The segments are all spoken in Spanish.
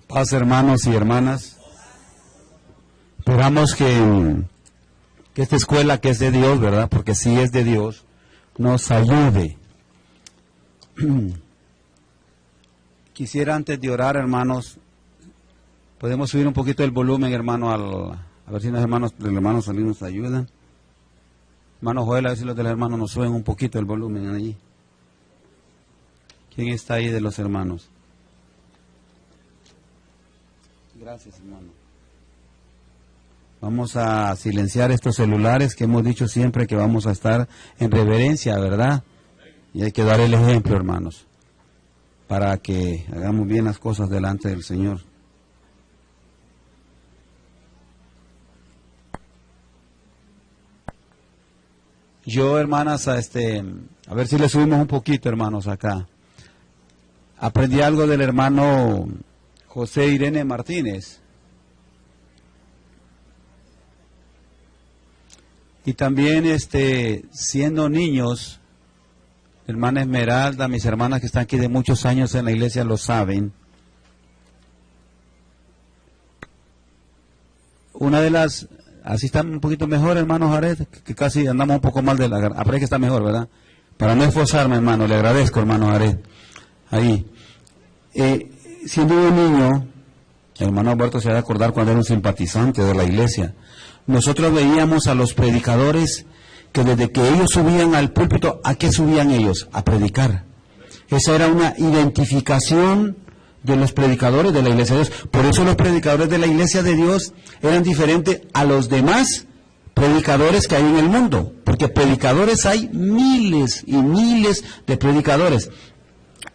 Paz, hermanos y hermanas. Esperamos que esta escuela, que es de Dios, ¿verdad? Porque sí es de Dios, nos ayude. Quisiera, antes de orar, hermanos, podemos subir un poquito el volumen, hermano, a ver si los hermanos Solín nos ayudan. Hermano Joel, a ver si los del hermano nos suben un poquito el volumen allí. ¿Quién está ahí de los hermanos? Gracias, hermano. Vamos a silenciar estos celulares que hemos dicho siempre que vamos a estar en reverencia, ¿verdad? Y hay que dar el ejemplo, hermanos, para que hagamos bien las cosas delante del Señor. Yo, hermanas, a ver si le subimos un poquito, hermanos, acá. Aprendí algo del hermano José Irene Martínez. Y también, siendo niños, hermana Esmeralda, mis hermanas que están aquí de muchos años en la iglesia lo saben. Una de las, así está un poquito mejor, hermano Jared, que casi andamos un poco mal de la garganta. Aparece que está mejor, ¿verdad? Para no esforzarme, hermano, le agradezco, hermano Jared. Ahí. Siendo un niño, el hermano Alberto se va a acordar cuando era un simpatizante de la iglesia. Nosotros veíamos a los predicadores que desde que ellos subían al púlpito, ¿a qué subían ellos? A predicar. Esa era una identificación de los predicadores de la iglesia de Dios. Por eso los predicadores de la iglesia de Dios eran diferentes a los demás predicadores que hay en el mundo. Porque predicadores hay miles y miles de predicadores.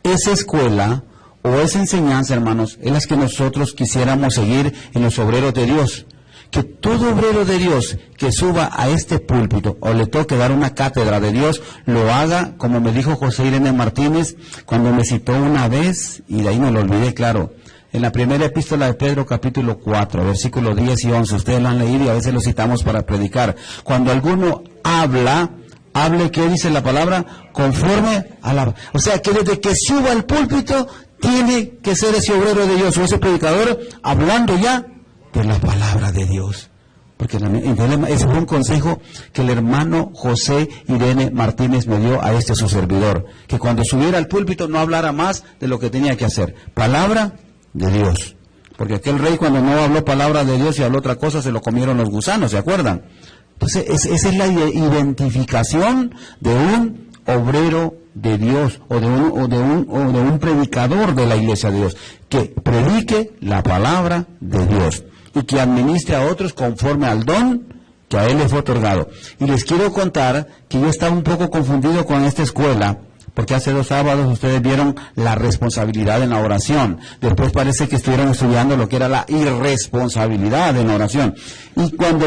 Esa escuela o esa enseñanza, hermanos, es la que nosotros quisiéramos seguir en los obreros de Dios. Que todo obrero de Dios que suba a este púlpito o le toque dar una cátedra de Dios, lo haga como me dijo José Irene Martínez cuando me citó una vez, y de ahí no lo olvidé, claro, en la primera epístola de Pedro, capítulo 4, versículos 10 y 11, ustedes lo han leído y a veces lo citamos para predicar. Cuando alguno hable, ¿qué dice la palabra? Conforme a la... O sea, que desde que suba al púlpito, tiene que ser ese obrero de Dios o ese predicador hablando ya de la palabra de Dios. Porque ese fue un consejo que el hermano José Irene Martínez me dio a su servidor, que cuando subiera al púlpito no hablara más de lo que tenía que hacer. Palabra de Dios. Porque aquel rey, cuando no habló palabra de Dios y habló otra cosa, se lo comieron los gusanos, ¿se acuerdan? Entonces, esa es la identificación de un obrero de Dios o de un predicador de la iglesia de Dios, que predique la palabra de Dios y que administre a otros conforme al don que a él le fue otorgado. Y les quiero contar que yo estaba un poco confundido con esta escuela, porque hace 2 sábados ustedes vieron la responsabilidad en la oración. Después parece que estuvieron estudiando lo que era la irresponsabilidad en la oración. Y cuando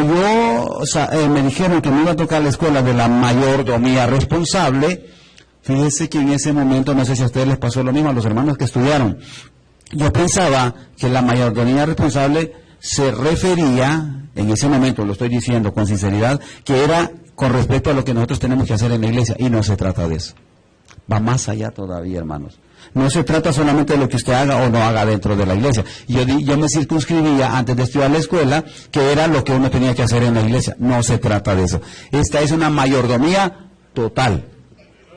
me dijeron que me iba a tocar la escuela de la mayordomía responsable, fíjense que en ese momento, no sé si a ustedes les pasó lo mismo, a los hermanos que estudiaron, yo pensaba que la mayordomía responsable se refería, en ese momento lo estoy diciendo con sinceridad, que era con respecto a lo que nosotros tenemos que hacer en la iglesia, y no se trata de eso. Va más allá todavía, hermanos. No se trata solamente de lo que usted haga o no haga dentro de la iglesia. Yo me circunscribía antes de estudiar la escuela que era lo que uno tenía que hacer en la iglesia. No se trata de eso. Esta es una mayordomía total.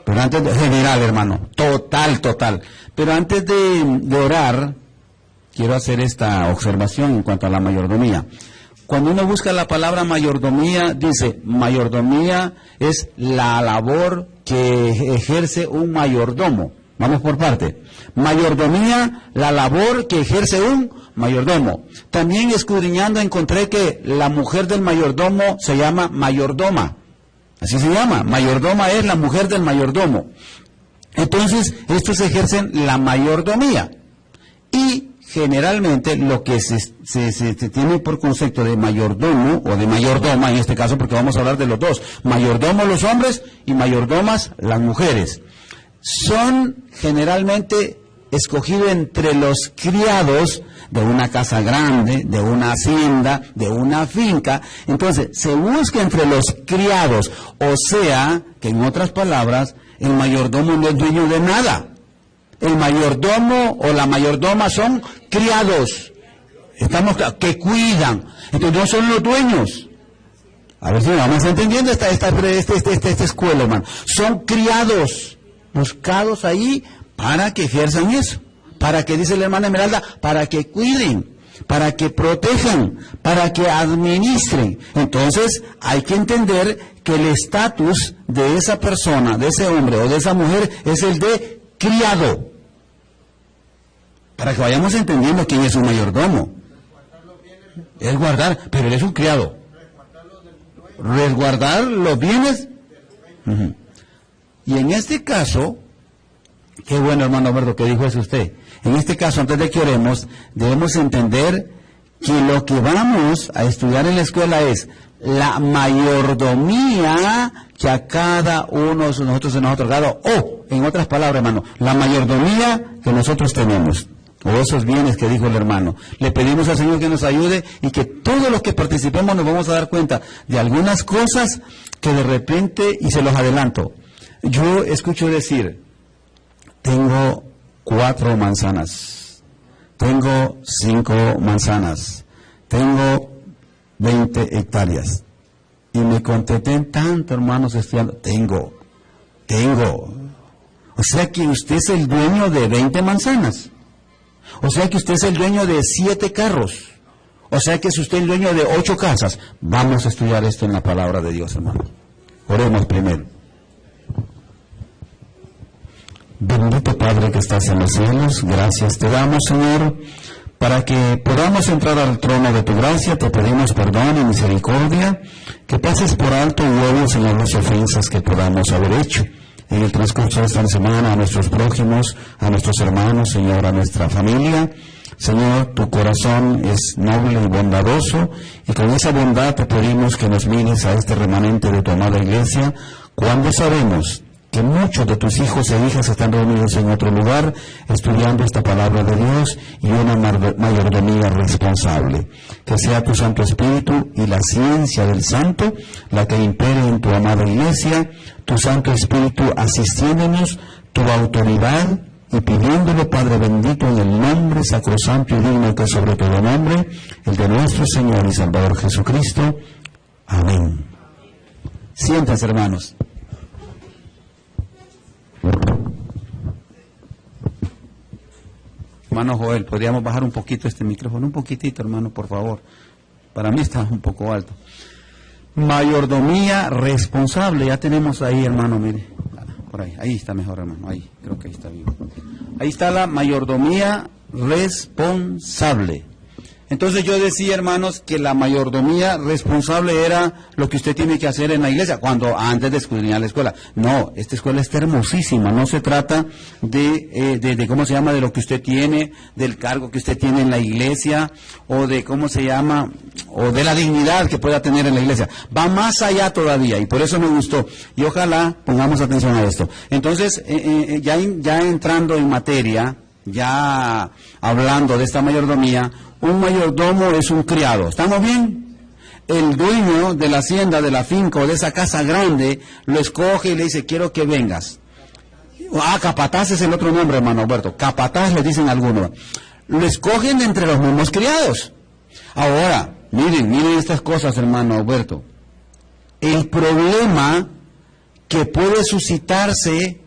Pero antes de, general, hermano, total. Pero antes de orar, quiero hacer esta observación en cuanto a la mayordomía. Cuando uno busca la palabra mayordomía, dice, mayordomía es la labor que ejerce un mayordomo. Vamos por parte. Mayordomía, la labor que ejerce un mayordomo. También escudriñando encontré que la mujer del mayordomo se llama mayordoma. Así se llama. Mayordoma es la mujer del mayordomo. Entonces, estos ejercen la mayordomía. Y generalmente lo que se tiene por concepto de mayordomo o de mayordoma, en este caso, porque vamos a hablar de los dos, mayordomo los hombres y mayordomas las mujeres, son generalmente escogidos entre los criados de una casa grande, de una hacienda, de una finca. Entonces se busca entre los criados, o sea que en otras palabras el mayordomo no es dueño de nada. El mayordomo o la mayordoma son criados. Que cuidan. Entonces no son los dueños. A ver si vamos entendiendo esta escuela, hermano. Son criados, buscados ahí para que ejerzan eso. Para que, dice la hermana Esmeralda, para que cuiden, para que protejan, para que administren. Entonces hay que entender que el estatus de esa persona, de ese hombre o de esa mujer es el de criado. Para que vayamos entendiendo quién es un mayordomo. Es guardar, pero él es un criado. Resguardar los bienes. Y en este caso, qué bueno, hermano Alberto, que dijo eso usted. En este caso, antes de que oremos, debemos entender que lo que vamos a estudiar en la escuela es la mayordomía que a cada uno de nosotros se nos ha otorgado, o, en otras palabras, hermano, la mayordomía que nosotros tenemos, o esos bienes que dijo el hermano. Le pedimos al Señor que nos ayude y que todos los que participemos nos vamos a dar cuenta de algunas cosas que de repente, y se los adelanto, yo escucho decir, tengo 4 manzanas, tengo 5 manzanas, tengo 20 hectáreas. Y me contenté tanto, hermanos, estudiando, tengo. O sea que usted es el dueño de 20 manzanas. O sea que usted es el dueño de 7 carros. O sea que es usted el dueño de 8 casas. Vamos a estudiar esto en la palabra de Dios, hermano. Oremos primero. Bendito Padre que estás en los cielos, gracias te damos, Señor, para que podamos entrar al trono de tu gracia. Te pedimos perdón y misericordia, que pases por alto y luego, Señor, las ofensas que podamos haber hecho en el transcurso de esta semana a nuestros prójimos, a nuestros hermanos, Señor, a nuestra familia. Señor, tu corazón es noble y bondadoso, y con esa bondad te pedimos que nos mires a este remanente de tu amada iglesia, cuando sabemos que muchos de tus hijos e hijas están reunidos en otro lugar, estudiando esta palabra de Dios y una mayordomía responsable. Que sea tu Santo Espíritu y la ciencia del Santo la que impere en tu amada iglesia, tu Santo Espíritu asistiéndonos, tu autoridad, y pidiéndolo, Padre bendito, en el nombre sacrosanto y digno que sobre todo nombre, el de nuestro Señor y Salvador Jesucristo. Amén. Siéntense, hermanos. Hermano Joel, ¿podríamos bajar un poquito este micrófono? Un poquitito, hermano, por favor. Para mí está un poco alto. Mayordomía responsable. Ya tenemos ahí, hermano, mire. Por ahí. Ahí está mejor, hermano. Ahí, creo que ahí está bien. Ahí está la mayordomía responsable. Entonces yo decía, hermanos, que la mayordomía responsable era lo que usted tiene que hacer en la iglesia, antes de escudriñar la escuela. No, esta escuela está hermosísima, no se trata de ¿cómo se llama?, de lo que usted tiene, del cargo que usted tiene en la iglesia, o de, ¿cómo se llama?, o de la dignidad que pueda tener en la iglesia. Va más allá todavía, y por eso me gustó, y ojalá pongamos atención a esto. Entonces, ya entrando en materia, ya hablando de esta mayordomía, un mayordomo es un criado. ¿Estamos bien? El dueño de la hacienda, de la finca o de esa casa grande lo escoge y le dice, quiero que vengas. Capataz es el otro nombre, hermano Alberto. Capataz le dicen algunos. Lo escogen entre los mismos criados. Ahora, miren estas cosas, hermano Alberto. El problema que puede suscitarse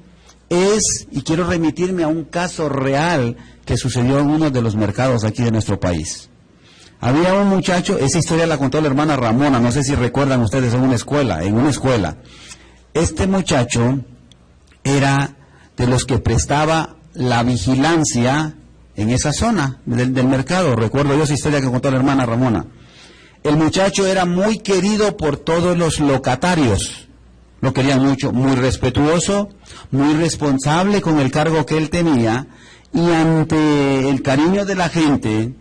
es, y quiero remitirme a un caso real que sucedió en uno de los mercados aquí de nuestro país. Había un muchacho, esa historia la contó la hermana Ramona, no sé si recuerdan ustedes, en una escuela. Este muchacho era de los que prestaba la vigilancia en esa zona del mercado. Recuerdo yo esa historia que contó la hermana Ramona. El muchacho era muy querido por todos los locatarios. Lo querían mucho, muy respetuoso, muy responsable con el cargo que él tenía, y ante el cariño de la gente,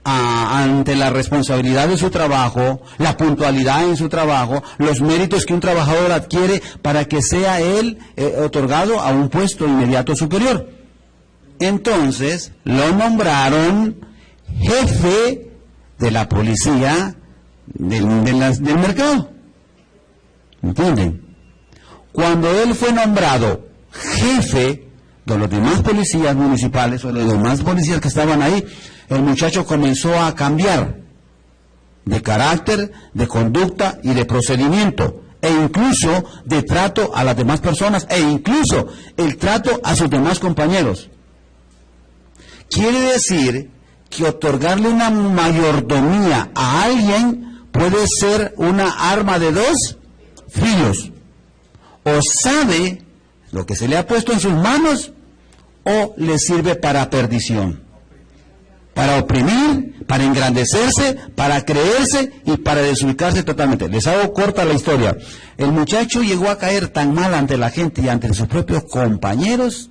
ante la responsabilidad de su trabajo, la puntualidad en su trabajo, los méritos que un trabajador adquiere para que sea él otorgado a un puesto inmediato superior. Entonces lo nombraron jefe de la policía del mercado. ¿Entienden? Cuando él fue nombrado jefe de los demás policías municipales o de los demás policías que estaban ahí, el muchacho comenzó a cambiar de carácter, de conducta y de procedimiento, e incluso de trato a las demás personas, e incluso el trato a sus demás compañeros. Quiere decir que otorgarle una mayordomía a alguien puede ser una arma de dos filos. O sabe lo que se le ha puesto en sus manos, o le sirve para perdición, para oprimir, para engrandecerse, para creerse y para desubicarse totalmente. Les hago corta la historia. El muchacho llegó a caer tan mal ante la gente y ante sus propios compañeros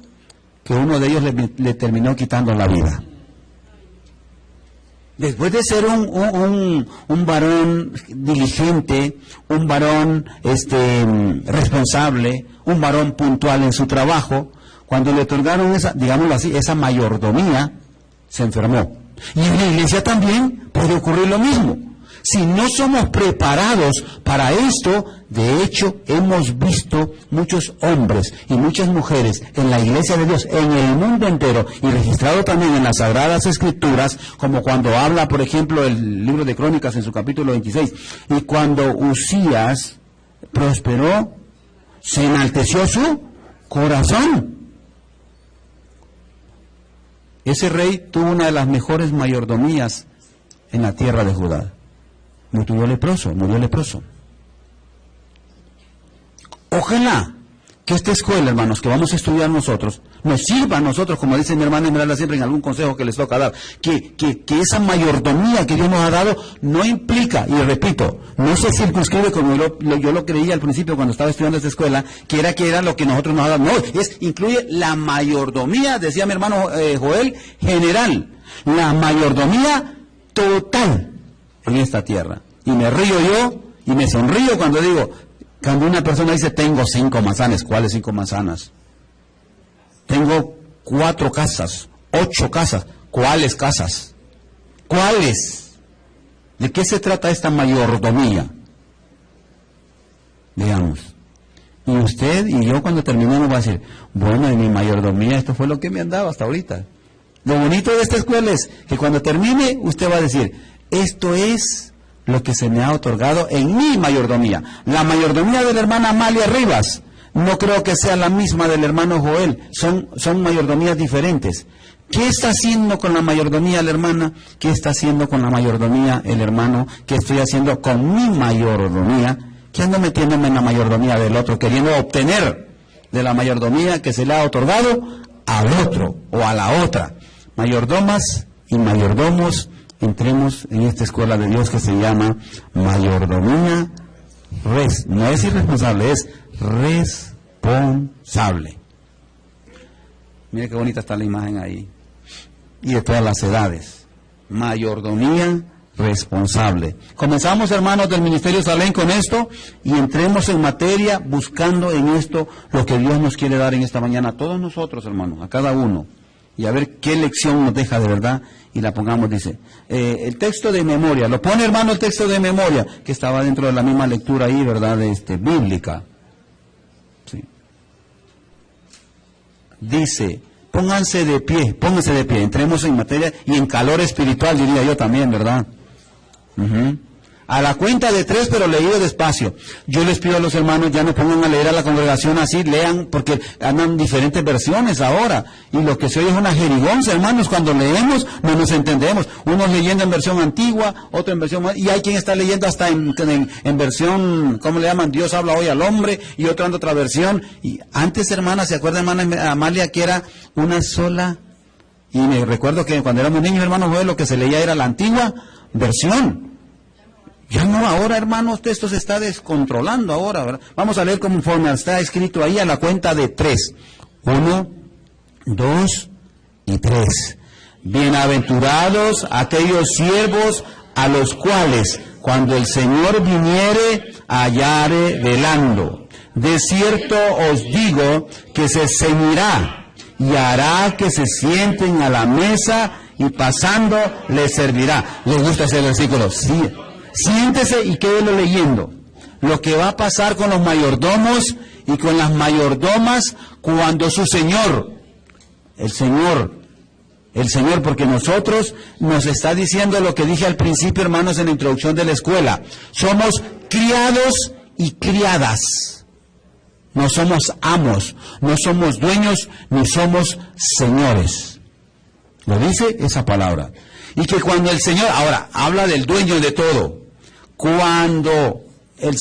que uno de ellos le terminó quitando la vida. Después de ser un varón diligente, un varón responsable, un varón puntual en su trabajo, cuando le otorgaron esa, digámoslo así, esa mayordomía, se enfermó. Y en la iglesia también puede ocurrir lo mismo. Si no somos preparados para esto, de hecho, hemos visto muchos hombres y muchas mujeres en la iglesia de Dios, en el mundo entero, y registrado también en las Sagradas Escrituras, como cuando habla, por ejemplo, el libro de Crónicas en su capítulo 26, y cuando Usías prosperó, se enalteció su corazón. Ese rey tuvo una de las mejores mayordomías en la tierra de Judá. Murió leproso. Ojalá que esta escuela, hermanos, que vamos a estudiar nosotros, nos sirva a nosotros, como dice mi hermana Esmeralda siempre en algún consejo que les toca dar, que esa mayordomía que Dios nos ha dado no implica, y repito, no se circunscribe como yo lo creía al principio cuando estaba estudiando esta escuela, que era lo que nosotros nos ha dado. No, incluye la mayordomía, decía mi hermano Joel, general, la mayordomía total en esta tierra. Y me río yo y me sonrío cuando una persona dice, tengo 5 manzanas. ¿Cuáles 5 manzanas? Tengo 4 casas, 8 casas. ¿Cuáles casas? ¿Cuáles? ¿De qué se trata esta mayordomía? Veamos. Y usted y yo cuando terminemos va a decir, bueno, en mi mayordomía esto fue lo que me han dado hasta ahorita. Lo bonito de esta escuela es que cuando termine usted va a decir, esto es lo que se me ha otorgado en mi mayordomía. La mayordomía de la hermana Amalia Rivas no creo que sea la misma del hermano Joel, son mayordomías diferentes. ¿Qué está haciendo con la mayordomía la hermana? ¿Qué está haciendo con la mayordomía el hermano? ¿Qué estoy haciendo con mi mayordomía? ¿Qué ando metiéndome en la mayordomía del otro, queriendo obtener de la mayordomía que se le ha otorgado al otro o a la otra? Mayordomas y mayordomos, entremos en esta escuela de Dios que se llama mayordomía, no es irresponsable, es responsable. Mira qué bonita está la imagen ahí. Y de todas las edades. Mayordomía responsable. Comenzamos, hermanos del Ministerio Salem, con esto y entremos en materia buscando en esto lo que Dios nos quiere dar en esta mañana a todos nosotros, hermanos, a cada uno. Y a ver qué lección nos deja de verdad y la pongamos, dice. El texto de memoria, lo pone, hermano, el texto de memoria, que estaba dentro de la misma lectura ahí, ¿verdad?, bíblica. Sí. Dice, pónganse de pie, entremos en materia y en calor espiritual, diría yo también, ¿verdad? A la cuenta de 3, pero leído despacio. Yo les pido a los hermanos, ya no pongan a leer a la congregación así, lean, porque andan diferentes versiones ahora, y lo que se oye es una jerigonza, hermanos, cuando leemos no nos entendemos, unos leyendo en versión antigua, otro en versión, y hay quien está leyendo hasta en versión, ¿cómo le llaman? Dios habla hoy al hombre, y otro en otra versión, y antes, hermana, ¿se acuerda, hermana Amalia, que era una sola? Y me recuerdo que cuando éramos niños, hermanos, lo que se leía era la antigua versión. Ya no, ahora, hermanos, esto se está descontrolando ahora, ¿verdad? Vamos a leer conforme está escrito ahí a la cuenta de 3. 1, 2 y 3. Bienaventurados aquellos siervos a los cuales, cuando el Señor viniere, hallare velando. De cierto os digo que se ceñirá y hará que se sienten a la mesa y pasando les servirá. ¿Les gusta ese versículo? Sí. Siéntese y quédelo leyendo. Lo que va a pasar con los mayordomos y con las mayordomas cuando su Señor El Señor, porque nosotros nos está diciendo lo que dije al principio, hermanos, en la introducción de la escuela. Somos criados y criadas. No somos amos, no somos dueños, ni somos señores. Lo dice esa palabra. Y que cuando el Señor, ahora, habla del dueño de todo. Cuando el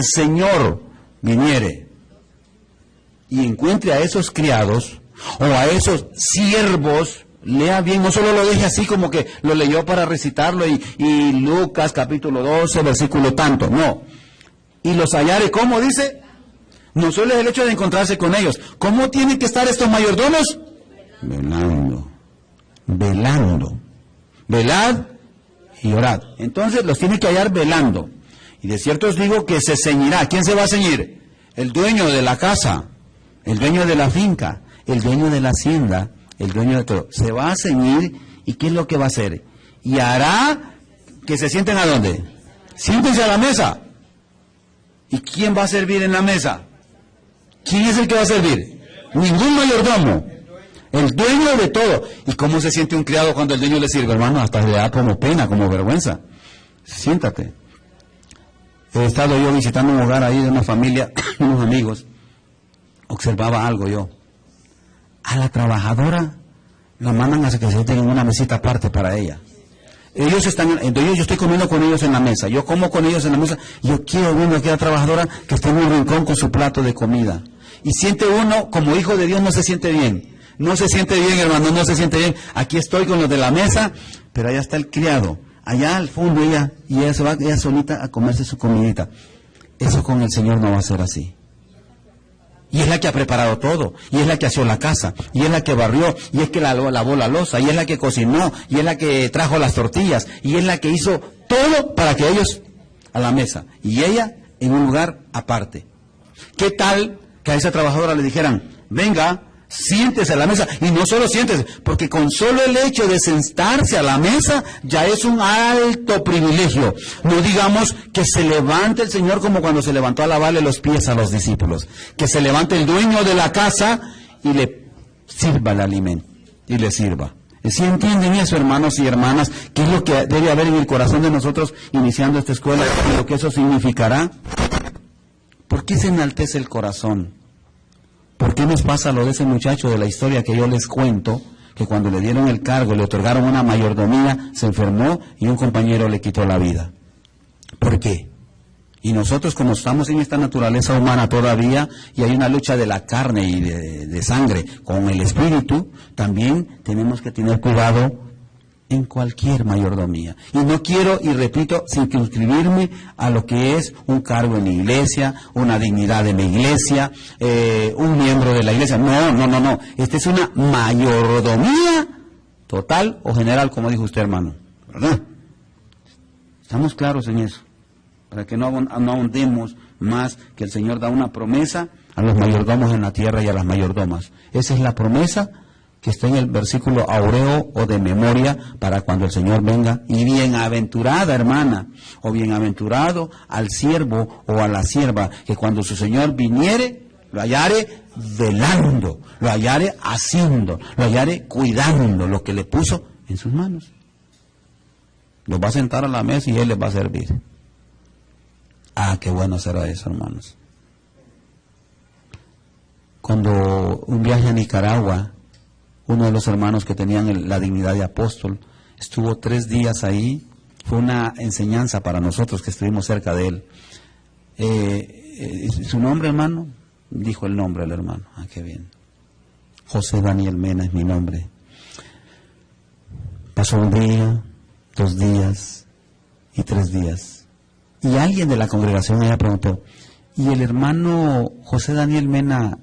Señor viniere y encuentre a esos criados o a esos siervos, lea bien, no solo lo deje así como que lo leyó para recitarlo y Lucas capítulo 12, versículo tanto, no. Y los hallare, ¿cómo dice? No solo es el hecho de encontrarse con ellos. ¿Cómo tienen que estar estos mayordomos? Velando. Velad y orad. Entonces los tiene que hallar velando. Y de cierto os digo que se ceñirá. ¿Quién se va a ceñir? El dueño de la casa, el dueño de la finca, el dueño de la hacienda, el dueño de todo. Se va a ceñir, ¿y qué es lo que va a hacer? Y hará que se sienten ¿a dónde? Siéntense a la mesa. ¿Y quién va a servir en la mesa? ¿Quién es el que va a servir? Ningún mayordomo. El dueño de todo. ¿Y cómo se siente un criado cuando el dueño le sirve, hermano? Hasta le da como pena, como vergüenza. Siéntate. He estado yo visitando un hogar ahí de una familia, unos amigos. Observaba algo yo. A la trabajadora la mandan a que se sienten en una mesita aparte para ella. Entonces yo estoy comiendo con ellos en la mesa. Yo como con ellos en la mesa. Yo quiero ver a aquella trabajadora que está en un rincón con su plato de comida. Y siente uno, como hijo de Dios, no se siente bien. No se siente bien, hermano, no se siente bien. Aquí estoy con los de la mesa, pero allá está el criado. Allá al fondo ella se va ella solita a comerse su comidita. Eso con el Señor no va a ser así. Y es la que ha preparado todo, y es la que asió la casa, y es la que barrió, y es que lavó la loza, y es la que cocinó, y es la que trajo las tortillas, y es la que hizo todo para que ellos a la mesa, y ella en un lugar aparte. ¿Qué tal que a esa trabajadora le dijeran, venga, siéntese a la mesa? Y no solo siéntese, porque con solo el hecho de sentarse a la mesa ya es un alto privilegio. No digamos que se levante el Señor como cuando se levantó a lavarle los pies a los discípulos. Que se levante el dueño de la casa y le sirva el alimento. Y le sirva. ¿Sí entienden eso, hermanos y hermanas? ¿Qué es lo que debe haber en el corazón de nosotros iniciando esta escuela y lo que eso significará? ¿Por qué se enaltece el corazón? ¿Por qué nos pasa lo de ese muchacho de la historia que yo les cuento, que cuando le dieron el cargo, le otorgaron una mayordomía, se enfermó y un compañero le quitó la vida? ¿Por qué? Y nosotros, como estamos en esta naturaleza humana todavía, y hay una lucha de la carne y de sangre con el espíritu, también tenemos que tener cuidado en cualquier mayordomía. Y no quiero, y repito, circunscribirme a lo que es un cargo en la iglesia, una dignidad en la iglesia, un miembro de la iglesia. No. Esta es una mayordomía total o general, como dijo usted, hermano. ¿Verdad? Estamos claros en eso. Para que no ahondemos más, que el Señor da una promesa a los mayordomos en la tierra y a las mayordomas. Esa es la promesa que está en el versículo aureo o de memoria para cuando el Señor venga. Y bienaventurada, hermana, o bienaventurado al siervo o a la sierva, que cuando su Señor viniere, lo hallare velando, lo hallare haciendo, lo hallare cuidando lo que le puso en sus manos. Los va a sentar a la mesa y Él les va a servir. Ah, qué bueno será eso, hermanos. Cuando un viaje a Nicaragua, uno de los hermanos que tenían la dignidad de apóstol estuvo 3 días ahí. Fue una enseñanza para nosotros que estuvimos cerca de él. ¿Su nombre, hermano? Dijo el nombre del hermano. Ah, qué bien. José Daniel Mena es mi nombre. Pasó 1 día, 2 días y 3 días. Y alguien de la congregación ella preguntó, ¿y el hermano José Daniel Mena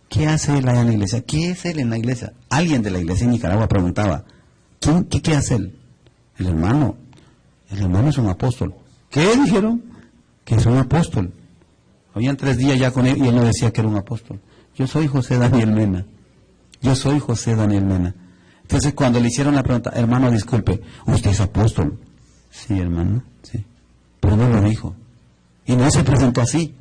qué hace él allá en la iglesia? ¿Qué es él en la iglesia? Alguien de la iglesia en Nicaragua preguntaba, ¿qué hace él? El hermano es un apóstol. ¿Qué dijeron? Que es un apóstol. Habían 3 días ya con él y él no decía que era un apóstol. Yo soy José Daniel Mena. Yo soy José Daniel Mena. Entonces cuando le hicieron la pregunta, hermano, disculpe, ¿usted es apóstol? Sí, hermano, sí. Pero no lo dijo. Y no se presentó así.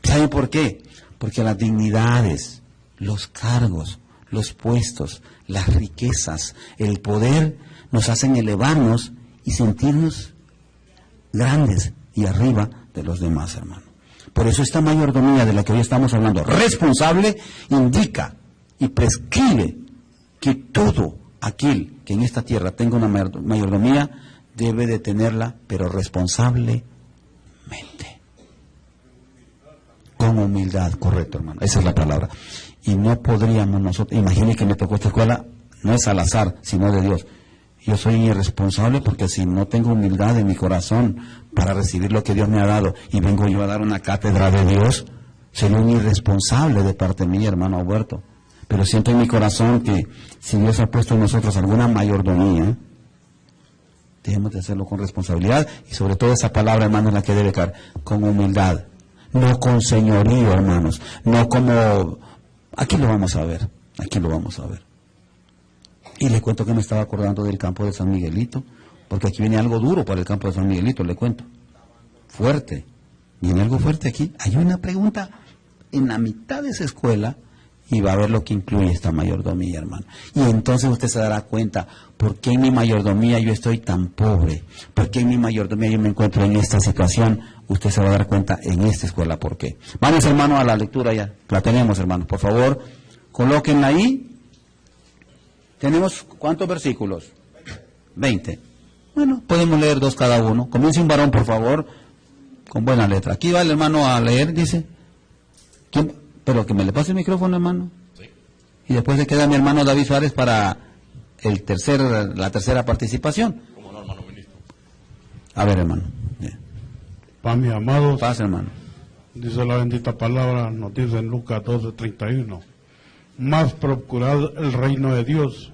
¿Sabe por qué? Porque las dignidades, los cargos, los puestos, las riquezas, el poder nos hacen elevarnos y sentirnos grandes y arriba de los demás, hermano. Por eso esta mayordomía de la que hoy estamos hablando, responsable, indica y prescribe que todo aquel que en esta tierra tenga una mayordomía debe de tenerla, pero responsablemente. Con humildad, correcto, hermano. Esa es la palabra. Y no podríamos nosotros, imagine que me tocó esta escuela, no es al azar, sino de Dios. Yo soy irresponsable porque si no tengo humildad en mi corazón para recibir lo que Dios me ha dado y vengo yo a dar una cátedra de Dios, sería un irresponsable de parte mía, hermano Alberto. Pero siento en mi corazón que si Dios ha puesto en nosotros alguna mayordomía, debemos de hacerlo con responsabilidad y sobre todo esa palabra, hermano, es la que debe caer, con humildad, no con señorío, hermanos, no como... Aquí lo vamos a ver, aquí lo vamos a ver. Y le cuento que me estaba acordando del campo de San Miguelito, porque aquí viene algo duro para el campo de San Miguelito, le cuento. Fuerte, viene algo fuerte aquí. Hay una pregunta en la mitad de esa escuela y va a ver lo que incluye esta mayordomía, hermano. Y entonces usted se dará cuenta por qué en mi mayordomía yo estoy tan pobre, por qué en mi mayordomía yo me encuentro en esta situación. Usted se va a dar cuenta en esta escuela por qué. Vamos, hermano, a la lectura ya. La tenemos, hermano. Por favor, colóquenla ahí. ¿Tenemos cuántos versículos? 20. Bueno, podemos leer 2 cada uno. Comience un varón, por favor, con buena letra. Aquí va el hermano a leer, dice. ¿Quién? Pero que me le pase el micrófono, hermano. Sí. Y después le queda mi hermano David Suárez para la tercera participación. Como no, hermano ministro. A ver, hermano. Para mis amados, paz, hermano. Dice la bendita palabra, nos dice en Lucas 12:31. Más procurad el reino de Dios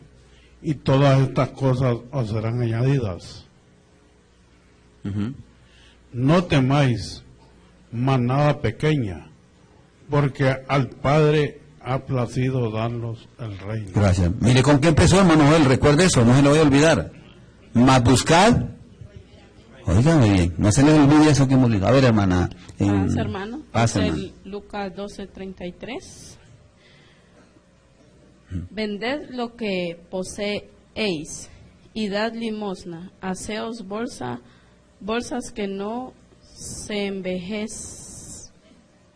y todas estas cosas os serán añadidas. No temáis manada pequeña, porque al Padre ha placido darnos el reino. Gracias. Mire con qué empezó, hermano Joel, recuerde eso, no se lo voy a olvidar. Más buscad. Óigame bien, no se le olvide eso que hemos leído. A ver, hermana. Paz, hermano. Paz, hermano. Lucas 12:33. Vended lo que poseéis y dad limosna. Haceos bolsas que no se envejecen.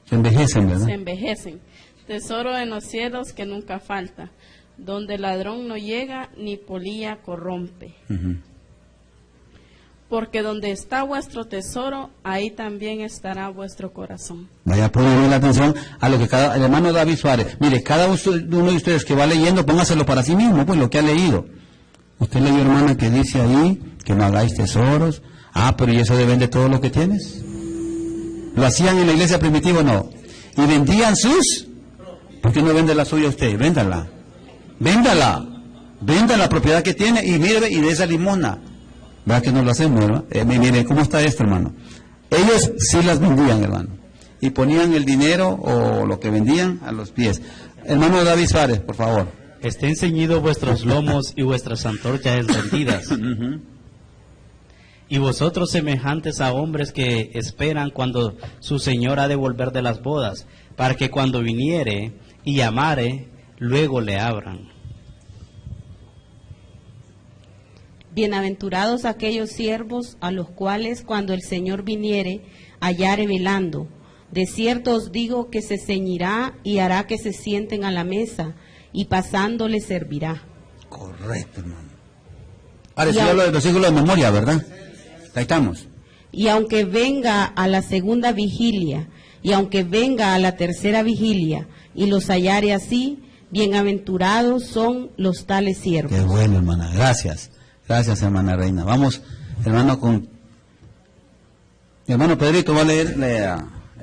Se envejecen, ¿verdad? Se envejecen. Tesoro en los cielos que nunca falta, donde el ladrón no llega ni polilla corrompe. Porque donde está vuestro tesoro, ahí también estará vuestro corazón. Vaya a poner la atención a lo que el hermano David Suárez, mire, cada uno de ustedes que va leyendo, póngaselo para sí mismo, pues lo que ha leído. Usted leyó, hermana, que dice ahí que no hagáis tesoros. Pero ¿y eso de vender todo lo que tienes? ¿Lo hacían en la iglesia primitiva o no? ¿Y vendían sus? ¿Por qué no vende la suya usted? Véndala. Véndala. Venda la propiedad que tiene y mire, y de esa limosna. ¿Verdad que no lo hacemos, hermano? Mire, ¿cómo está esto, hermano? Ellos sí las vendían, hermano. Y ponían el dinero o lo que vendían a los pies. Hermano David Suárez, por favor. Estén ceñidos vuestros lomos y vuestras antorchas encendidas. Y vosotros semejantes a hombres que esperan cuando su Señor ha de volver de las bodas, para que cuando viniere y llamare, luego le abran. Bienaventurados aquellos siervos a los cuales cuando el Señor viniere hallare velando. De cierto os digo que se ceñirá y hará que se sienten a la mesa, y pasando les servirá. Correcto, hermano. Ahora sí hablo de versículos de memoria, ¿verdad? Ahí estamos. Y aunque venga a la segunda vigilia, y aunque venga a la tercera vigilia, y los hallare así, bienaventurados son los tales siervos. Qué bueno, hermana. Gracias. Gracias, hermana Reina. Vamos, hermano, con... Mi hermano Pedrito va a leer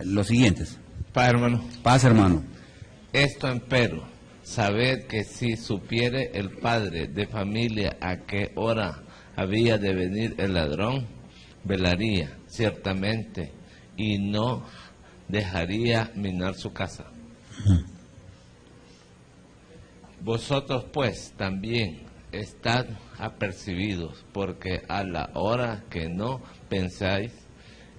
los siguientes. Paz, hermano. Paz, hermano. Esto empero, sabed que si supiere el padre de familia a qué hora había de venir el ladrón, velaría ciertamente y no dejaría minar su casa. Vosotros pues también estad apercibidos, porque a la hora que no pensáis,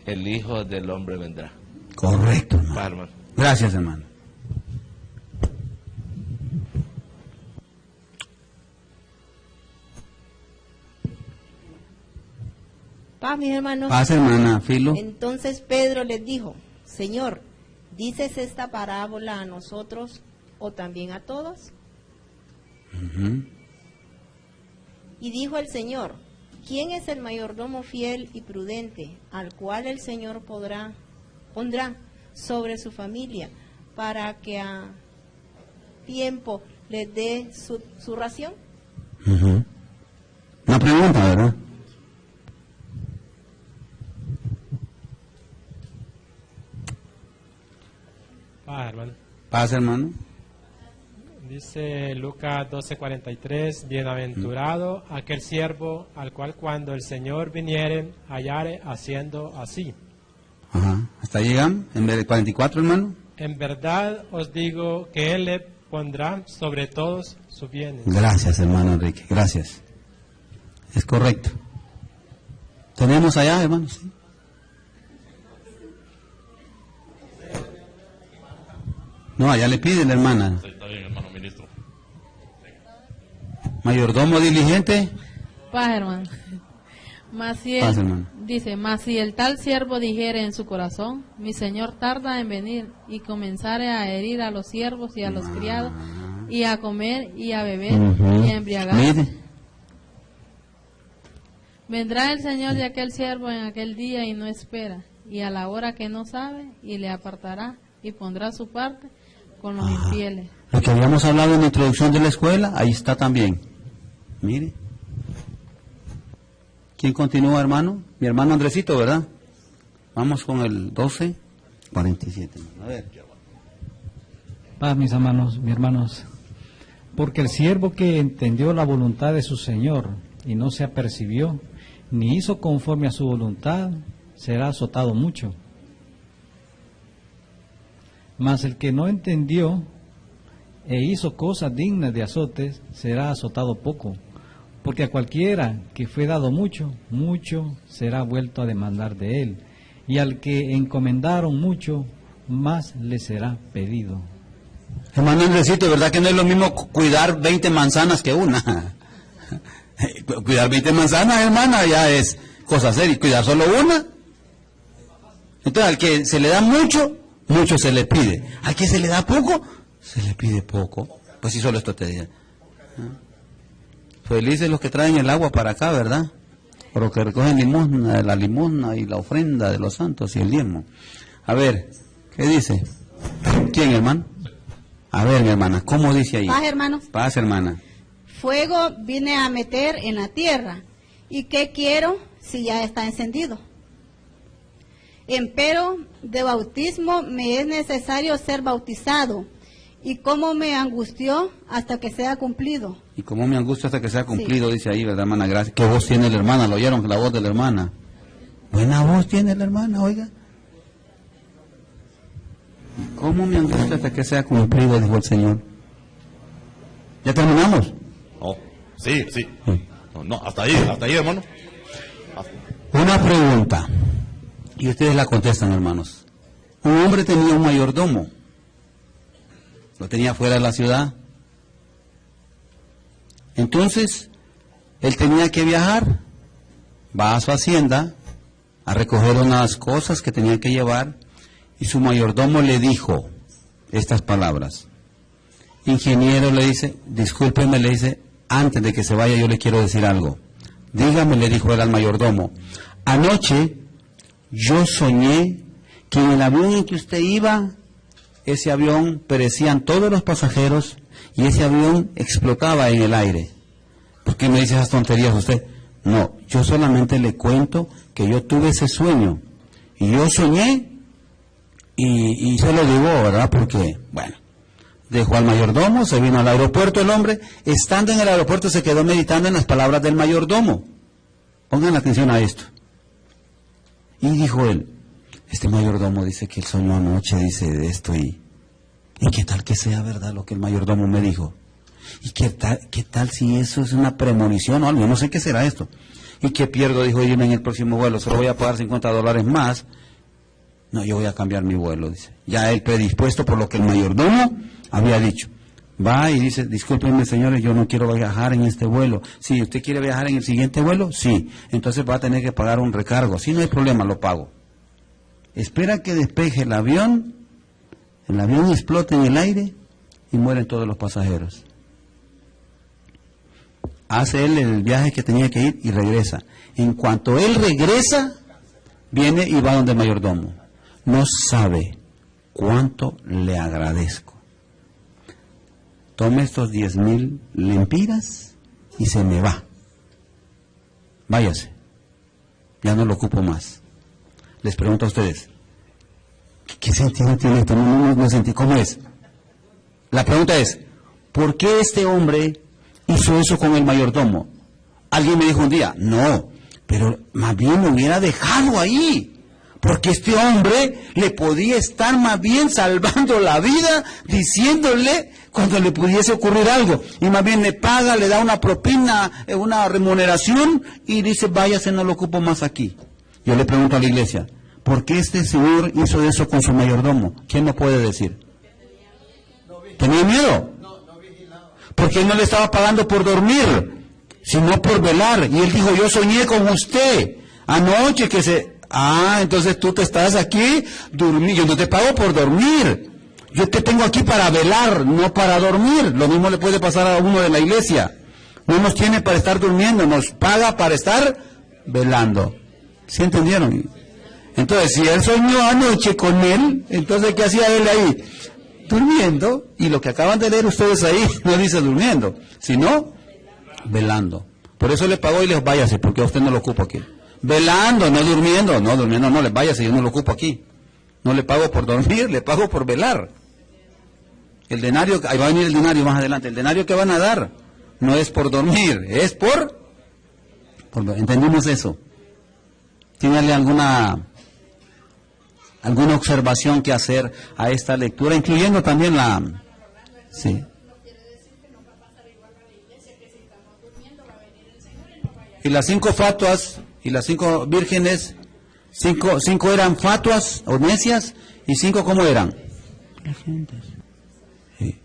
el Hijo del Hombre vendrá. Correcto, hermano. Hermano. Gracias, hermano. Paz, mis hermanos. Paz, hermana Filo. Entonces Pedro les dijo, Señor, ¿dices esta parábola a nosotros o también a todos? Ujú. Y dijo el Señor, ¿quién es el mayordomo fiel y prudente, al cual el Señor pondrá sobre su familia, para que a tiempo les dé su ración? Ujú. Una pregunta, ¿verdad? Hermano. Paz, hermano. Dice Lucas 12:43, bienaventurado aquel siervo al cual cuando el Señor viniere hallare haciendo así. Ajá. ¿Hasta ahí llegamos? En vez de 44, hermano. En verdad os digo que Él le pondrá sobre todos sus bienes. Gracias, hermano Enrique. Gracias. Es correcto. ¿Tenemos allá, hermano? Sí. No, allá le pide la hermana. Está bien, hermano ministro. Mayordomo diligente. Paz, hermano. Mas si Paz, hermano. dice, mas si el tal siervo dijere en su corazón, mi señor tarda en venir, y comenzare a herir a los siervos y a los criados, y a comer y a beber Ujú. y a embriagarse. Mire. Vendrá el señor de aquel siervo en aquel día y no espera, y a la hora que no sabe, y le apartará y pondrá su parte con los infieles. Lo que habíamos hablado en la introducción de la escuela, ahí está también. Mire. ¿Quién continúa, hermano? Mi hermano Andresito, ¿verdad? Vamos con el 12:47. A ver. Paz, mis hermanos. Porque el siervo que entendió la voluntad de su Señor y no se apercibió, ni hizo conforme a su voluntad, será azotado mucho. Mas el que no entendió e hizo cosas dignas de azotes, será azotado poco. Porque a cualquiera que fue dado mucho, mucho será vuelto a demandar de él. Y al que encomendaron mucho, más le será pedido. Hermano Andresito, ¿verdad que no es lo mismo cuidar 20 manzanas que una? Cuidar 20 manzanas, hermana, ya es cosa seria. Cuidar solo una. Entonces, al que se le da mucho, mucho se le pide. Al que se le da poco, se le pide poco. Pues sí, solo esto te dice. Felices los que traen el agua para acá, ¿verdad? Por los que recogen limosna, la limosna y la ofrenda de los santos y el diezmo. A ver, ¿qué dice? ¿Quién, hermano? A ver, mi hermana, ¿cómo dice ahí? Paz, hermanos. Paz, hermana. Fuego vine a meter en la tierra. ¿Y qué quiero si ya está encendido? Empero de bautismo me es necesario ser bautizado. ¿Y cómo me angustió hasta que sea cumplido? Y como me angustia hasta que sea cumplido, sí. Dice ahí, ¿verdad, hermana? Gracias. ¿Qué voz tiene la hermana? ¿Lo oyeron? La voz de la hermana. Buena voz tiene la hermana, oiga. ¿Y cómo me angustia hasta que sea cumplido? Dijo el Señor. ¿Ya terminamos? Oh, sí. No, hasta ahí, hermano. Una pregunta. Y ustedes la contestan, hermanos. Un hombre tenía un mayordomo. Lo tenía fuera de la ciudad. Entonces, él tenía que viajar. Va a su hacienda a recoger unas cosas que tenía que llevar. Y su mayordomo le dijo estas palabras. Ingeniero, le dice, discúlpeme, le dice, antes de que se vaya yo le quiero decir algo. Dígame, le dijo él al mayordomo, anoche yo soñé que en el avión en que usted iba, ese avión perecían todos los pasajeros y ese avión explotaba en el aire. ¿Por qué me dice esas tonterías usted? No, yo solamente le cuento que yo tuve ese sueño y yo soñé y se lo digo, ¿verdad? Porque, bueno, dejó al mayordomo, se vino al aeropuerto el hombre, estando en el aeropuerto se quedó meditando en las palabras del mayordomo. Pongan atención a esto. Y dijo él, este mayordomo dice que él soñó anoche, dice de esto y qué tal que sea verdad lo que el mayordomo me dijo. Y qué tal si eso es una premonición o algo, yo no sé qué será esto. Y que pierdo, dijo, irme en el próximo vuelo, solo voy a pagar $50 más. No, yo voy a cambiar mi vuelo, dice. Ya él predispuesto por lo que el mayordomo había dicho. Va y dice, discúlpenme señores, yo no quiero viajar en este vuelo. Si usted quiere viajar en el siguiente vuelo, sí. Entonces va a tener que pagar un recargo. Si no hay problema, lo pago. Espera que despeje el avión explota en el aire y mueren todos los pasajeros. Hace él el viaje que tenía que ir y regresa. En cuanto él regresa, viene y va donde el mayordomo. No sabe cuánto le agradezco. Tome estos 10,000 lempiras y se me va. Váyase. Ya no lo ocupo más. Les pregunto a ustedes, ¿qué sentido tiene esto? No sentí. ¿Cómo es? La pregunta es, ¿por qué este hombre hizo eso con el mayordomo? Alguien me dijo un día, no, pero más bien lo hubiera dejado ahí. Porque este hombre le podía estar más bien salvando la vida, diciéndole cuando le pudiese ocurrir algo. Y más bien le paga, le da una propina, una remuneración, y dice, váyase, no lo ocupo más aquí. Yo le pregunto a la iglesia, ¿por qué este señor hizo eso con su mayordomo? ¿Quién me puede decir? ¿Tenía miedo? Porque él no le estaba pagando por dormir, sino por velar. Y él dijo, yo soñé con usted anoche que se... entonces tú te estás aquí durmiendo. Yo no te pago por dormir. Yo te tengo aquí para velar, no para dormir. Lo mismo le puede pasar a uno de la iglesia. No nos tiene para estar durmiendo, nos paga para estar velando. ¿Sí entendieron? Entonces, si él soñó anoche con él, entonces ¿qué hacía él ahí? Durmiendo. Y lo que acaban de leer ustedes ahí no dice durmiendo, sino velando. Por eso le pagó y les váyase, porque a usted no lo ocupo aquí. Velando, no durmiendo, no, les váyase, yo no lo ocupo aquí. No le pago por dormir, le pago por velar. El denario, ahí va a venir el denario más adelante, el denario que van a dar no es por dormir, es por ¿entendimos eso? ¿Tiene alguna observación que hacer a esta lectura, incluyendo también la... Sí. Y las 5 fatuas y las 5 vírgenes, 5 eran fatuas o necias, y 5 ¿cómo eran? Sí.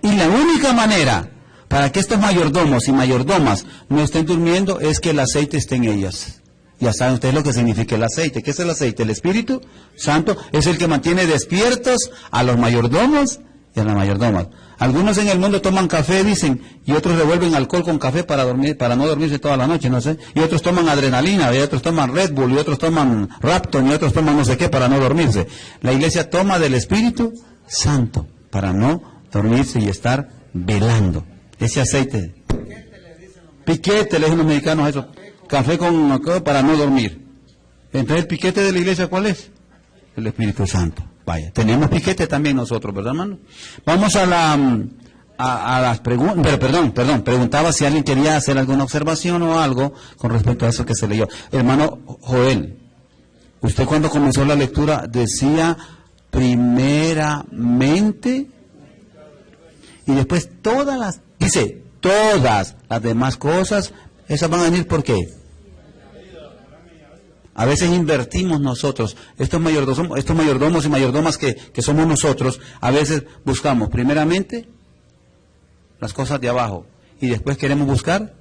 Y la única manera para que estos mayordomos y mayordomas no estén durmiendo es que el aceite esté en ellas. Ya saben ustedes lo que significa el aceite. ¿Qué es el aceite? El Espíritu Santo es el que mantiene despiertos a los mayordomos y a las mayordomas. Algunos en el mundo toman café, dicen, y otros revuelven alcohol con café para dormir, para no dormirse toda la noche, no sé. Y otros toman adrenalina, y otros toman Red Bull, y otros toman Rapton, y otros toman no sé qué para no dormirse. La iglesia toma del Espíritu Santo para no dormirse y estar velando. Ese aceite. Piquete, le dicen los mexicanos eso. Café con para no dormir. Entonces, ¿el piquete de la iglesia cuál es? El Espíritu Santo. Vaya, tenemos piquete también nosotros, ¿verdad, hermano? Vamos a las preguntas. Perdón, preguntaba si alguien quería hacer alguna observación o algo con respecto a eso que se leyó. Hermano Joel, usted cuando comenzó la lectura decía primeramente y después todas las demás cosas, esas van a venir ¿por qué? A veces invertimos nosotros, estos mayordomos y mayordomas que somos nosotros, a veces buscamos primeramente las cosas de abajo y después queremos buscar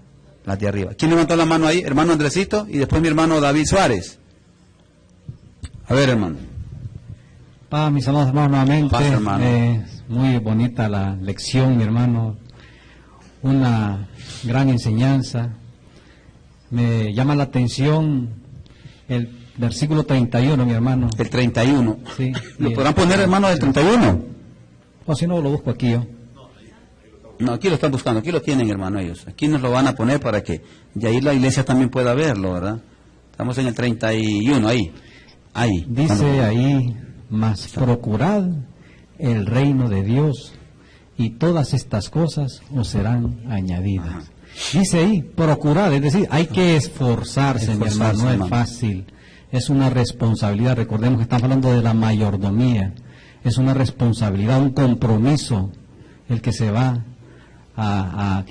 las de arriba. ¿Quién levantó la mano ahí? Hermano Andresito y después mi hermano David Suárez. A ver, hermano. Mis amados hermanos, nuevamente. Paz, hermano. Muy bonita la lección, mi hermano. Una gran enseñanza. Me llama la atención el versículo 31, mi hermano. El 31. Sí. ¿Lo podrán poner, hermano, del 31? O si no, lo busco aquí yo. No, aquí lo están buscando, aquí lo tienen, hermano, ellos. Aquí nos lo van a poner para que de ahí la iglesia también pueda verlo, ¿verdad? Estamos en el 31, ahí. Dice ahí, mas procurad el reino de Dios y todas estas cosas os serán añadidas. Ajá. Dice ahí, procurad, es decir, hay que esforzarse, mi hermano, no es fácil, es una responsabilidad. Recordemos que estamos hablando de la mayordomía, es una responsabilidad, un compromiso el que se va a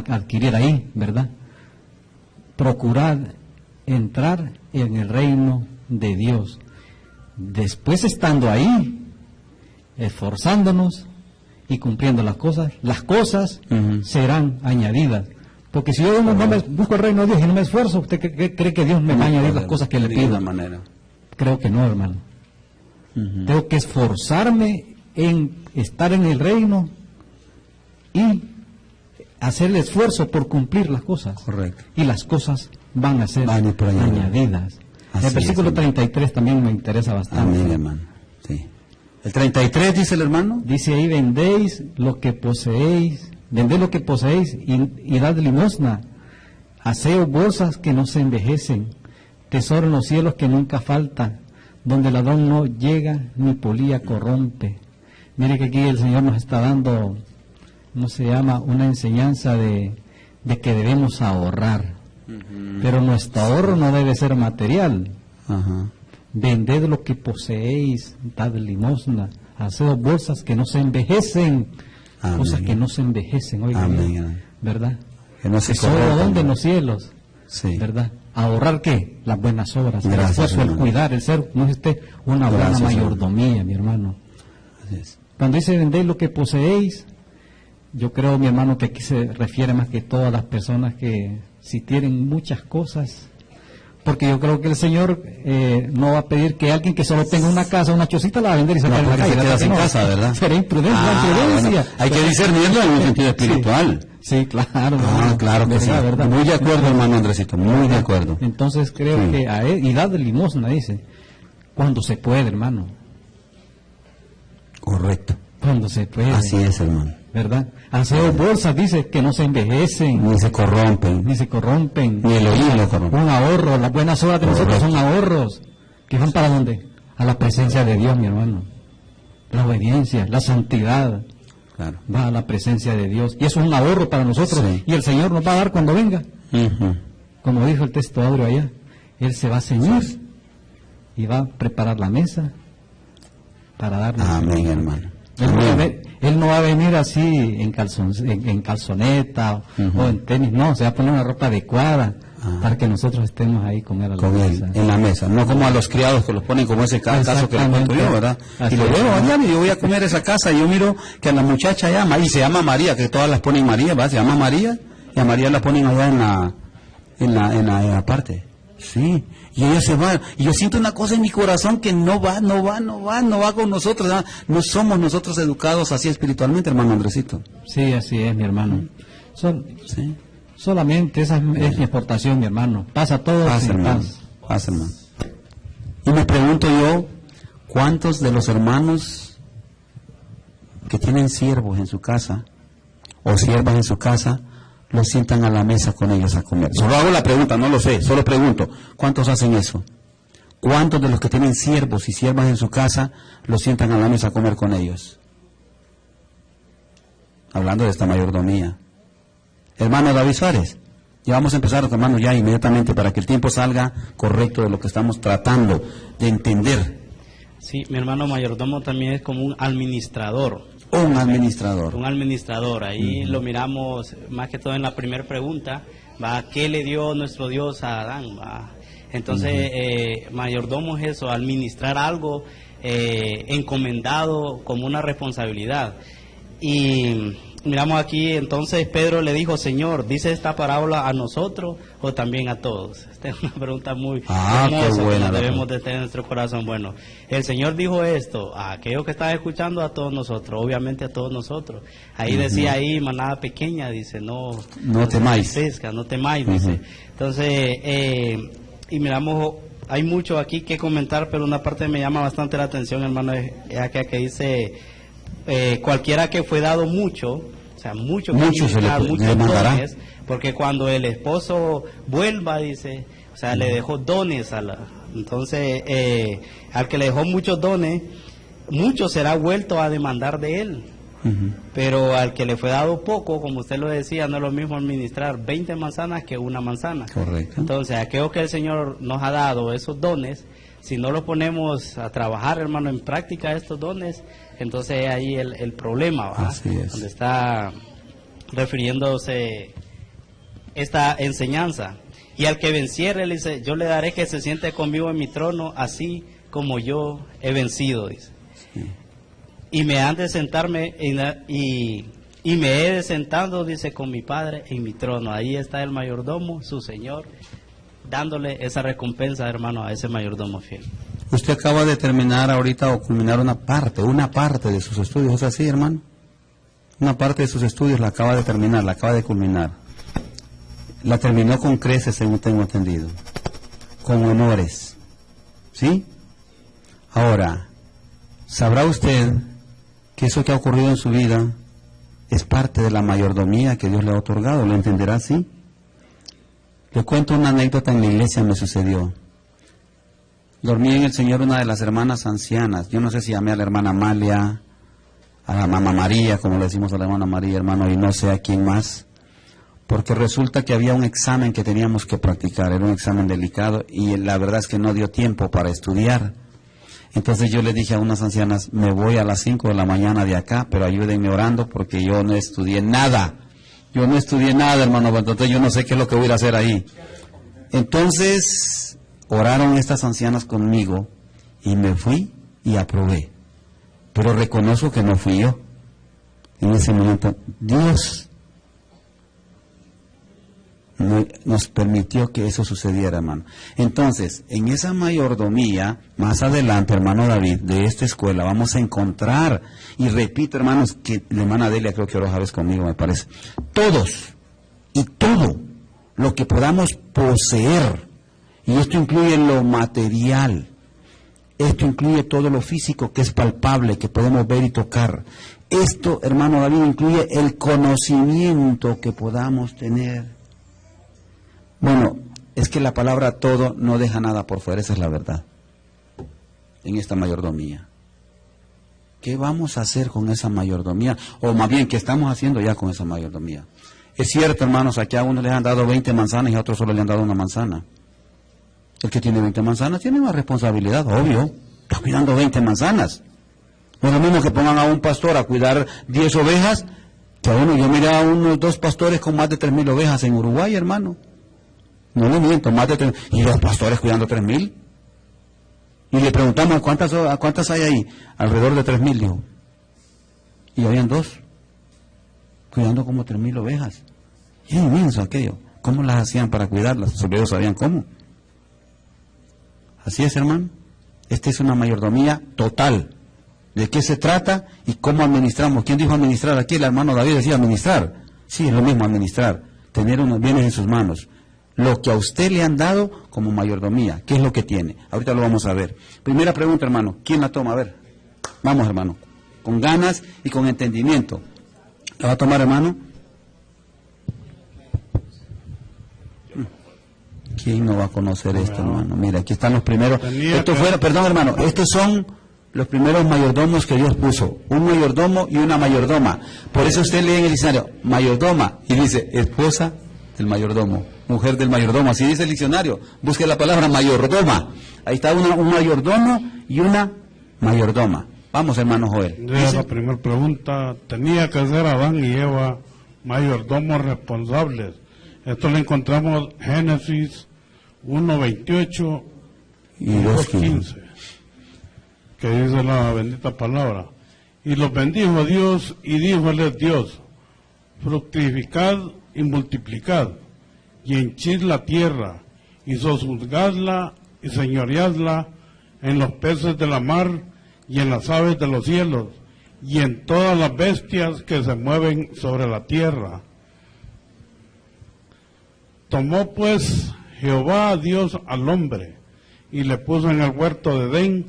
adquirir ahí, ¿verdad? Procurad entrar en el reino de Dios. Después, estando ahí, esforzándonos, y cumpliendo las cosas serán añadidas. Porque si yo no me busco el reino de Dios y no me esfuerzo, ¿usted cree que Dios me va a añadir las cosas que le pido? Creo que no, hermano. Tengo que esforzarme en estar en el reino y hacer el esfuerzo por cumplir las cosas. Correcto. Y las cosas van a ser añadidas. El versículo 33 también me interesa bastante. Amén, hermano. Sí. El 33 dice el hermano. Dice ahí, vendéis lo que poseéis, vended lo que poseéis y dad limosna. Haceos bolsas que no se envejecen, tesoro en los cielos que nunca falta, donde el ladrón no llega ni polilla corrompe. Mire que aquí el Señor nos está dando, ¿no se llama? Una enseñanza de que debemos ahorrar. Pero nuestro ahorro no debe ser material. Vended lo que poseéis, dad limosna, haced bolsas que no se envejecen. Amén. Cosas que no se envejecen, oiga, ¿verdad? Que no se corrompan. ¿Dónde? En los cielos, sí. ¿Verdad? ¿Ahorrar qué? Las buenas obras, el esfuerzo, el cuidar, el ser, no es una buena mayordomía, mi hermano. Así es. Cuando dice vended lo que poseéis, yo creo, mi hermano, que aquí se refiere más que todas las personas que si tienen muchas cosas, porque yo creo que el Señor no va a pedir que alguien que solo tenga una casa, una chocita, la va a vender y sacar en la calle. Queda sin casa, ¿verdad? Sería imprudencia, bueno, hay que discernirlo en un sentido espiritual. Sí, claro. Claro que sí. ¿Verdad? Muy de acuerdo, hermano Andresito, muy de acuerdo. Entonces creo que a él, y dad limosna, dice, cuando se puede, hermano. Correcto. Cuando se puede. Así es, hermano. ¿Verdad? Haceos bolsas, dice, que no se envejecen. Ni se corrompen. Ni se corrompen. Ni el oído lo corrompe. Un ahorro, las buenas obras de nosotros son ahorros. ¿Que van para dónde? A la presencia de Dios, mi hermano. La obediencia, la santidad. Claro. Va a la presencia de Dios. Y eso es un ahorro para nosotros. Sí. Y el Señor nos va a dar cuando venga. Como dijo el texto áureo allá, Él se va a ceñir y va a preparar la mesa para darnos. Amén, hermano. Él no va a venir así en calzoneta o en tenis, no, se va a poner una ropa adecuada para que nosotros estemos ahí con él a la mesa. En la mesa, no como a los criados que los ponen como ese caso que le cuento yo, ¿verdad? Y lo veo allá, y yo voy a comer esa casa y yo miro que a la muchacha llama, y se llama María, que todas las ponen María, ¿verdad? Se llama María, y a María la ponen allá en la parte. Sí, y ella se va, y yo siento una cosa en mi corazón que no va con nosotros, ¿verdad? No somos nosotros educados así espiritualmente, hermano Andresito. Sí, así es, mi hermano. Solamente esa es mi exportación, mi hermano. Pasa todo sin paz. Pasa, hermano. Y me pregunto yo, ¿cuántos de los hermanos que tienen siervos en su casa, o siervas en su casa, los sientan a la mesa con ellos a comer? Solo hago la pregunta, no lo sé, solo pregunto, ¿cuántos hacen eso? ¿Cuántos de los que tienen siervos y siervas en su casa los sientan a la mesa a comer con ellos? Hablando de esta mayordomía. Hermano David Suárez, ya vamos a empezar, hermano, ya inmediatamente para que el tiempo salga correcto de lo que estamos tratando de entender. Sí, mi hermano mayordomo también es como un administrador. Un administrador. Un administrador. Ahí lo miramos más que todo en la primera pregunta. ¿Qué le dio nuestro Dios a Adán? Entonces, mayordomo es eso, administrar algo encomendado como una responsabilidad. Y miramos aquí, entonces Pedro le dijo, Señor, ¿dice esta parábola a nosotros o también a todos? Esta es una pregunta muy hermosa que debemos de tener en nuestro corazón. Bueno, el Señor dijo esto a aquellos que están escuchando, a todos nosotros, obviamente a todos nosotros. Ahí decía ahí, manada pequeña, dice, no temáis. No temáis, dice. Entonces, y miramos, hay mucho aquí que comentar, pero una parte me llama bastante la atención, hermano, es aquella que dice... cualquiera que fue dado mucho, o sea, mucho dones, porque cuando el esposo vuelva, dice, o sea, le dejó dones entonces, al que le dejó muchos dones, mucho será vuelto a demandar de él. Pero al que le fue dado poco, como usted lo decía, no es lo mismo administrar 20 manzanas que una manzana. Correcto. Entonces, aquello que el Señor nos ha dado, esos dones, si no los ponemos a trabajar, hermano, en práctica estos dones, entonces ahí el problema, ¿va? Así es. Donde está refiriéndose esta enseñanza. Y al que venciere, le dice, yo le daré que se siente conmigo en mi trono, así como yo he vencido, dice. Sí. y me han de sentarme y me he de sentado, dice, con mi padre en mi trono. Ahí está el mayordomo, su señor, dándole esa recompensa, hermano, a ese mayordomo fiel. Usted acaba de terminar ahorita o culminar una parte de sus estudios, ¿es así, hermano? Una parte de sus estudios la acaba de terminar, la acaba de culminar. La terminó con creces, según tengo entendido, con honores, ¿sí? Ahora, ¿sabrá usted que eso que ha ocurrido en su vida es parte de la mayordomía que Dios le ha otorgado? ¿Lo entenderá así? Le cuento una anécdota en la iglesia, me sucedió. Dormí en el Señor una de las hermanas ancianas. Yo no sé si llamé a la hermana Amalia, a la mamá María, como le decimos a la hermana María, hermano, y no sé a quién más. Porque resulta que había un examen que teníamos que practicar. Era un examen delicado y la verdad es que no dio tiempo para estudiar. Entonces yo le dije a unas ancianas, me voy a las 5 de la mañana de acá, pero ayúdenme orando porque yo no estudié nada. Yo no estudié nada, hermano, entonces yo no sé qué es lo que voy a hacer ahí. Entonces oraron estas ancianas conmigo y me fui y aprobé. Pero reconozco que no fui yo. En ese momento, Dios nos permitió que eso sucediera, hermano. Entonces, en esa mayordomía, más adelante, hermano David, de esta escuela, vamos a encontrar, y repito, hermanos, que la hermana Delia creo que ahora vez conmigo, me parece, todos y todo lo que podamos poseer, y esto incluye lo material, esto incluye todo lo físico que es palpable, que podemos ver y tocar. Esto, hermano David, incluye el conocimiento que podamos tener. Bueno, es que la palabra todo no deja nada por fuera, esa es la verdad, en esta mayordomía. ¿Qué vamos a hacer con esa mayordomía? O más bien, ¿qué estamos haciendo ya con esa mayordomía? Es cierto, hermanos, aquí a uno les han dado 20 manzanas y a otros solo le han dado una manzana. El que tiene 20 manzanas tiene más responsabilidad, obvio, está cuidando 20 manzanas. No es lo mismo que pongan a un pastor a cuidar 10 ovejas, que a uno, yo miré a unos 2 pastores con más de 3,000 ovejas en Uruguay, hermano. No le miento, más de 3,000. Y 2 pastores cuidando 3,000. Y le preguntamos, ¿a cuántas hay ahí? Alrededor de 3,000, dijo. Y habían 2, cuidando como 3,000 ovejas. Y es inmenso aquello. ¿Cómo las hacían para cuidarlas? Solo ellos sabían cómo. Así es, hermano. Esta es una mayordomía total. ¿De qué se trata y cómo administramos? ¿Quién dijo administrar? Aquí el hermano David decía administrar. Sí, es lo mismo administrar. Tener unos bienes en sus manos. Lo que a usted le han dado como mayordomía, ¿qué es lo que tiene? Ahorita lo vamos a ver. Primera pregunta, hermano, ¿quién la toma? A ver, vamos, hermano, con ganas y con entendimiento. ¿La va a tomar, hermano? ¿Quién no va a conocer esto, hermano? Mira, aquí están los primeros. Perdón, hermano, estos son los primeros mayordomos que Dios puso. Un mayordomo y una mayordoma. Por eso usted lee en el diccionario, mayordoma, y dice, esposa del mayordomo, mujer del mayordomo, así dice el diccionario. Busque la palabra mayordoma. Ahí está un mayordomo y una mayordoma. Vamos, hermano Joel. La primera pregunta, tenía que ser Adán y Eva mayordomos responsables. Esto lo encontramos en Génesis 1:28 y 2:15, que dice la bendita palabra. Y los bendijo Dios y díjoles Dios, fructificad y multiplicad, y henchid la tierra, y sojuzgadla y señoreadla en los peces de la mar, y en las aves de los cielos, y en todas las bestias que se mueven sobre la tierra. Tomó pues Jehová Dios al hombre, y le puso en el huerto de Edén,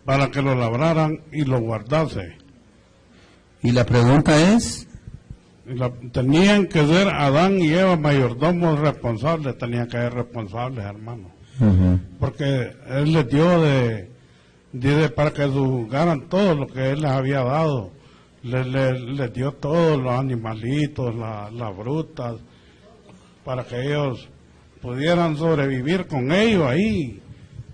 para que lo labraran y lo guardase. Y la pregunta es... Tenían que ser Adán y Eva mayordomos responsables, tenían que ser responsables, hermano. Porque Él les dio para que juzgaran todo lo que Él les había dado. Les dio todos los animalitos, las frutas, para que ellos pudieran sobrevivir con ellos ahí.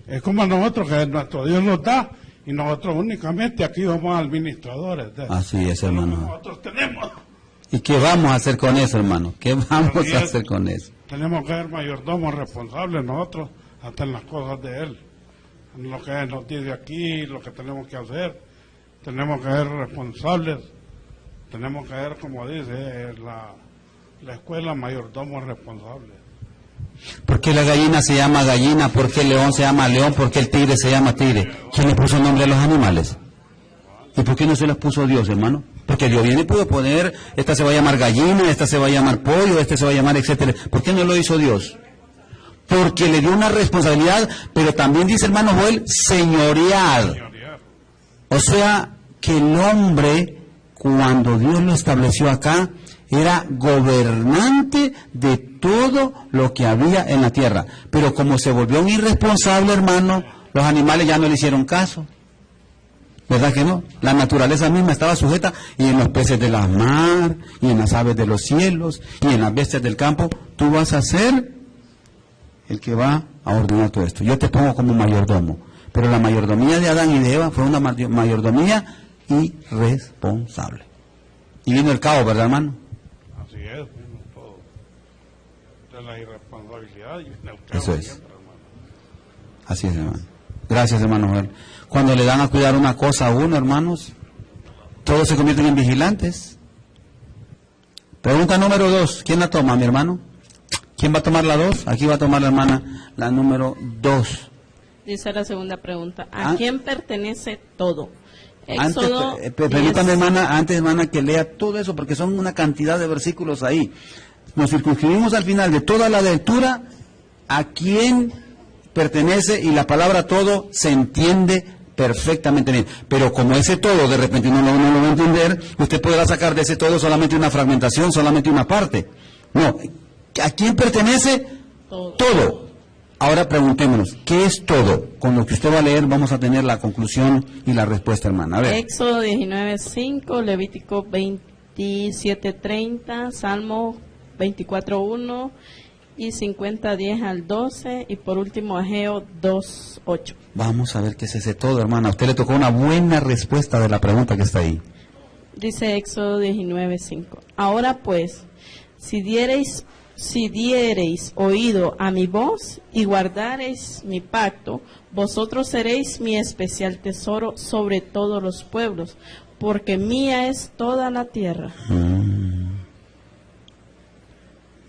Es como a nosotros, que nuestro Dios nos da, y nosotros únicamente aquí somos administradores. Así es, hermano. Nosotros tenemos... ¿Y qué vamos a hacer con eso, hermano? ¿Qué vamos a hacer con eso? Tenemos que ser mayordomos responsables nosotros, hasta en las cosas de Él. En lo que nos dice aquí, lo que tenemos que hacer. tenemos que ser responsables, tenemos que ser, como dice la escuela, mayordomos responsables. ¿Por qué la gallina se llama gallina? ¿Por qué el león se llama león? ¿Por qué el tigre se llama tigre? ¿Quién le puso nombre a los animales? ¿Y por qué no se los puso Dios, hermano? Porque Dios viene y pudo poner, esta se va a llamar gallina, esta se va a llamar pollo, este se va a llamar etcétera. ¿Por qué no lo hizo Dios? Porque le dio una responsabilidad, pero también dice, hermano Joel, señorial. O sea, que el hombre, cuando Dios lo estableció acá, era gobernante de todo lo que había en la tierra. Pero como se volvió un irresponsable, hermano, los animales ya no le hicieron caso. ¿Verdad que no? La naturaleza misma estaba sujeta, y en los peces de la mar, y en las aves de los cielos, y en las bestias del campo. Tú vas a ser el que va a ordenar todo esto. Yo te pongo como mayordomo. Pero la mayordomía de Adán y de Eva fue una mayordomía irresponsable. Y vino el caos, ¿verdad, hermano? Así es, vino todo. De la irresponsabilidad y vino el caos. Eso es. Siempre, hermano. Así es, hermano. Gracias, hermano Joel. Cuando le dan a cuidar una cosa a uno, hermanos, todos se convierten en vigilantes. Pregunta número 2. ¿Quién la toma, mi hermano? ¿Quién va a tomar la 2? Aquí va a tomar la hermana la número 2. Dice la segunda pregunta. ¿A quién pertenece todo? Éxodo Permítame, hermana, antes, hermana, que lea todo eso, porque son una cantidad de versículos ahí. Nos circunscribimos al final de toda la lectura a quién pertenece, y la palabra todo se entiende perfectamente bien. Pero como ese todo de repente no lo va a entender, usted podrá sacar de ese todo solamente una fragmentación, solamente una parte. No, ¿a quién pertenece? Todo. Ahora preguntémonos, ¿qué es todo? Con lo que usted va a leer vamos a tener la conclusión y la respuesta, hermana. A ver. Éxodo 19:5, Levítico 27:30, Salmo 24:1 y 50:10 al 12, y por último Ageo 2:8. Vamos a ver qué es ese todo, hermana. A usted le tocó una buena respuesta de la pregunta que está ahí. Dice Éxodo 19:5. Ahora pues, si diereis oído a mi voz y guardareis mi pacto, vosotros seréis mi especial tesoro sobre todos los pueblos, porque mía es toda la tierra.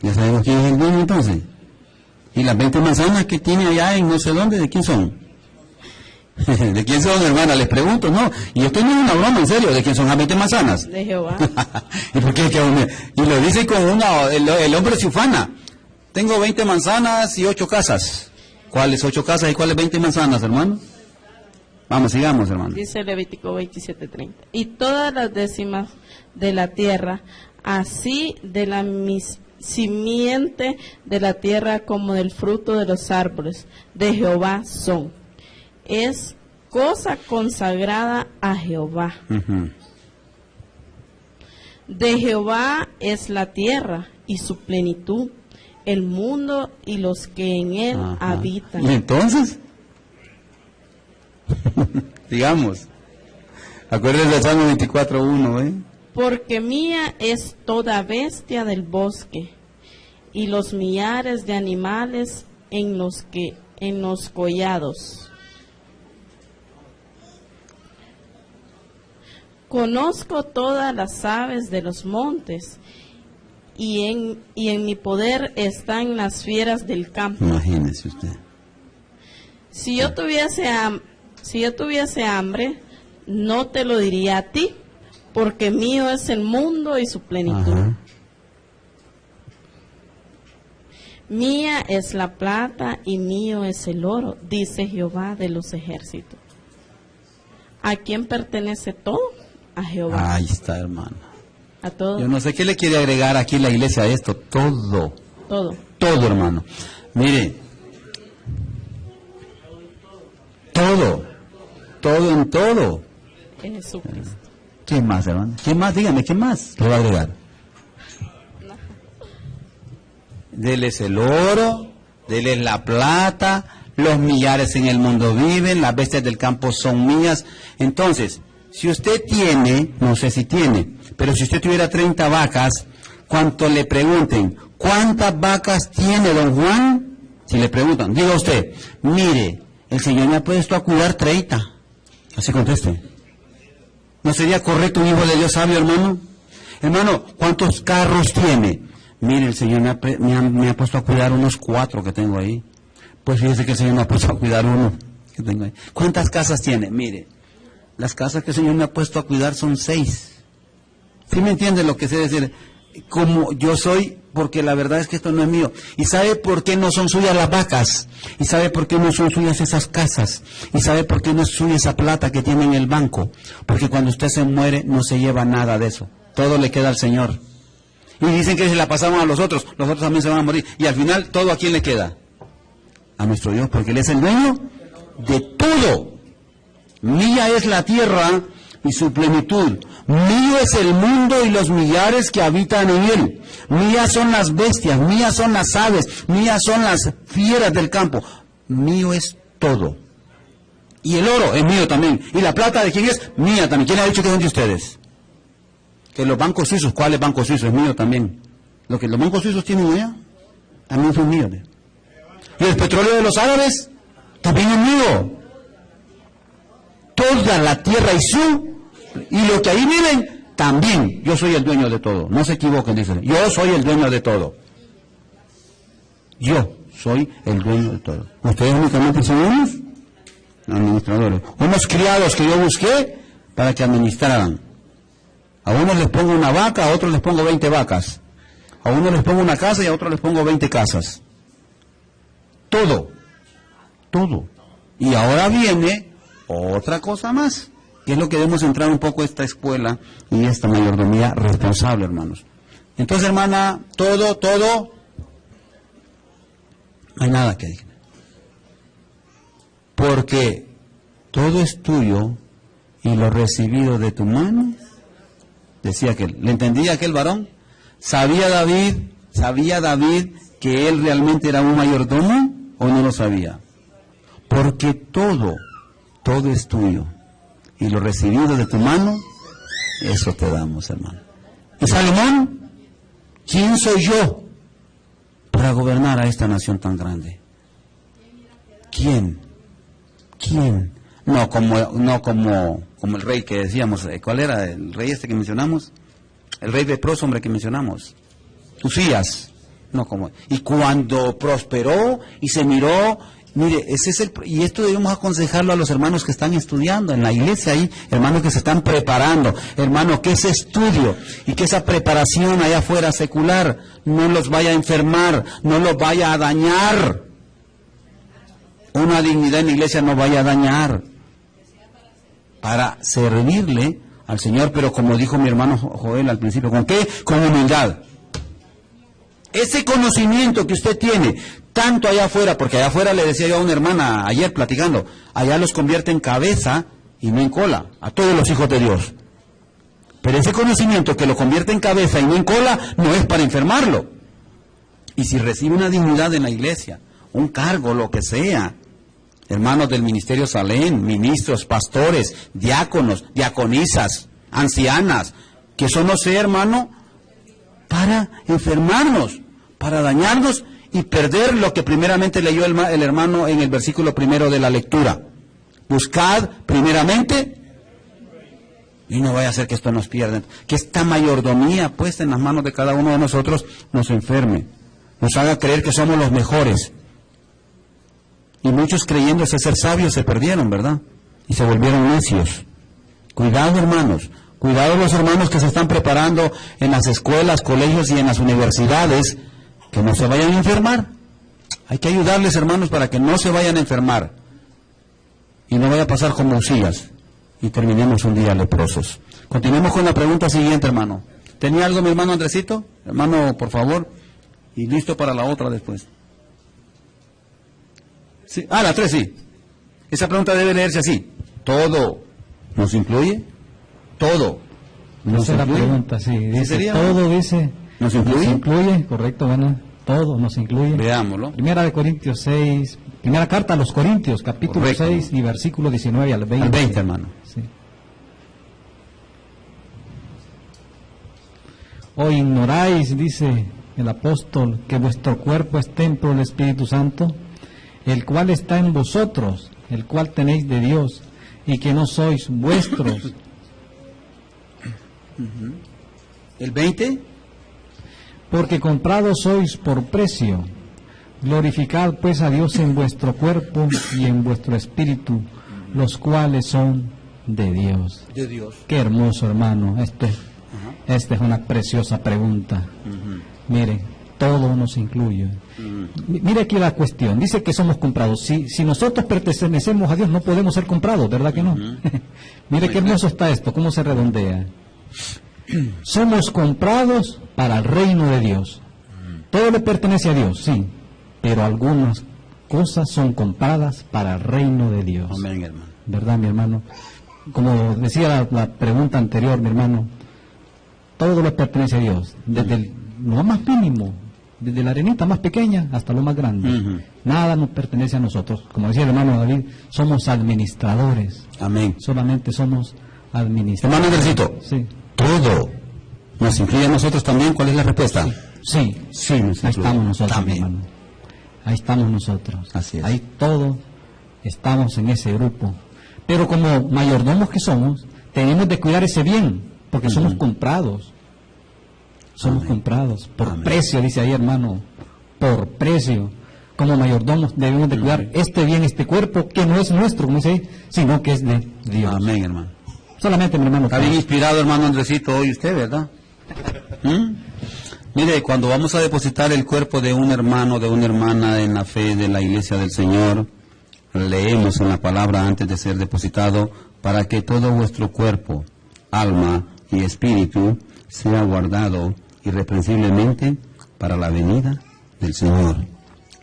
Ya sabemos quién es el dueño entonces. ¿Y las 20 manzanas que tiene allá en no sé dónde, de quién son? ¿De quién son, hermana? Les pregunto, no. Y esto no es una broma, en serio. ¿De quién son las 20 manzanas? De Jehová. ¿Y por qué? Y lo dice con el hombre se ufana. Tengo 20 manzanas y 8 casas. ¿Cuáles 8 casas y cuáles 20 manzanas, hermano? Vamos, sigamos, hermano. Dice Levítico 27:30. Y todas las décimas de la tierra, así de la simiente de la tierra como del fruto de los árboles, de Jehová son. Es cosa consagrada a Jehová. De Jehová es la tierra y su plenitud, el mundo y los que en él habitan. ¿Y entonces? Digamos. Acuérdense del Salmo 24:1, ¿eh? Porque mía es toda bestia del bosque y los millares de animales en los collados. Conozco todas las aves de los montes, y en mi poder están las fieras del campo. Imagínese usted. Si yo tuviese hambre, no te lo diría a ti, porque mío es el mundo y su plenitud. Mía es la plata y mío es el oro, dice Jehová de los ejércitos. ¿A quién pertenece todo? A Jehová. Ahí está, hermano. A todo. Yo no sé qué le quiere agregar aquí la iglesia a esto. Todo. Todo. Todo, hermano. Mire. Todo. Todo en todo. Jesucristo. ¿Qué más, hermano? ¿Qué más? Dígame, ¿qué más le va a agregar? Deles el oro, deles la plata, los millares en el mundo viven, las bestias del campo son mías. Entonces, si usted tiene, no sé si tiene, pero si usted tuviera 30 vacas, cuando le pregunten, ¿cuántas vacas tiene don Juan? Si le preguntan, diga usted, mire, el Señor me ha puesto a cuidar 30. Así conteste. ¿No sería correcto un hijo de Dios sabio, hermano? Hermano, ¿cuántos carros tiene? Mire, el Señor me ha puesto a cuidar unos 4 que tengo ahí. Pues fíjese que el Señor me ha puesto a cuidar uno que tengo ahí. ¿Cuántas casas tiene? Mire, las casas que el Señor me ha puesto a cuidar son 6. ¿Sí me entiende lo que sé decir? Como yo soy, porque la verdad es que esto no es mío. ¿Y sabe por qué no son suyas las vacas? ¿Y sabe por qué no son suyas esas casas? ¿Y sabe por qué no es suya esa plata que tiene en el banco? Porque cuando usted se muere no se lleva nada de eso. Todo le queda al Señor. Y dicen que se la pasamos a los otros también se van a morir. Y al final, ¿todo a quién le queda? A nuestro Dios, porque Él es el dueño de todo. Mía es la tierra y su plenitud. Mío es el mundo y los millares que habitan en él. Mías son las bestias, mías son las aves, mías son las fieras del campo. Mío es todo. Y el oro es mío también. ¿Y la plata de quién es? Mía también. ¿Quién ha dicho que son de ustedes? Que los bancos suizos, ¿cuáles bancos suizos? Es mío también. Lo que los bancos suizos tienen allá, también son míos. Y el petróleo de los árabes, también es mío. Toda la tierra y lo que ahí viven, también. Yo soy el dueño de todo. No se equivoquen, dicen. Yo soy el dueño de todo. Yo soy el dueño de todo. Ustedes únicamente son unos administradores. Unos criados que yo busqué para que administraran. A unos les pongo una vaca, a otros les pongo 20 vacas. A unos les pongo una casa y a otros les pongo 20 casas. Todo. Todo. Y ahora viene otra cosa más, que es lo que debemos entrar un poco a esta escuela y esta mayordomía responsable, hermanos. Entonces, hermana, todo, no hay nada que decir. Porque todo es tuyo y lo recibido de tu mano, decía aquel. ¿Le entendía aquel varón? ¿Sabía David que él realmente era un mayordomo o no lo sabía? Porque todo es tuyo. Y lo recibido de tu mano, eso te damos, hermano. ¿Y Salomón? ¿Quién soy yo para gobernar a esta nación tan grande? ¿Quién? No como el rey que decíamos. ¿Cuál era el rey este que mencionamos? El rey leproso, hombre, que mencionamos. Usías. No como. Y cuando prosperó y se miró. Mire, y esto debemos aconsejarlo a los hermanos que están estudiando en la iglesia ahí, hermanos que se están preparando, hermanos, que ese estudio y que esa preparación allá afuera secular no los vaya a enfermar, no los vaya a dañar. Una dignidad en la iglesia no vaya a dañar. Para servirle al Señor, pero como dijo mi hermano Joel al principio, ¿con qué? Con humildad. Ese conocimiento que usted tiene, tanto allá afuera, porque allá afuera le decía yo a una hermana ayer platicando, allá los convierte en cabeza y no en cola, a todos los hijos de Dios. Pero ese conocimiento que lo convierte en cabeza y no en cola, no es para enfermarlo. Y si recibe una dignidad en la iglesia, un cargo, lo que sea, hermanos del ministerio Salén, ministros, pastores, diáconos, diaconisas, ancianas, que eso no sea, hermano, para enfermarnos, para dañarnos y perder lo que primeramente leyó el hermano en el versículo primero de la lectura. Buscad primeramente, y no vaya a ser que esto nos pierda, que esta mayordomía puesta en las manos de cada uno de nosotros nos enferme, nos haga creer que somos los mejores. Y muchos creyéndose ser sabios se perdieron, ¿verdad? Y se volvieron necios. Cuidado, hermanos. Cuidado los hermanos que se están preparando en las escuelas, colegios y en las universidades, que no se vayan a enfermar. Hay que ayudarles, hermanos, para que no se vayan a enfermar. Y no vaya a pasar como Usías. Y terminemos un día leprosos. Continuemos con la pregunta siguiente, hermano. ¿Tenía algo mi hermano Andresito? Hermano, por favor. Y listo para la otra después. Sí. La 3, sí. Esa pregunta debe leerse así. ¿Todo nos incluye? Todo. Esa es la pregunta, sí. Dice, todo dice. ¿Nos incluye? Nos incluye, correcto, bueno. Todo nos incluye. Veámoslo. Primera carta a los Corintios, capítulo correcto. 6 y versículo 19 al 20. Al 20, hermano. Sí. ¿O ignoráis, dice el apóstol, que vuestro cuerpo es templo del Espíritu Santo, el cual está en vosotros, el cual tenéis de Dios, y que no sois vuestros, ¿El 20? Porque comprados sois por precio. Glorificad pues a Dios en vuestro cuerpo y en vuestro espíritu, los cuales son de Dios. De Dios. Qué hermoso, hermano. Esta es una preciosa pregunta. Mire, todo nos incluye. Mire aquí la cuestión. Dice que somos comprados. Si nosotros pertenecemos a Dios, no podemos ser comprados, ¿verdad que no? Mire qué hermoso está esto, cómo se redondea. Somos comprados para el reino de Dios. Todo le pertenece a Dios, sí, pero algunas cosas son compradas para el reino de Dios. Amén, hermano. ¿Verdad, mi hermano? Como decía la pregunta anterior, mi hermano, todo le pertenece a Dios, desde lo más mínimo, desde la arenita más pequeña hasta lo más grande. Nada nos pertenece a nosotros. Como decía el hermano David, somos administradores. Amén. Solamente somos administradores. Hermano Andresito, sí. Todo nos incluye a nosotros también. ¿Cuál es la respuesta? Sí, sí, ahí estamos nosotros, hermano. Ahí estamos nosotros. Así es. Ahí todos estamos en ese grupo. Pero como mayordomos que somos, tenemos de cuidar ese bien, porque somos comprados. Somos comprados por precio, dice ahí, hermano, por precio. Como mayordomos debemos de cuidar este bien, este cuerpo, que no es nuestro, como dice ahí, sino que es de Dios. Amén, hermano. Solamente, mi hermano. Está bien inspirado, hermano Andresito, hoy usted, ¿verdad? Mire, cuando vamos a depositar el cuerpo de un hermano, de una hermana en la fe de la iglesia del Señor, leemos en la palabra antes de ser depositado, para que todo vuestro cuerpo, alma y espíritu sea guardado irreprensiblemente para la venida del Señor.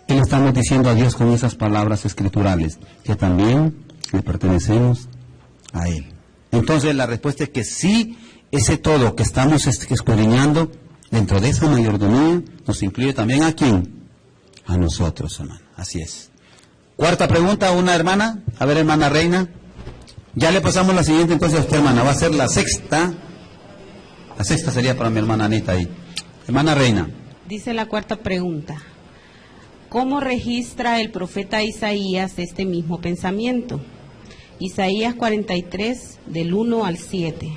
Y le estamos diciendo a Dios con esas palabras escriturales, que también le pertenecemos a Él. Entonces la respuesta es que sí, ese todo que estamos escudriñando dentro de esa mayordomía nos incluye también a quién, a nosotros, hermano. Así es. Cuarta pregunta, una hermana. A ver, hermana Reina. Ya le pasamos la siguiente entonces a usted, hermana. Va a ser la sexta. La sexta sería para mi hermana Anita ahí. Hermana Reina. Dice la cuarta pregunta. ¿Cómo registra el profeta Isaías este mismo pensamiento? Isaías 43, del 1 al 7.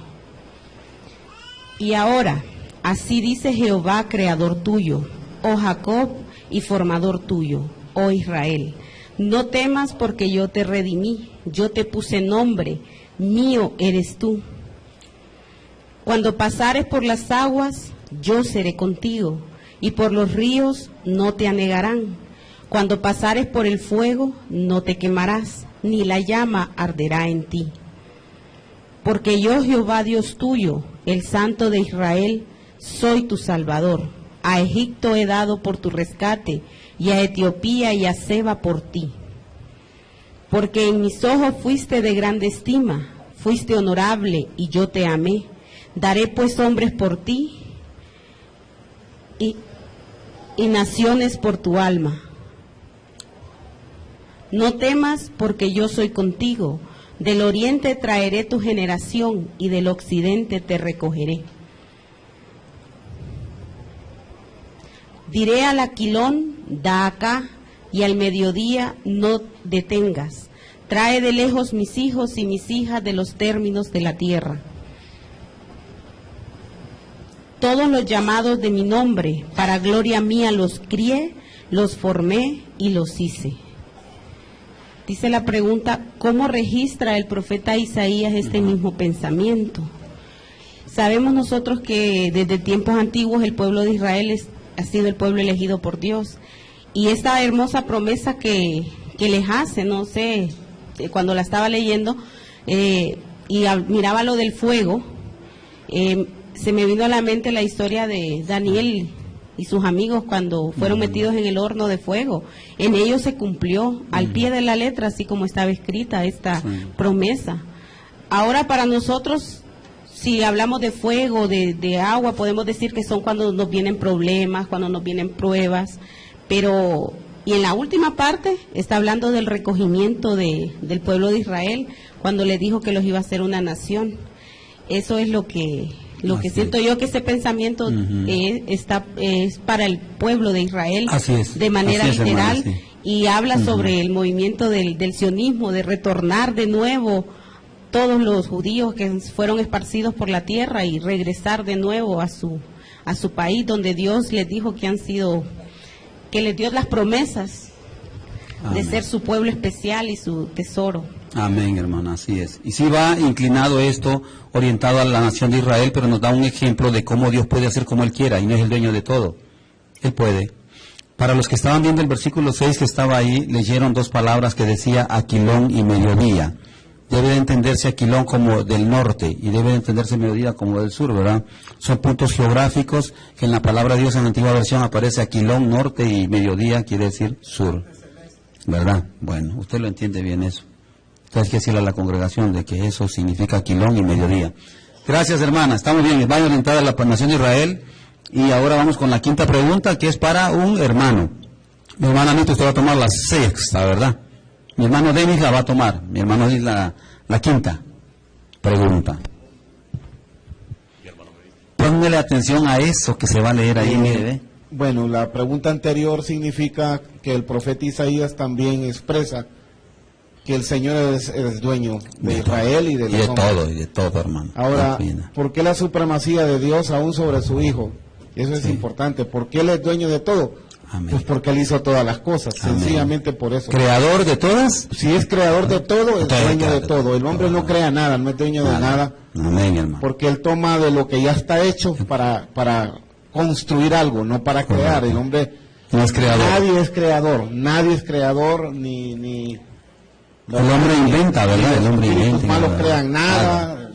Y ahora, así dice Jehová, creador tuyo, oh Jacob, y formador tuyo, oh Israel. No temas porque yo te redimí, yo te puse nombre, mío eres tú. Cuando pasares por las aguas, yo seré contigo, y por los ríos no te anegarán. Cuando pasares por el fuego, no te quemarás, ni la llama arderá en ti. Porque yo, Jehová Dios tuyo, el Santo de Israel, soy tu Salvador. A Egipto he dado por tu rescate, y a Etiopía y a Seba por ti. Porque en mis ojos fuiste de grande estima, fuiste honorable, y yo te amé. Daré pues hombres por ti, y naciones por tu alma. No temas, porque yo soy contigo. Del oriente traeré tu generación, y del occidente te recogeré. Diré al aquilón, da acá, y al mediodía no detengas. Trae de lejos mis hijos y mis hijas de los términos de la tierra. Todos los llamados de mi nombre, para gloria mía los crié, los formé y los hice. Dice la pregunta, ¿cómo registra el profeta Isaías este mismo pensamiento? Sabemos nosotros que desde tiempos antiguos el pueblo de Israel ha sido el pueblo elegido por Dios. Y esta hermosa promesa que les hace, no sé, cuando la estaba leyendo y miraba lo del fuego, se me vino a la mente la historia de Daniel y sus amigos cuando fueron metidos en el horno de fuego. En ellos se cumplió al pie de la letra, así como estaba escrita esta promesa. Ahora para nosotros, si hablamos de fuego, de agua, podemos decir que son cuando nos vienen problemas, cuando nos vienen pruebas, pero y en la última parte está hablando del recogimiento del pueblo de Israel, cuando le dijo que los iba a hacer una nación. Eso es lo que siento yo, que ese pensamiento es para el pueblo de Israel de manera literal, hermano, y habla sobre el movimiento del sionismo, de retornar de nuevo todos los judíos que fueron esparcidos por la tierra y regresar de nuevo a su país donde Dios les dijo que les dio las promesas. Amén. De ser su pueblo especial y su tesoro. Amén, hermana, así es. Y sí va inclinado esto, orientado a la nación de Israel, pero nos da un ejemplo de cómo Dios puede hacer como Él quiera, y no es el dueño de todo. Él puede. Para los que estaban viendo el versículo 6 que estaba ahí, leyeron dos palabras que decía Aquilón y mediodía. Debe de entenderse Aquilón como del norte, y debe de entenderse mediodía como del sur, ¿verdad? Son puntos geográficos que en la palabra de Dios en la antigua versión aparece Aquilón, norte, y mediodía quiere decir sur. ¿Verdad? Bueno, usted lo entiende bien eso. Entonces hay que decirle a la congregación de que eso significa Aquilón y mediodía. Gracias, hermana. Estamos bien. Va orientada a la nación de Israel. Y ahora vamos con la quinta pregunta, que es para un hermano. Mi hermana Anita, usted va a tomar la sexta, ¿verdad? Mi hermano Denis la va a tomar. Mi hermano Denis la quinta pregunta. Póngale atención a eso que se va a leer ahí, mire. Bueno, la pregunta anterior significa que el profeta Isaías también expresa que el Señor es dueño de Israel y de los hombres. Y de todo, hermano. Ahora, ¿por qué la supremacía de Dios aún sobre su Hijo? Eso es importante. ¿Por qué Él es dueño de todo? Amén. Pues porque Él hizo todas las cosas, sencillamente por eso. ¿Creador de todas? Si es creador de todo, es dueño de todo. El hombre no crea nada, no es dueño de nada. Amén, hermano. Porque Él toma de lo que ya está hecho para construir algo, no para crear. El hombre no es creador. Nadie es creador, ni el hombre inventa, ¿verdad? El hombre inventa. Los malos crean nada,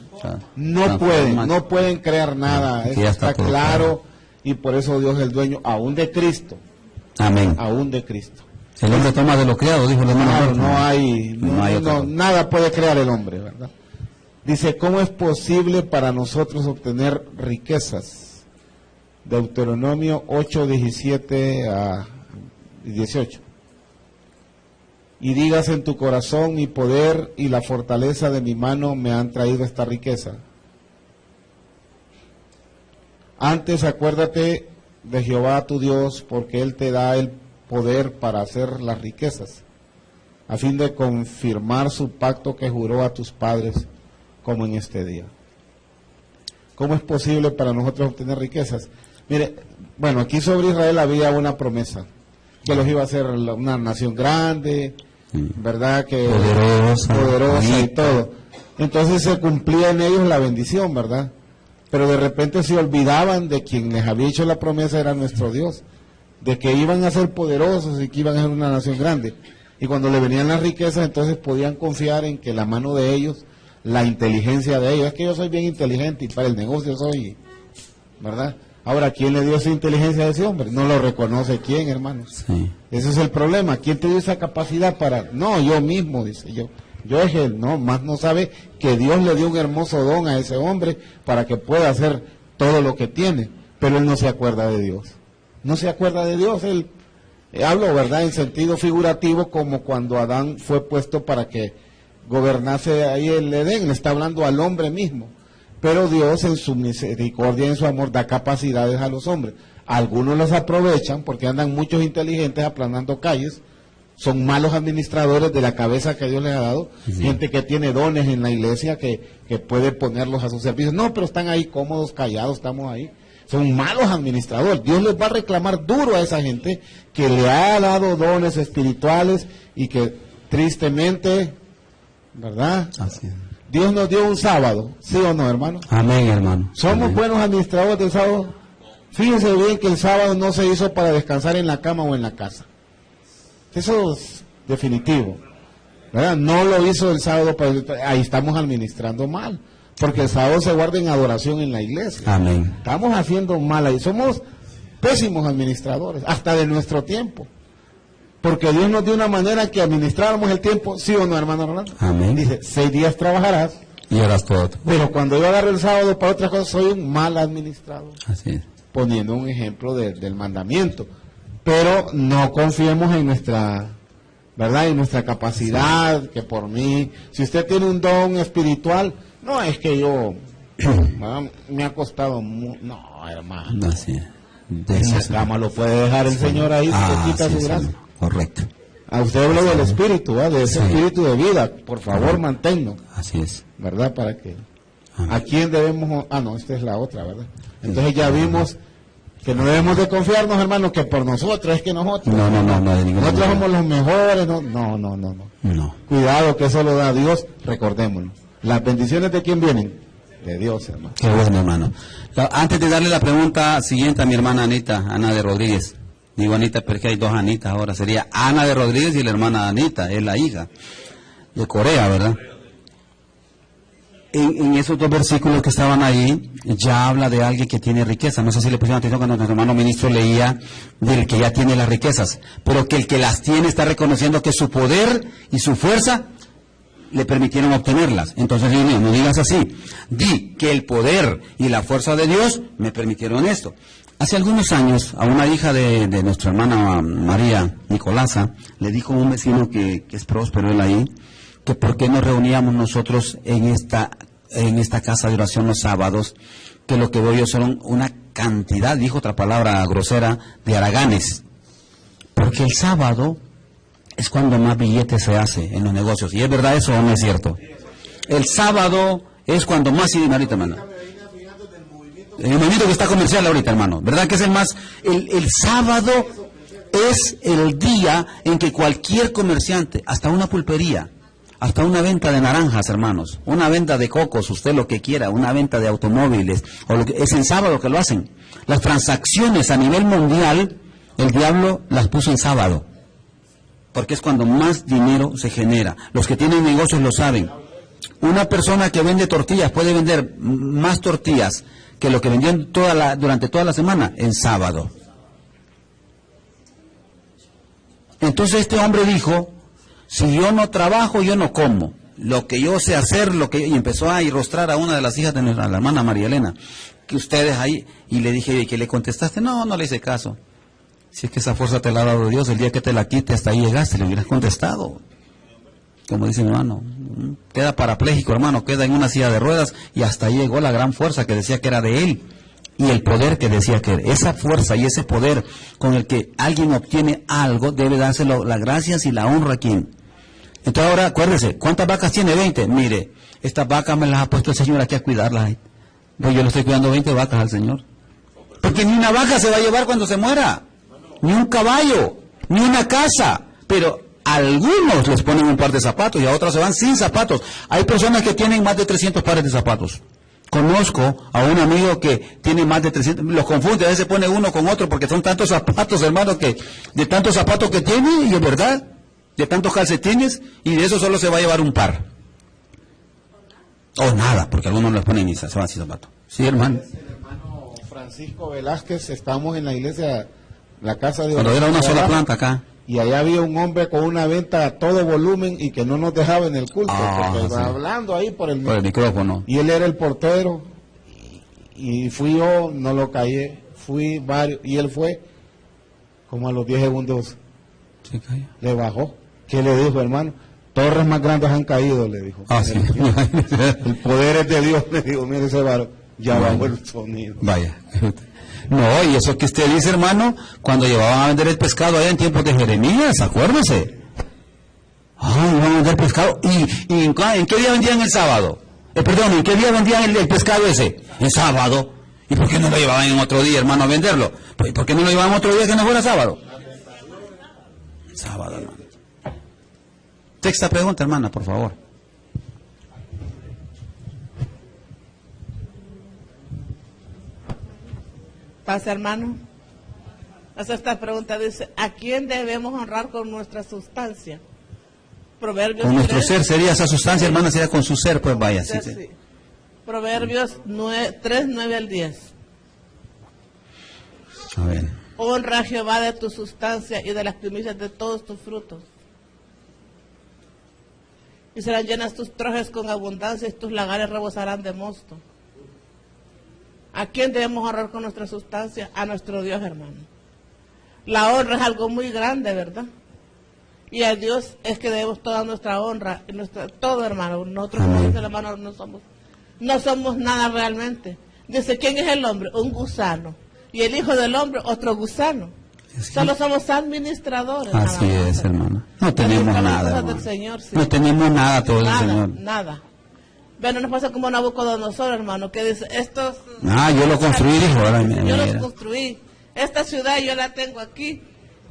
no pueden crear nada. Eso está claro, y por eso Dios es el dueño aún de Cristo. Amén. Aún de Cristo. El hombre toma de lo creado, dijo el hermano. Claro, nada puede crear el hombre, ¿verdad? Dice, ¿cómo es posible para nosotros obtener riquezas? Deuteronomio 8, 17 a 18. Y digas en tu corazón, mi poder y la fortaleza de mi mano me han traído esta riqueza. Antes acuérdate de Jehová tu Dios, porque Él te da el poder para hacer las riquezas, a fin de confirmar su pacto que juró a tus padres, como en este día. ¿Cómo es posible para nosotros obtener riquezas? Mire, bueno, aquí sobre Israel había una promesa, que los iba a hacer una nación grande, ¿verdad? Que poderosa y todo. Entonces se cumplía en ellos la bendición, ¿verdad? Pero de repente se olvidaban de quien les había hecho la promesa era nuestro Dios, de que iban a ser poderosos y que iban a ser una nación grande. Y cuando le venían las riquezas, entonces podían confiar en que la mano de ellos, la inteligencia de ellos, es que yo soy bien inteligente y para el negocio soy, ¿verdad? Ahora, ¿quién le dio esa inteligencia a ese hombre? No lo reconoce quién, hermanos. Sí. Ese es el problema. ¿Quién te dio esa capacidad para...? No, yo mismo, dice yo. Yo es él, no, más no sabe que Dios le dio un hermoso don a ese hombre para que pueda hacer todo lo que tiene. Pero él no se acuerda de Dios. No se acuerda de Dios. Él, hablo, ¿verdad?, en sentido figurativo, como cuando Adán fue puesto para que gobernase ahí el Edén. Le está hablando al hombre mismo. Pero Dios en su misericordia y en su amor da capacidades a los hombres. Algunos las aprovechan porque andan muchos inteligentes aplanando calles, son malos administradores de la cabeza que Dios les ha dado, gente que tiene dones en la iglesia que puede ponerlos a su servicio. No, pero están ahí cómodos, callados, estamos ahí. Son malos administradores. Dios les va a reclamar duro a esa gente que le ha dado dones espirituales y que tristemente, ¿verdad? Así es. Dios nos dio un sábado, ¿sí o no, hermano? Amén, hermano. ¿Somos buenos administradores del sábado? Fíjense bien que el sábado no se hizo para descansar en la cama o en la casa. Eso es definitivo, ¿verdad? No lo hizo el sábado, ahí estamos administrando mal, porque el sábado se guarda en adoración en la iglesia. Amén. Estamos haciendo mal ahí, somos pésimos administradores, hasta de nuestro tiempo. Porque Dios nos dio una manera que administráramos el tiempo, ¿sí o no, hermano Rolando? Amén. Dice, 6 días trabajarás. Y harás todo. Pero cuando yo agarro el sábado para otras cosas, soy un mal administrador. Así es. Poniendo un ejemplo del mandamiento. Pero no confiemos en nuestra, ¿verdad? En nuestra capacidad, que por mí, si usted tiene un don espiritual, no es que yo, me ha costado mucho, no, hermano. Así es. En la cama lo puede dejar el Señor ahí, si le quita su gracia. Correcto. A usted habló del espíritu, de ese espíritu de vida, por favor manténlo. Así es. ¿Verdad? Para que... ¿A quién debemos...? Ah, no, esta es la otra, ¿verdad? Entonces ya vimos que no debemos de confiarnos, hermanos, que por nosotros, es que nosotros... No, de ninguna nosotros manera. somos los mejores, no. Cuidado, que eso lo da Dios, recordémoslo. ¿Las bendiciones de quién vienen? De Dios, hermano. Qué bueno, hermano. Antes de darle la pregunta siguiente a mi hermana Anita, Ana de Rodríguez. Digo Anita porque hay dos Anitas ahora. Sería Ana de Rodríguez y la hermana Anita, es la hija de Corea, ¿verdad? En esos dos versículos que estaban ahí, ya habla de alguien que tiene riqueza. No sé si le pusieron atención cuando nuestro hermano ministro leía del que ya tiene las riquezas, pero que el que las tiene está reconociendo que su poder y su fuerza le permitieron obtenerlas. Entonces, no digas así. Di que el poder y la fuerza de Dios me permitieron esto. Hace algunos años, a una hija de nuestra hermana María Nicolasa, le dijo un vecino que es próspero, él ahí, que por qué nos reuníamos nosotros en esta casa de oración los sábados, que lo que veo yo son una cantidad, dijo otra palabra grosera, de haraganes. Porque el sábado es cuando más billetes se hace en los negocios. ¿Y es verdad eso o no es cierto? El sábado es cuando más... ahorita, hermano. El movimiento que está comercial ahorita, hermano. ¿Verdad que es el más... El sábado es el día en que cualquier comerciante, hasta una pulpería, hasta una venta de naranjas, hermanos, una venta de cocos, usted lo que quiera, una venta de automóviles, es en sábado que lo hacen. Las transacciones a nivel mundial, el diablo las puso en sábado, porque es cuando más dinero se genera. Los que tienen negocios lo saben. Una persona que vende tortillas puede vender más tortillas que lo que vendió durante toda la semana en sábado. Entonces este hombre dijo, si yo no trabajo, yo no como. Lo que yo sé hacer, y empezó a irrostrar a una de las hijas de la hermana María Elena, que ustedes ahí, y le dije, ¿qué le contestaste? No le hice caso. Si es que esa fuerza te la ha dado Dios, el día que te la quite, hasta ahí llegaste, le hubieras contestado. Como dice mi hermano, queda parapléjico, hermano, queda en una silla de ruedas, y hasta ahí llegó la gran fuerza que decía que era de él, y el poder que decía que era. Esa fuerza y ese poder con el que alguien obtiene algo, debe dárselo las gracias y la honra a quien. Entonces ahora, acuérdese, ¿cuántas vacas tiene? 20. Mire, estas vacas me las ha puesto el Señor aquí a cuidarlas. Pues yo le estoy cuidando 20 vacas al Señor. Porque ni una vaca se va a llevar cuando se muera, ni un caballo, ni una casa, pero algunos les ponen un par de zapatos y a otros se van sin zapatos. Hay personas que tienen más de 300 pares de zapatos. Conozco a un amigo que tiene más de 300, los confunde, a veces pone uno con otro porque son tantos zapatos, hermano, que de tantos zapatos que tiene, y es verdad, de tantos calcetines, y de eso solo se va a llevar un par. O nada, porque algunos les ponen y se van sin zapatos. Sí, hermano. El hermano Francisco Velázquez, estamos en la iglesia, la casa de... Cuando era una sola planta acá. Y allá había un hombre con una venta a todo volumen y que no nos dejaba en el culto, porque iba hablando ahí por el micrófono. Y él era el portero, y fui yo, no lo callé, fui varios, y él fue, como a los 10 segundos, le bajó. ¿Qué le dijo, hermano? Torres más grandes han caído, le dijo. Sí. El poder es de Dios, le digo, mire ese varón, ya bajó el sonido. Vaya. No, y eso que usted dice, hermano, cuando llevaban a vender el pescado allá en tiempos de Jeremías, acuérdese. Iban a vender pescado. ¿Y en qué día vendían el sábado? Perdón, ¿en qué día vendían el pescado ese? En sábado. ¿Y por qué no lo llevaban en otro día, hermano, a venderlo? ¿Por qué no lo llevaban otro día que no fuera sábado? Sábado, hermano. Sexta pregunta, hermana, por favor. Pasa, hermano. Hace esta pregunta, dice, ¿a quién debemos honrar con nuestra sustancia? Proverbios con nuestro ser sería esa sustancia, hermana, sería con su ser, pues vaya. Sí. Proverbios 3, 9 al 10. A ver. Honra a Jehová de tu sustancia y de las primicias de todos tus frutos. Y serán llenas tus trojes con abundancia y tus lagares rebosarán de mosto. ¿A quién debemos honrar con nuestra sustancia? A nuestro Dios, hermano. La honra es algo muy grande, ¿verdad? Y a Dios es que debemos toda nuestra honra, todo, hermano. Nosotros, como dice el hermano, no somos nada realmente. Dice, ¿quién es el hombre? Un gusano. Y el Hijo del Hombre, otro gusano. Solo somos administradores. Así es, hermano. No tenemos nada. Del Señor, sí. No tenemos nada todo el Señor. Nada. Pero nos pasa como Nabucodonosor, hermano, que dice, estos... yo lo construí, dijo. Ahora, yo los construí. Esta ciudad yo la tengo aquí.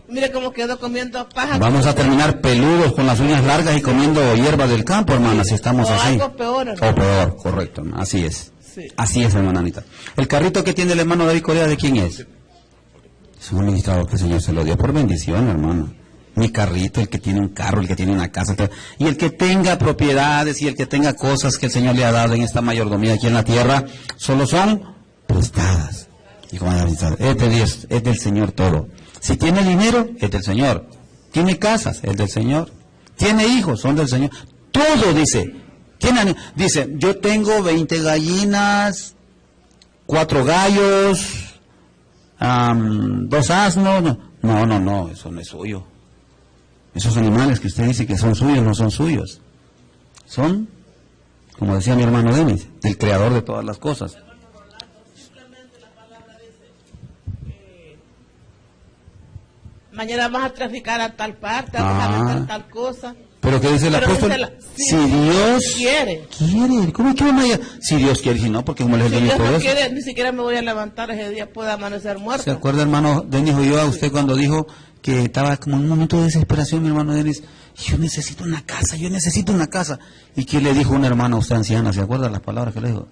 Mire cómo quedó comiendo paja. Vamos a terminar peludos con las uñas largas y comiendo hierba del campo, hermana, si estamos así. Algo peor, hermano. O peor, correcto, hermana. Así es. Sí. Así es, hermana Anita. ¿El carrito que tiene el hermano David Correa, de quién es? Es un administrador que el Señor se lo dio por bendición, hermano. Mi carrito, el que tiene un carro, el que tiene una casa, y el que tenga propiedades y el que tenga cosas que el Señor le ha dado en esta mayordomía aquí en la tierra, solo son prestadas. Y como es del Señor todo. Si tiene dinero, es del Señor. Tiene casas, es del Señor. Tiene hijos, son del Señor. Todo dice. Dice, yo tengo 20 gallinas, 4 gallos, 2 asnos. No, eso no es suyo. Esos animales que usted dice que son suyos, no son suyos. Son, como decía mi hermano Denis, del creador de todas las cosas. Mañana vas a traficar a tal parte, vas a vender tal cosa. Pero que dice el apóstol, si Dios quiere, ¿cómo que vaya? Si Dios quiere, si no, porque como les si digo, Dios no quiere, ni siquiera me voy a levantar ese día, puede amanecer muerto. ¿Se acuerda, hermano Denis, oyó a usted cuando dijo que estaba como en un momento de desesperación, mi hermano Denis? Yo necesito una casa. ¿Y qué le dijo un hermano a usted anciana? ¿Se acuerda las palabras que le dijo?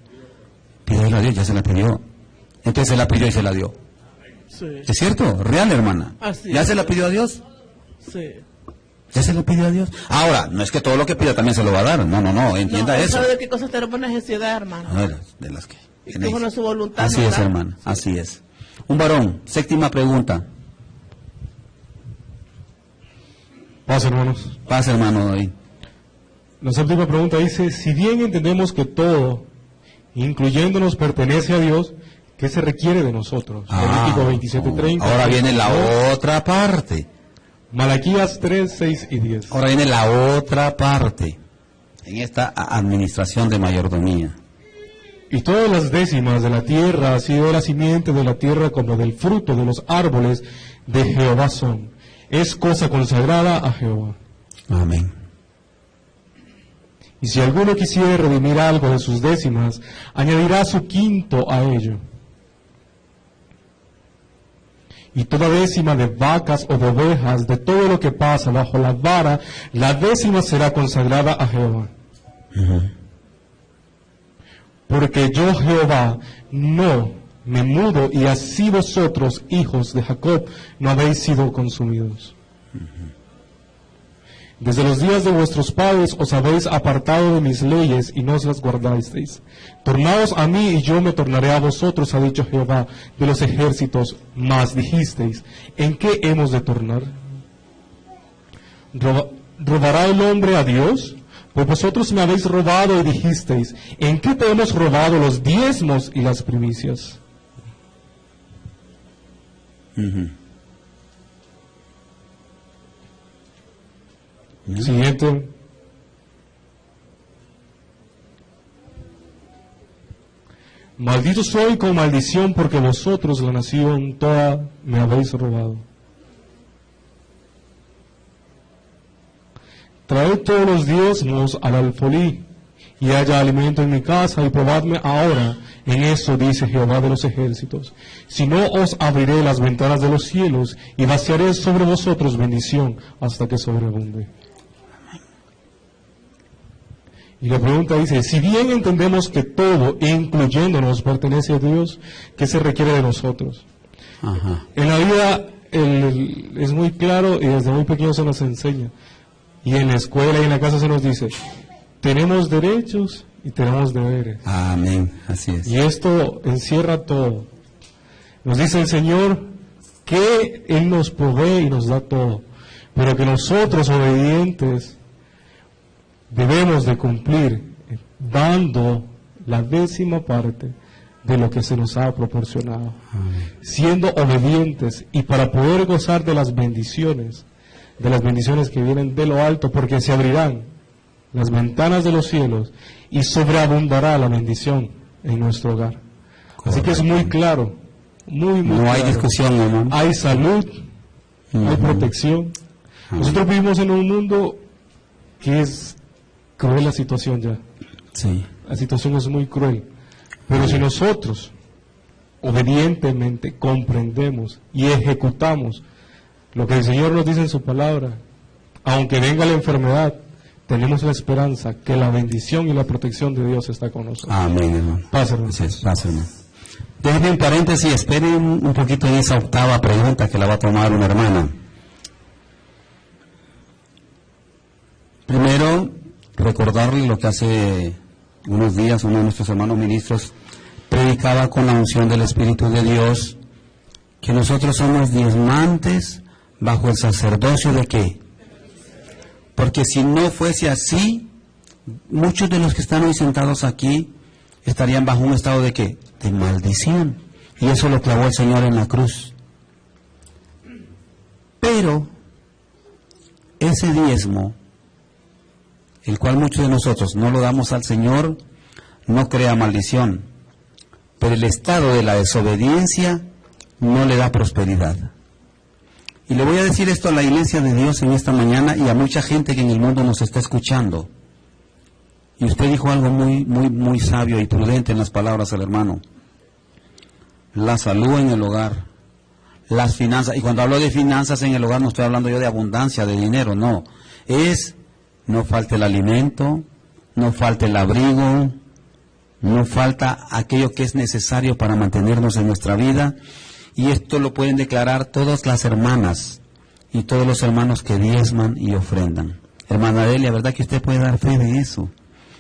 Pídela a Dios, ya se la pidió. Entonces se la pidió y se la dio. Sí. ¿Es cierto? Real, hermana. Así ¿Ya es. se la pidió a Dios? Sí. ¿Ya se la pidió a Dios? Ahora, no es que todo lo que pida también se lo va a dar. No, entienda eso. ¿Sabe de qué cosas tenemos necesidad, hermano? De las que Y que uno su voluntad. Así es, hermano, así es. Un varón, séptima pregunta. Paz, hermanos. Paz, hermano David. La séptima pregunta dice, si bien entendemos que todo, incluyéndonos, pertenece a Dios, ¿qué se requiere de nosotros? Levítico 27:30. Ahora viene la otra parte. Malaquías 3, 6 y 10. Ahora viene la otra parte en esta administración de mayordomía. Y todas las décimas de la tierra, así de la simiente de la tierra como del fruto de los árboles de Jehová son. Es cosa consagrada a Jehová. Amén. Y si alguno quisiere redimir algo de sus décimas, añadirá su quinto a ello. Y toda décima de vacas o de ovejas, de todo lo que pasa bajo la vara, la décima será consagrada a Jehová. Porque yo, Jehová, no me mudo, y así vosotros, hijos de Jacob, no habéis sido consumidos. Desde los días de vuestros padres os habéis apartado de mis leyes y no os las guardasteis. Tornaos a mí y yo me tornaré a vosotros, ha dicho Jehová de los ejércitos. Mas dijisteis, ¿en qué hemos de tornar? ¿Robará el hombre a Dios? Pues vosotros me habéis robado y dijisteis, ¿en qué te hemos robado los diezmos y las primicias? Siguiente. Maldito soy con maldición porque vosotros, la nación toda, me habéis robado. Traed todos los diezmos al alfolí, y haya alimento en mi casa, y probadme ahora, en eso dice Jehová de los ejércitos. Si no, os abriré las ventanas de los cielos, y vaciaré sobre vosotros bendición hasta que sobreabunde. Y la pregunta dice, si bien entendemos que todo, incluyéndonos, pertenece a Dios, ¿qué se requiere de nosotros? En la vida es muy claro y desde muy pequeño se nos enseña. Y en la escuela y en la casa se nos dice, tenemos derechos y tenemos deberes. Amén, así es. Y esto encierra todo. Nos dice el Señor que Él nos provee y nos da todo, pero que nosotros, obedientes, debemos de cumplir dando la décima parte de lo que se nos ha proporcionado. Siendo obedientes y para poder gozar de las bendiciones que vienen de lo alto, porque se abrirán las ventanas de los cielos y sobreabundará la bendición en nuestro hogar. Así que es muy claro, muy no claro. hay discusión, hermano. Hay salud, hay protección. Nosotros vivimos en un mundo que es cruel la situación ya. Sí. la situación es muy cruel. Pero si nosotros obedientemente comprendemos y ejecutamos lo que el Señor nos dice en su palabra, aunque venga la enfermedad, tenemos la esperanza que la bendición y la protección de Dios está con nosotros. Amén, hermano. Pásalo. Pásalo. Déjenme un paréntesis, esperen un poquito en esa octava pregunta que la va a tomar una hermana. Primero, recordarle lo que hace unos días uno de nuestros hermanos ministros predicaba con la unción del Espíritu de Dios, que nosotros somos diezmantes bajo el sacerdocio de ¿qué? Porque si no fuese así, muchos de los que están hoy sentados aquí estarían bajo un estado de ¿qué? De maldición. Y eso lo clavó el Señor en la cruz. Pero ese diezmo, el cual muchos de nosotros no lo damos al Señor, no crea maldición. Pero el estado de la desobediencia no le da prosperidad. Y le voy a decir esto a la iglesia de Dios en esta mañana y a mucha gente que en el mundo nos está escuchando. Y usted dijo algo muy sabio y prudente en las palabras del hermano. La salud en el hogar, las finanzas. Y cuando hablo de finanzas en el hogar no estoy hablando yo de abundancia de dinero, no. No falte el alimento, no falte el abrigo, no falta aquello que es necesario para mantenernos en nuestra vida. Y esto lo pueden declarar todas las hermanas y todos los hermanos que diezman y ofrendan. Hermana Delia, ¿verdad que usted puede dar fe de eso?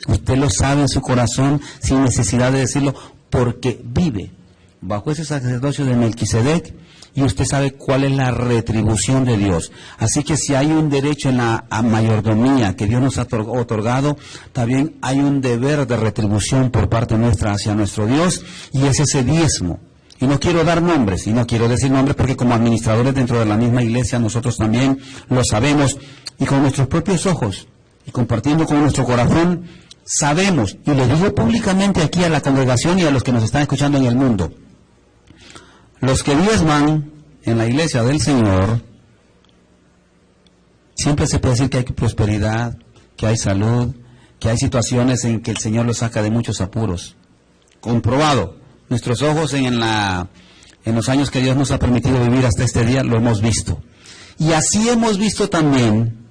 Usted lo sabe en su corazón sin necesidad de decirlo, porque vive bajo ese sacerdocio de Melquisedec y usted sabe cuál es la retribución de Dios. Así que si hay un derecho en la mayordomía que Dios nos ha otorgado, también hay un deber de retribución por parte nuestra hacia nuestro Dios, y es ese diezmo. Y no quiero dar nombres, y no quiero decir nombres porque como administradores dentro de la misma iglesia nosotros también lo sabemos, y con nuestros propios ojos, y compartiendo con nuestro corazón, sabemos, y lo digo públicamente aquí a la congregación y a los que nos están escuchando en el mundo, los que diezman en la iglesia del Señor, siempre se puede decir que hay prosperidad, que hay salud, que hay situaciones en que el Señor los saca de muchos apuros. Comprobado. Nuestros ojos en los años que Dios nos ha permitido vivir hasta este día lo hemos visto. Y así hemos visto también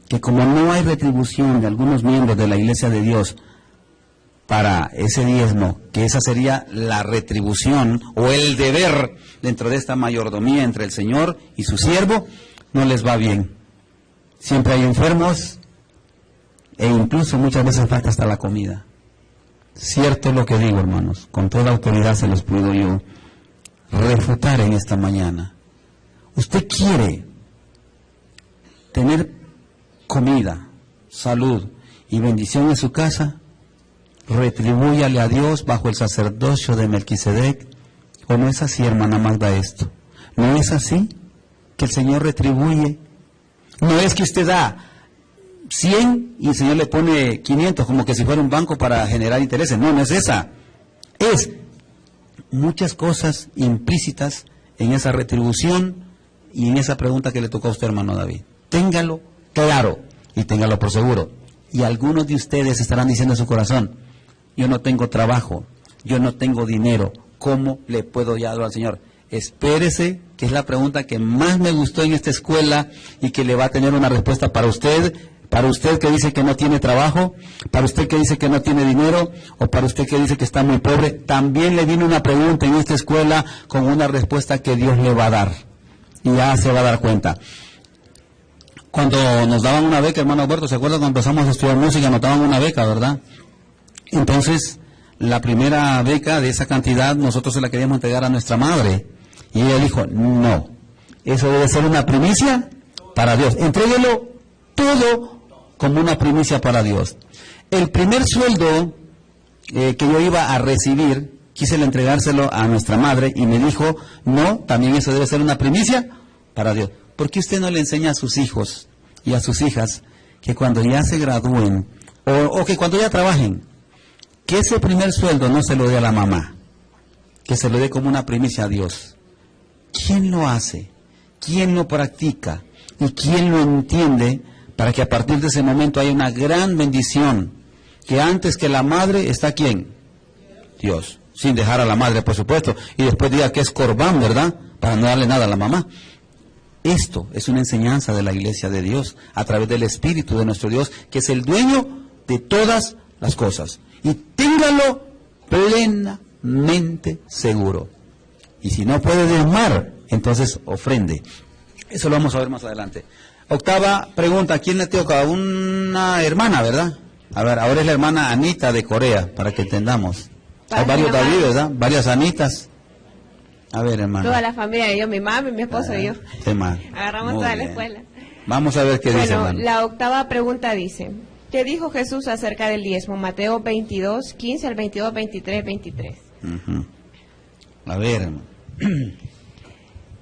que como no hay retribución de algunos miembros de la iglesia de Dios para ese diezmo, que esa sería la retribución o el deber dentro de esta mayordomía entre el Señor y su siervo, no les va bien. Siempre hay enfermos e incluso muchas veces falta hasta la comida. Cierto lo que digo, hermanos, con toda autoridad se los puedo yo refutar en esta mañana. Usted quiere tener comida, salud y bendición en su casa, retribúyale a Dios bajo el sacerdocio de Melquisedec. ¿O no es así, hermana Magda, esto? ¿No es así que el Señor retribuye? No es que usted da 100 y el Señor le pone 500 como que si fuera un banco para generar intereses. No, no es esa. Es muchas cosas implícitas en esa retribución y en esa pregunta que le tocó a usted, hermano David. Téngalo claro y téngalo por seguro. Y algunos de ustedes estarán diciendo en su corazón, yo no tengo trabajo, yo no tengo dinero, ¿cómo le puedo dar al Señor? Espérese, que es la pregunta que más me gustó en esta escuela y que le va a tener una respuesta para usted que dice que no tiene trabajo, para usted que dice que no tiene dinero, o para usted que dice que está muy pobre. También le viene una pregunta en esta escuela con una respuesta que Dios le va a dar. Y ya se va a dar cuenta. Cuando nos daban una beca, hermano Alberto, ¿se acuerda cuando empezamos a estudiar música? Nos daban una beca, ¿verdad? Entonces, la primera beca de esa cantidad, nosotros se la queríamos entregar a nuestra madre. Y ella dijo, no, eso debe ser una primicia para Dios. Entréguelo todo como una primicia para Dios. El primer sueldo que yo iba a recibir, quise entregárselo a nuestra madre y me dijo, no, también eso debe ser una primicia para Dios. ¿Por qué usted no le enseña a sus hijos y a sus hijas que cuando ya se gradúen o que cuando ya trabajen, que ese primer sueldo no se lo dé a la mamá, que se lo dé como una primicia a Dios? ¿Quién lo hace? ¿Quién lo practica? ¿Y quién lo entiende para que a partir de ese momento haya una gran bendición que antes que la madre está ¿quién? Dios. Sin dejar a la madre, por supuesto. Y después diga que es corbán, ¿verdad? Para no darle nada a la mamá. Esto es una enseñanza de la iglesia de Dios, a través del Espíritu de nuestro Dios, que es el dueño de todas las cosas. Y téngalo plenamente seguro. Y si no puede diezmar, entonces ofrende. Eso lo vamos a ver más adelante. Octava pregunta, ¿a quién le toca? Una hermana, ¿verdad? A ver, ahora es la hermana Anita de Corea, para que entendamos. Hay varios David, ¿verdad? Varias Anitas. A ver, hermano. Toda la familia, yo, mi mamá, mi esposo y yo. Agarramos toda la escuela. Vamos a ver qué dice, hermano. La octava pregunta dice, ¿qué dijo Jesús acerca del diezmo? Mateo 22, 15 al 22, 23, 23. A ver, hermano.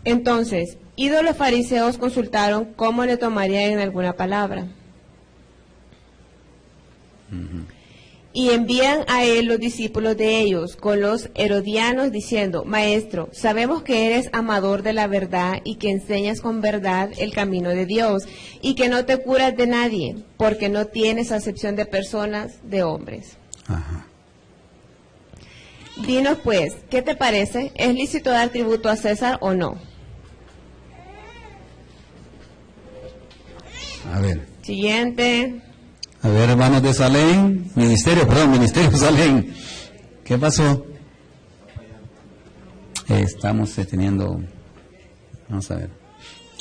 Entonces, idos los fariseos consultaron cómo le tomarían en alguna palabra. Y envían a él los discípulos de ellos con los herodianos diciendo, Maestro, sabemos que eres amador de la verdad y que enseñas con verdad el camino de Dios y que no te curas de nadie porque no tienes acepción de personas, de hombres. Dinos pues, ¿qué te parece? ¿Es lícito dar tributo a César o no? A ver. Siguiente. A ver, hermanos de Salem, ministerio Salem. ¿Qué pasó? Estamos teniendo... Vamos a ver.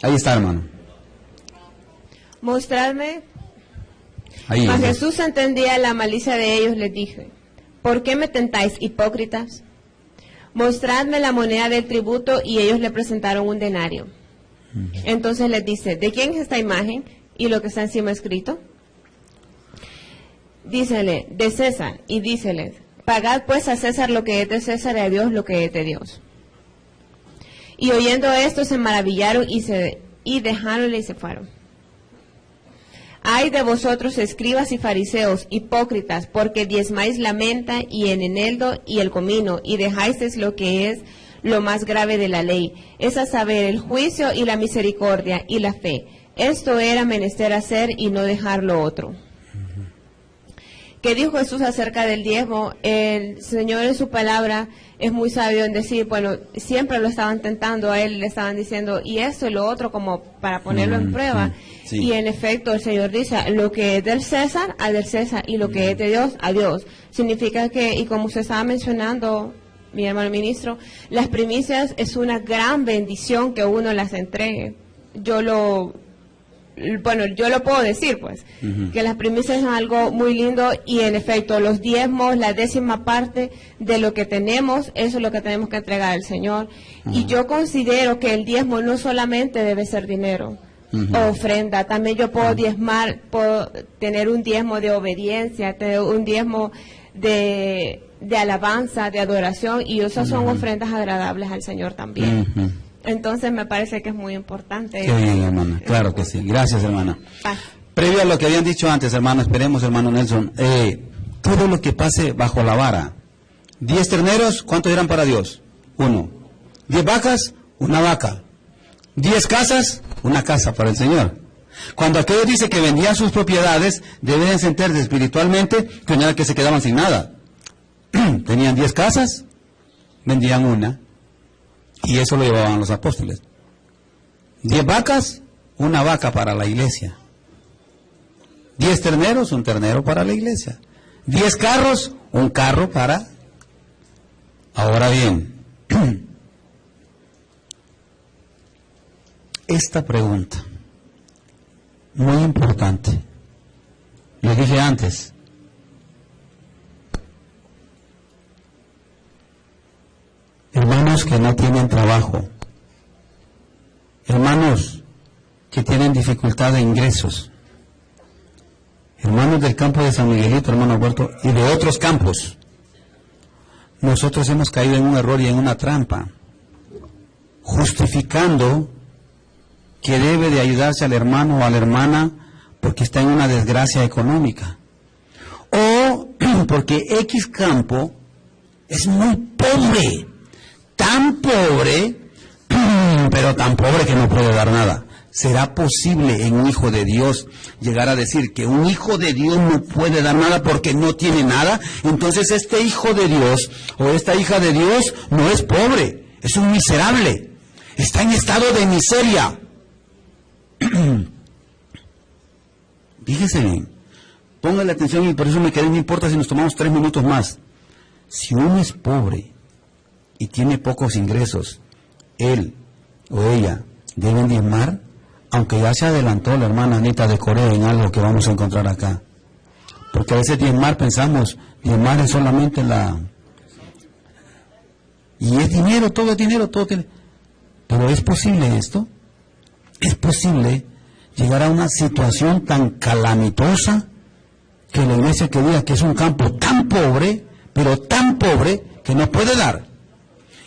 Ahí está, hermano. Mostradme. Ahí. Mas Jesús entendía la malicia de ellos, les dije, ¿por qué me tentáis, hipócritas? Mostradme la moneda del tributo, y ellos le presentaron un denario. Entonces les dice, ¿de quién es esta imagen y lo que está encima escrito? Dícele, de César, y díceles, pagad pues a César lo que es de César y a Dios lo que es de Dios. Y oyendo esto se maravillaron y dejáronle y se fueron. Ay de vosotros, escribas y fariseos, hipócritas, porque diezmáis la menta y el eneldo y el comino, y dejáis lo que es lo más grave de la ley, es a saber, el juicio y la misericordia y la fe. Esto era menester hacer y no dejar lo otro. ¿Qué dijo Jesús acerca del diezmo? El Señor en su palabra es muy sabio en decir, bueno, siempre lo estaban tentando a él, le estaban diciendo, y esto y lo otro, como para ponerlo en prueba. Sí. Y en efecto el Señor dice, lo que es del César, al del César, y lo que es de Dios, a Dios. Significa que, y como usted estaba mencionando, mi hermano ministro, las primicias es una gran bendición que uno las entregue. Yo lo puedo decir, pues, que las primicias son algo muy lindo, y en efecto, los diezmos, la 10ª parte de lo que tenemos, eso es lo que tenemos que entregar al Señor. Y yo considero que el diezmo no solamente debe ser dinero o ofrenda, también yo puedo diezmar, puedo tener un diezmo de obediencia, tener un diezmo de alabanza, de adoración, y esas son ofrendas agradables al Señor también. Entonces me parece que es muy importante. Qué bien, hermana. Claro que sí. Gracias, hermana. Previo a lo que habían dicho antes, hermano, esperemos, hermano Nelson, todo lo que pase bajo la vara. 10 terneros, ¿cuántos eran para Dios? 1. 10 vacas, 1 vaca. 10 casas, 1 casa para el Señor. Cuando aquellos dicen que vendían sus propiedades, deben sentirse espiritualmente, que no era que se quedaban sin nada. Tenían 10 casas, vendían 1. Y eso lo llevaban los apóstoles. 10 vacas, 1 vaca para la iglesia. 10 terneros, 1 ternero para la iglesia. 10 carros, 1 carro para... Ahora bien, esta pregunta, muy importante. Lo dije antes. Hermanos que no tienen trabajo, hermanos que tienen dificultad de ingresos, hermanos del campo de San Miguelito, hermano Alberto, y de otros campos, nosotros hemos caído en un error y en una trampa, justificando que debe de ayudarse al hermano o a la hermana porque está en una desgracia económica, o porque X campo es muy pobre, tan pobre, pero tan pobre que no puede dar nada. ¿Será posible en un hijo de Dios llegar a decir que un hijo de Dios no puede dar nada porque no tiene nada? Entonces este hijo de Dios o esta hija de Dios no es pobre, es un miserable, está en estado de miseria. Fíjese bien, póngale atención y por eso me quedé, no importa si nos tomamos 3 minutos más. Si uno es pobre y tiene pocos ingresos, él o ella deben diezmar, aunque ya se adelantó la hermana Anita de Corea en algo que vamos a encontrar acá. Porque a veces diezmar pensamos, diezmar es solamente la... Y es dinero, todo tiene... Pero ¿es posible esto? ¿Es posible llegar a una situación tan calamitosa que la iglesia que diga que es un campo tan pobre, pero tan pobre que no puede dar?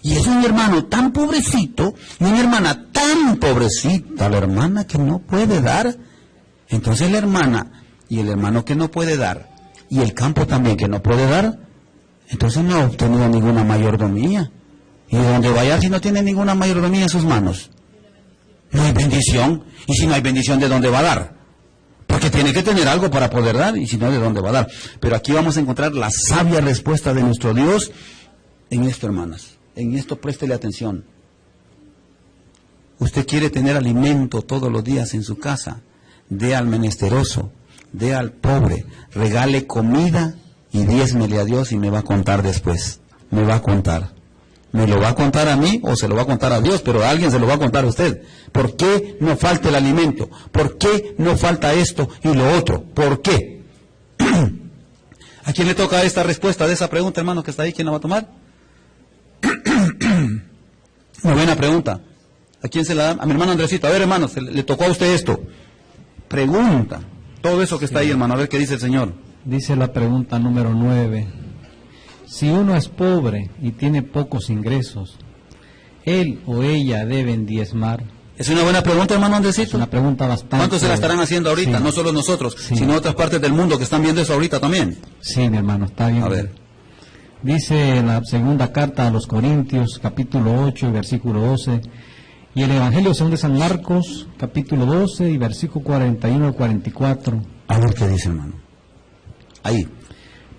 Y es un hermano tan pobrecito y una hermana tan pobrecita, la hermana que no puede dar. Entonces la hermana y el hermano que no puede dar y el campo también que no puede dar, entonces no ha obtenido ninguna mayordomía. Y de donde vaya, si no tiene ninguna mayordomía en sus manos, no hay bendición. Y si no hay bendición, ¿de dónde va a dar? Porque tiene que tener algo para poder dar, y si no, ¿de dónde va a dar? Pero aquí vamos a encontrar la sabia respuesta de nuestro Dios en esto, hermanas. En esto préstele atención. Usted quiere tener alimento todos los días en su casa, dé al menesteroso, dé al pobre, regale comida y diezmele a Dios y me va a contar después. Me va a contar. ¿Me lo va a contar a mí o se lo va a contar a Dios? Pero a alguien se lo va a contar a usted. ¿Por qué no falta el alimento? ¿Por qué no falta esto y lo otro? ¿Por qué? ¿A quién le toca esta respuesta de esa pregunta, hermano, que está ahí? ¿Quién la va a tomar? Muy buena pregunta. ¿A quién se la da? A mi hermano Andresito. A ver, hermano, le tocó a usted esto. Pregunta. Todo eso que está ahí, hermano. A ver qué dice el Señor. Dice la pregunta número 9. Si uno es pobre y tiene pocos ingresos, ¿él o ella deben diezmar? Es una buena pregunta, hermano Andresito. Es una pregunta bastante... ¿Cuántos se la estarán haciendo ahorita? Sí. No solo nosotros, sino otras partes del mundo que están viendo eso ahorita también. Sí, mi hermano, está bien. A ver. Dice en la segunda carta a los Corintios, capítulo 8 y versículo 12, y el Evangelio según de San Marcos, capítulo 12 y versículo 41 al 44. A ver qué dice, hermano. Ahí.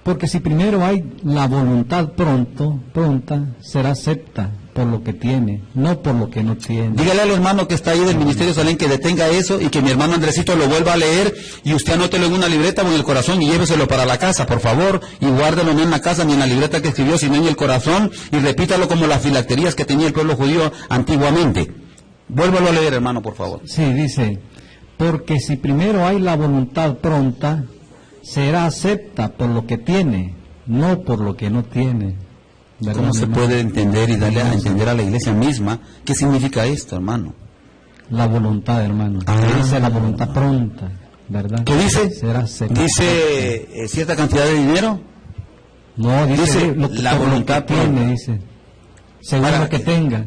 Porque si primero hay la voluntad pronta, será acepta por lo que tiene, no por lo que no tiene. Dígale al hermano que está ahí del Ministerio Salén que detenga eso y que mi hermano Andresito lo vuelva a leer y usted anótelo en una libreta o en el corazón y lléveselo para la casa, por favor, y guárdelo no en la casa ni en la libreta que escribió, sino en el corazón y repítalo como las filacterías que tenía el pueblo judío antiguamente. Vuélvalo a leer, hermano, por favor. Sí, dice, porque si primero hay la voluntad pronta, será acepta por lo que tiene, no por lo que no tiene. ¿Verdad? ¿Cómo se puede entender y darle a entender a la iglesia misma qué significa esto, hermano? La voluntad, hermano. Dice la voluntad pronta, ¿verdad? ¿Qué dice? Será acepta. ¿Dice cierta cantidad de dinero? No, dice la voluntad tiene, dice. Según lo que tenga.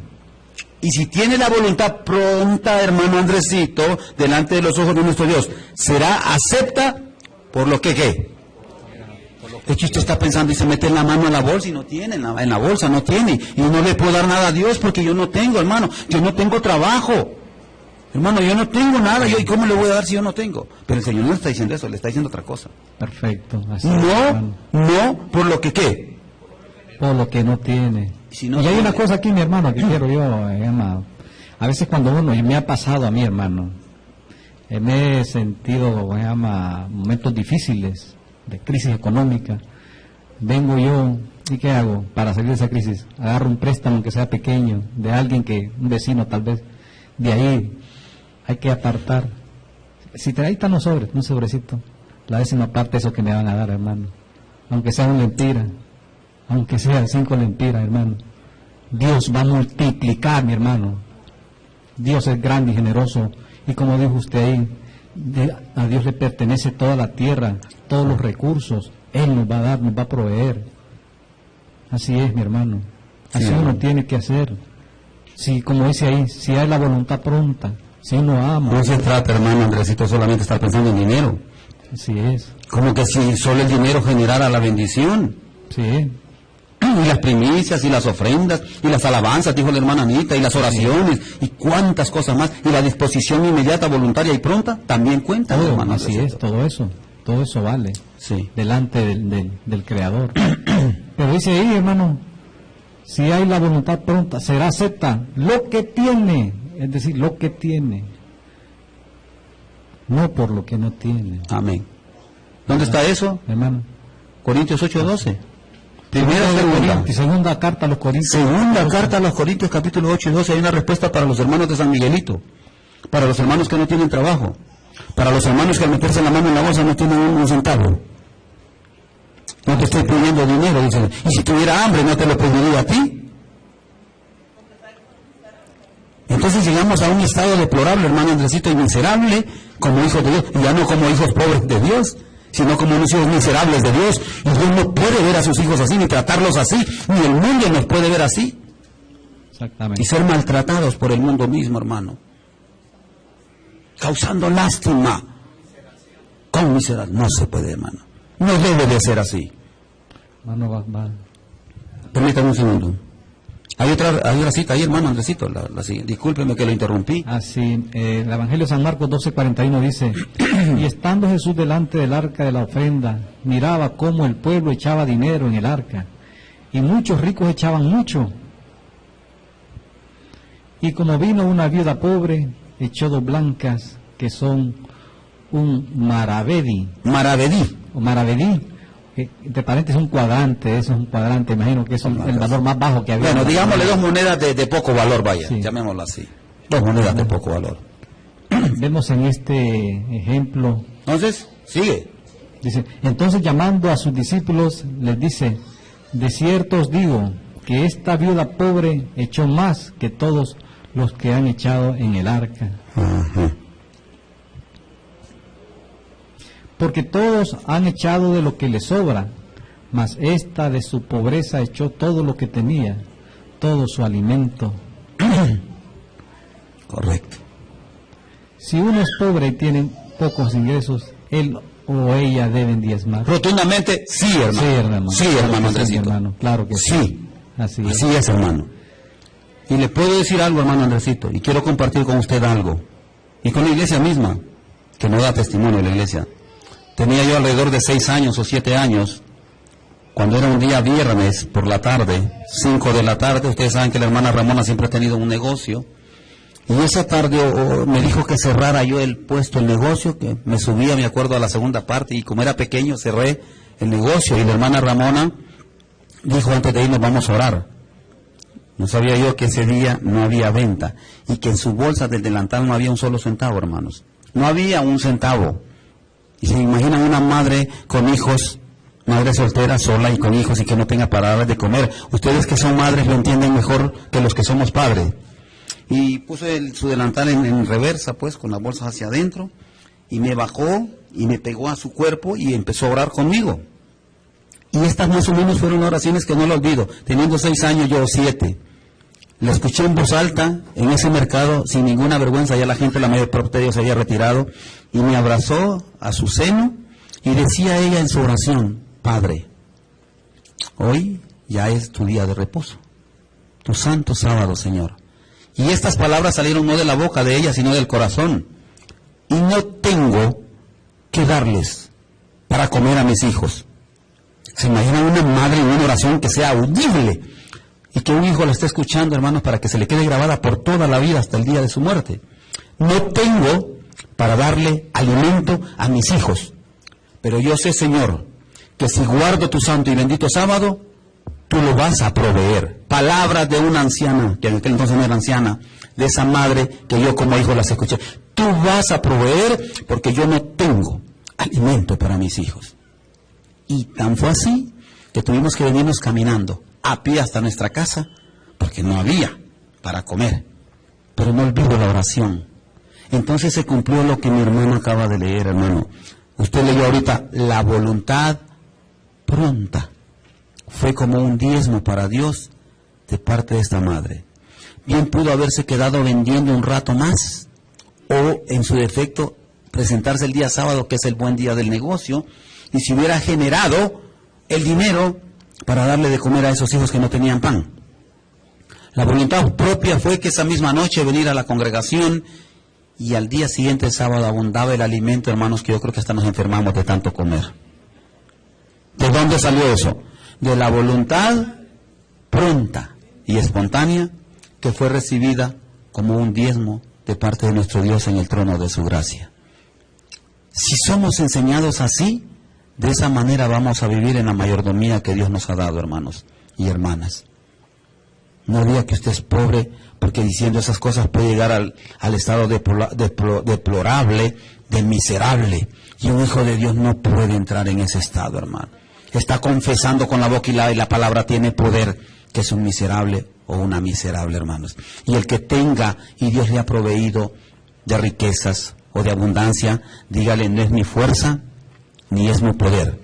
Y si tiene la voluntad pronta, hermano Andresito, delante de los ojos de nuestro Dios, será acepta por lo que ¿qué? Es que usted está pensando y se mete la mano en la bolsa y no tiene, en la bolsa no tiene, y no le puedo dar nada a Dios porque yo no tengo, hermano, yo no tengo trabajo, hermano, yo no tengo nada, ¿y cómo le voy a dar si yo no tengo? Pero el Señor no le está diciendo eso, le está diciendo otra cosa. Perfecto. Así no, por lo que ¿qué? Por lo que no tiene. Si no y hay una cosa aquí, mi hermano, que quiero yo, hermano. A veces cuando uno, y me ha pasado a mí, hermano, me he sentido, momentos difíciles, de crisis económica. Vengo yo, ¿y qué hago para salir de esa crisis? Agarro un préstamo que sea pequeño, de alguien que, un vecino tal vez, de ahí hay que apartar. Si ahí están los sobres, un sobrecito, la décima parte de eso que me van a dar, hermano. Aunque sea una lempira, aunque sean 5 lempiras, hermano. Dios va a multiplicar, mi hermano. Dios es grande y generoso. Y como dijo usted ahí, a Dios le pertenece toda la tierra, todos los recursos. Él nos va a dar, nos va a proveer. Así es, mi hermano. Así uno tiene que hacer. Si, como dice ahí, si hay la voluntad pronta, si uno ama. No se trata, hermano Andresito, solamente estar pensando en dinero. Así es. Como que si solo el dinero generara la bendición. Sí. Y las primicias, y las ofrendas, y las alabanzas, dijo la hermana Anita, y las oraciones, y cuántas cosas más. Y la disposición inmediata, voluntaria y pronta, también cuenta, todo, hermano. Así es, todo eso vale, sí, delante del Creador. Pero dice ahí, hermano, si hay la voluntad pronta, será acepta lo que tiene, es decir, lo que tiene, no por lo que no tiene. Amén. ¿Dónde está eso? Hermano. Corintios 8:12. Segunda carta a los Corintios. Segunda carta a los Corintios, capítulo 8 y 12. Hay una respuesta para los hermanos de San Miguelito, para los hermanos que no tienen trabajo, para los hermanos que al meterse la mano en la bolsa no tienen un centavo. No te estoy pidiendo dinero, dice. Y si tuviera hambre, no te lo pediría a ti. Entonces llegamos a un estado deplorable, hermano Andresito, y miserable como hijos de Dios, y ya no como hijos pobres de Dios, sino como unos hijos miserables de Dios. Y Dios no puede ver a sus hijos así, ni tratarlos así, ni el mundo nos puede ver así. Exactamente. Y ser maltratados por el mundo mismo, hermano. Causando lástima. Con miseración. No se puede, hermano. No debe de ser así. Hermano, va. Permítame un segundo. Hay otra cita ahí, hermano Andresito. Discúlpeme que lo interrumpí. Así, el Evangelio de San Marcos 12:41 dice: y estando Jesús delante del arca de la ofrenda, miraba cómo el pueblo echaba dinero en el arca, y muchos ricos echaban mucho. Y como vino una viuda pobre, echó 2 blancas, que son un maravedí. Maravedí. O maravedí. De paréntesis, un cuadrante, eso es un cuadrante, imagino que es el valor más bajo que había. Bueno, digámosle 2 monedas de poco valor, vaya, sí, llamémoslo así. 2 monedas de poco valor. Vemos en este ejemplo. Entonces, sigue. Dice, entonces llamando a sus discípulos, les dice: de cierto os digo, que esta viuda pobre echó más que todos los que han echado en el arca. Ajá. Porque todos han echado de lo que les sobra, mas esta de su pobreza echó todo lo que tenía, todo su alimento. Correcto. Si uno es pobre y tiene pocos ingresos, él o ella deben diezmar. Rotundamente, sí, hermano. Sí, hermano. Sí, hermano Andresito. Sí, hermano. Claro que sí. Sí. Así es, hermano. Y le puedo decir algo, hermano Andresito, y quiero compartir con usted algo. Y con la iglesia misma, que no da testimonio de la iglesia. Tenía yo alrededor de 6 años o 7 años, cuando era un día viernes por la tarde, 5 de la tarde. Ustedes saben que la hermana Ramona siempre ha tenido un negocio. Y esa tarde me dijo que cerrara yo el negocio, que me subía, me acuerdo, a la segunda parte, y como era pequeño cerré el negocio. Y la hermana Ramona dijo: antes de irnos vamos a orar. No sabía yo que ese día no había venta, y que en su bolsa del delantal no había un solo centavo, hermanos. No había un centavo. Y se imaginan una madre con hijos, madre soltera, sola y con hijos, y que no tenga para darles de comer. Ustedes que son madres lo entienden mejor que los que somos padres. Y puse su delantal en reversa, pues, con las bolsas hacia adentro, y me bajó y me pegó a su cuerpo y empezó a orar conmigo. Y estas más o menos fueron oraciones que no lo olvido, teniendo 6 años, yo 7. La escuché en voz alta en ese mercado, sin ninguna vergüenza. Ya la gente, la mayor parte de ellos se había retirado, y me abrazó a su seno y decía ella en su oración: Padre, hoy ya es tu día de reposo, tu santo sábado, Señor. Y estas palabras salieron no de la boca de ella, sino del corazón. Y no tengo que darles para comer a mis hijos. ¿Se imaginan una madre en una oración que sea audible? Y que un hijo la esté escuchando, hermanos, para que se le quede grabada por toda la vida hasta el día de su muerte. No tengo para darle alimento a mis hijos. Pero yo sé, Señor, que si guardo tu santo y bendito sábado, tú lo vas a proveer. Palabras de una anciana, que en aquel entonces no era anciana, de esa madre que yo como hijo las escuché. Tú vas a proveer porque yo no tengo alimento para mis hijos. Y tan fue así que tuvimos que venirnos caminando a pie hasta nuestra casa, porque no había para comer. Pero no olvido la oración. Entonces se cumplió lo que mi hermano acaba de leer, hermano. Usted leyó ahorita: la voluntad pronta. Fue como un diezmo para Dios de parte de esta madre. Bien pudo haberse quedado vendiendo un rato más, o en su defecto presentarse el día sábado, que es el buen día del negocio, y si hubiera generado el dinero para darle de comer a esos hijos que no tenían pan. La voluntad propia fue que esa misma noche venir a la congregación y al día siguiente, el sábado, abundaba el alimento, hermanos, que yo creo que hasta nos enfermamos de tanto comer. ¿De dónde salió eso? De la voluntad pronta y espontánea que fue recibida como un diezmo de parte de nuestro Dios en el trono de su gracia. Si somos enseñados así, de esa manera vamos a vivir en la mayordomía que Dios nos ha dado, hermanos y hermanas. No diga que usted es pobre, porque diciendo esas cosas puede llegar al estado deplorable, de miserable. Y un hijo de Dios no puede entrar en ese estado, hermano. Está confesando con la boca y la palabra tiene poder, que es un miserable o una miserable, hermanos. Y el que tenga y Dios le ha proveído de riquezas o de abundancia, dígale, no es mi fuerza ni es mi poder,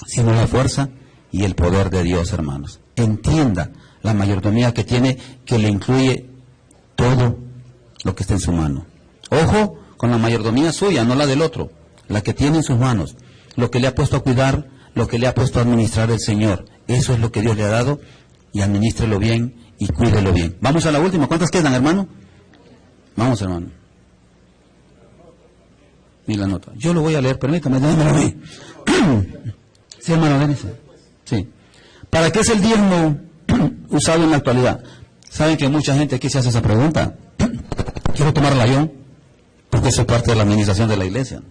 sino la fuerza y el poder de Dios, hermanos. Entienda la mayordomía que tiene, que le incluye todo lo que está en su mano. Ojo con la mayordomía suya, no la del otro, la que tiene en sus manos, lo que le ha puesto a cuidar, lo que le ha puesto a administrar el Señor. Eso es lo que Dios le ha dado, y administrelo bien y cuídelo bien. Vamos a la última. ¿Cuántas quedan, hermano? Vamos, hermano. Ni la nota. Yo lo voy a leer, permítame, déjamelo a mí. Sí, hermano, déjese. Sí. ¿Para qué es el diezmo usado en la actualidad? Saben que mucha gente aquí se hace esa pregunta. Quiero tomarla yo, porque soy parte de la administración de la iglesia.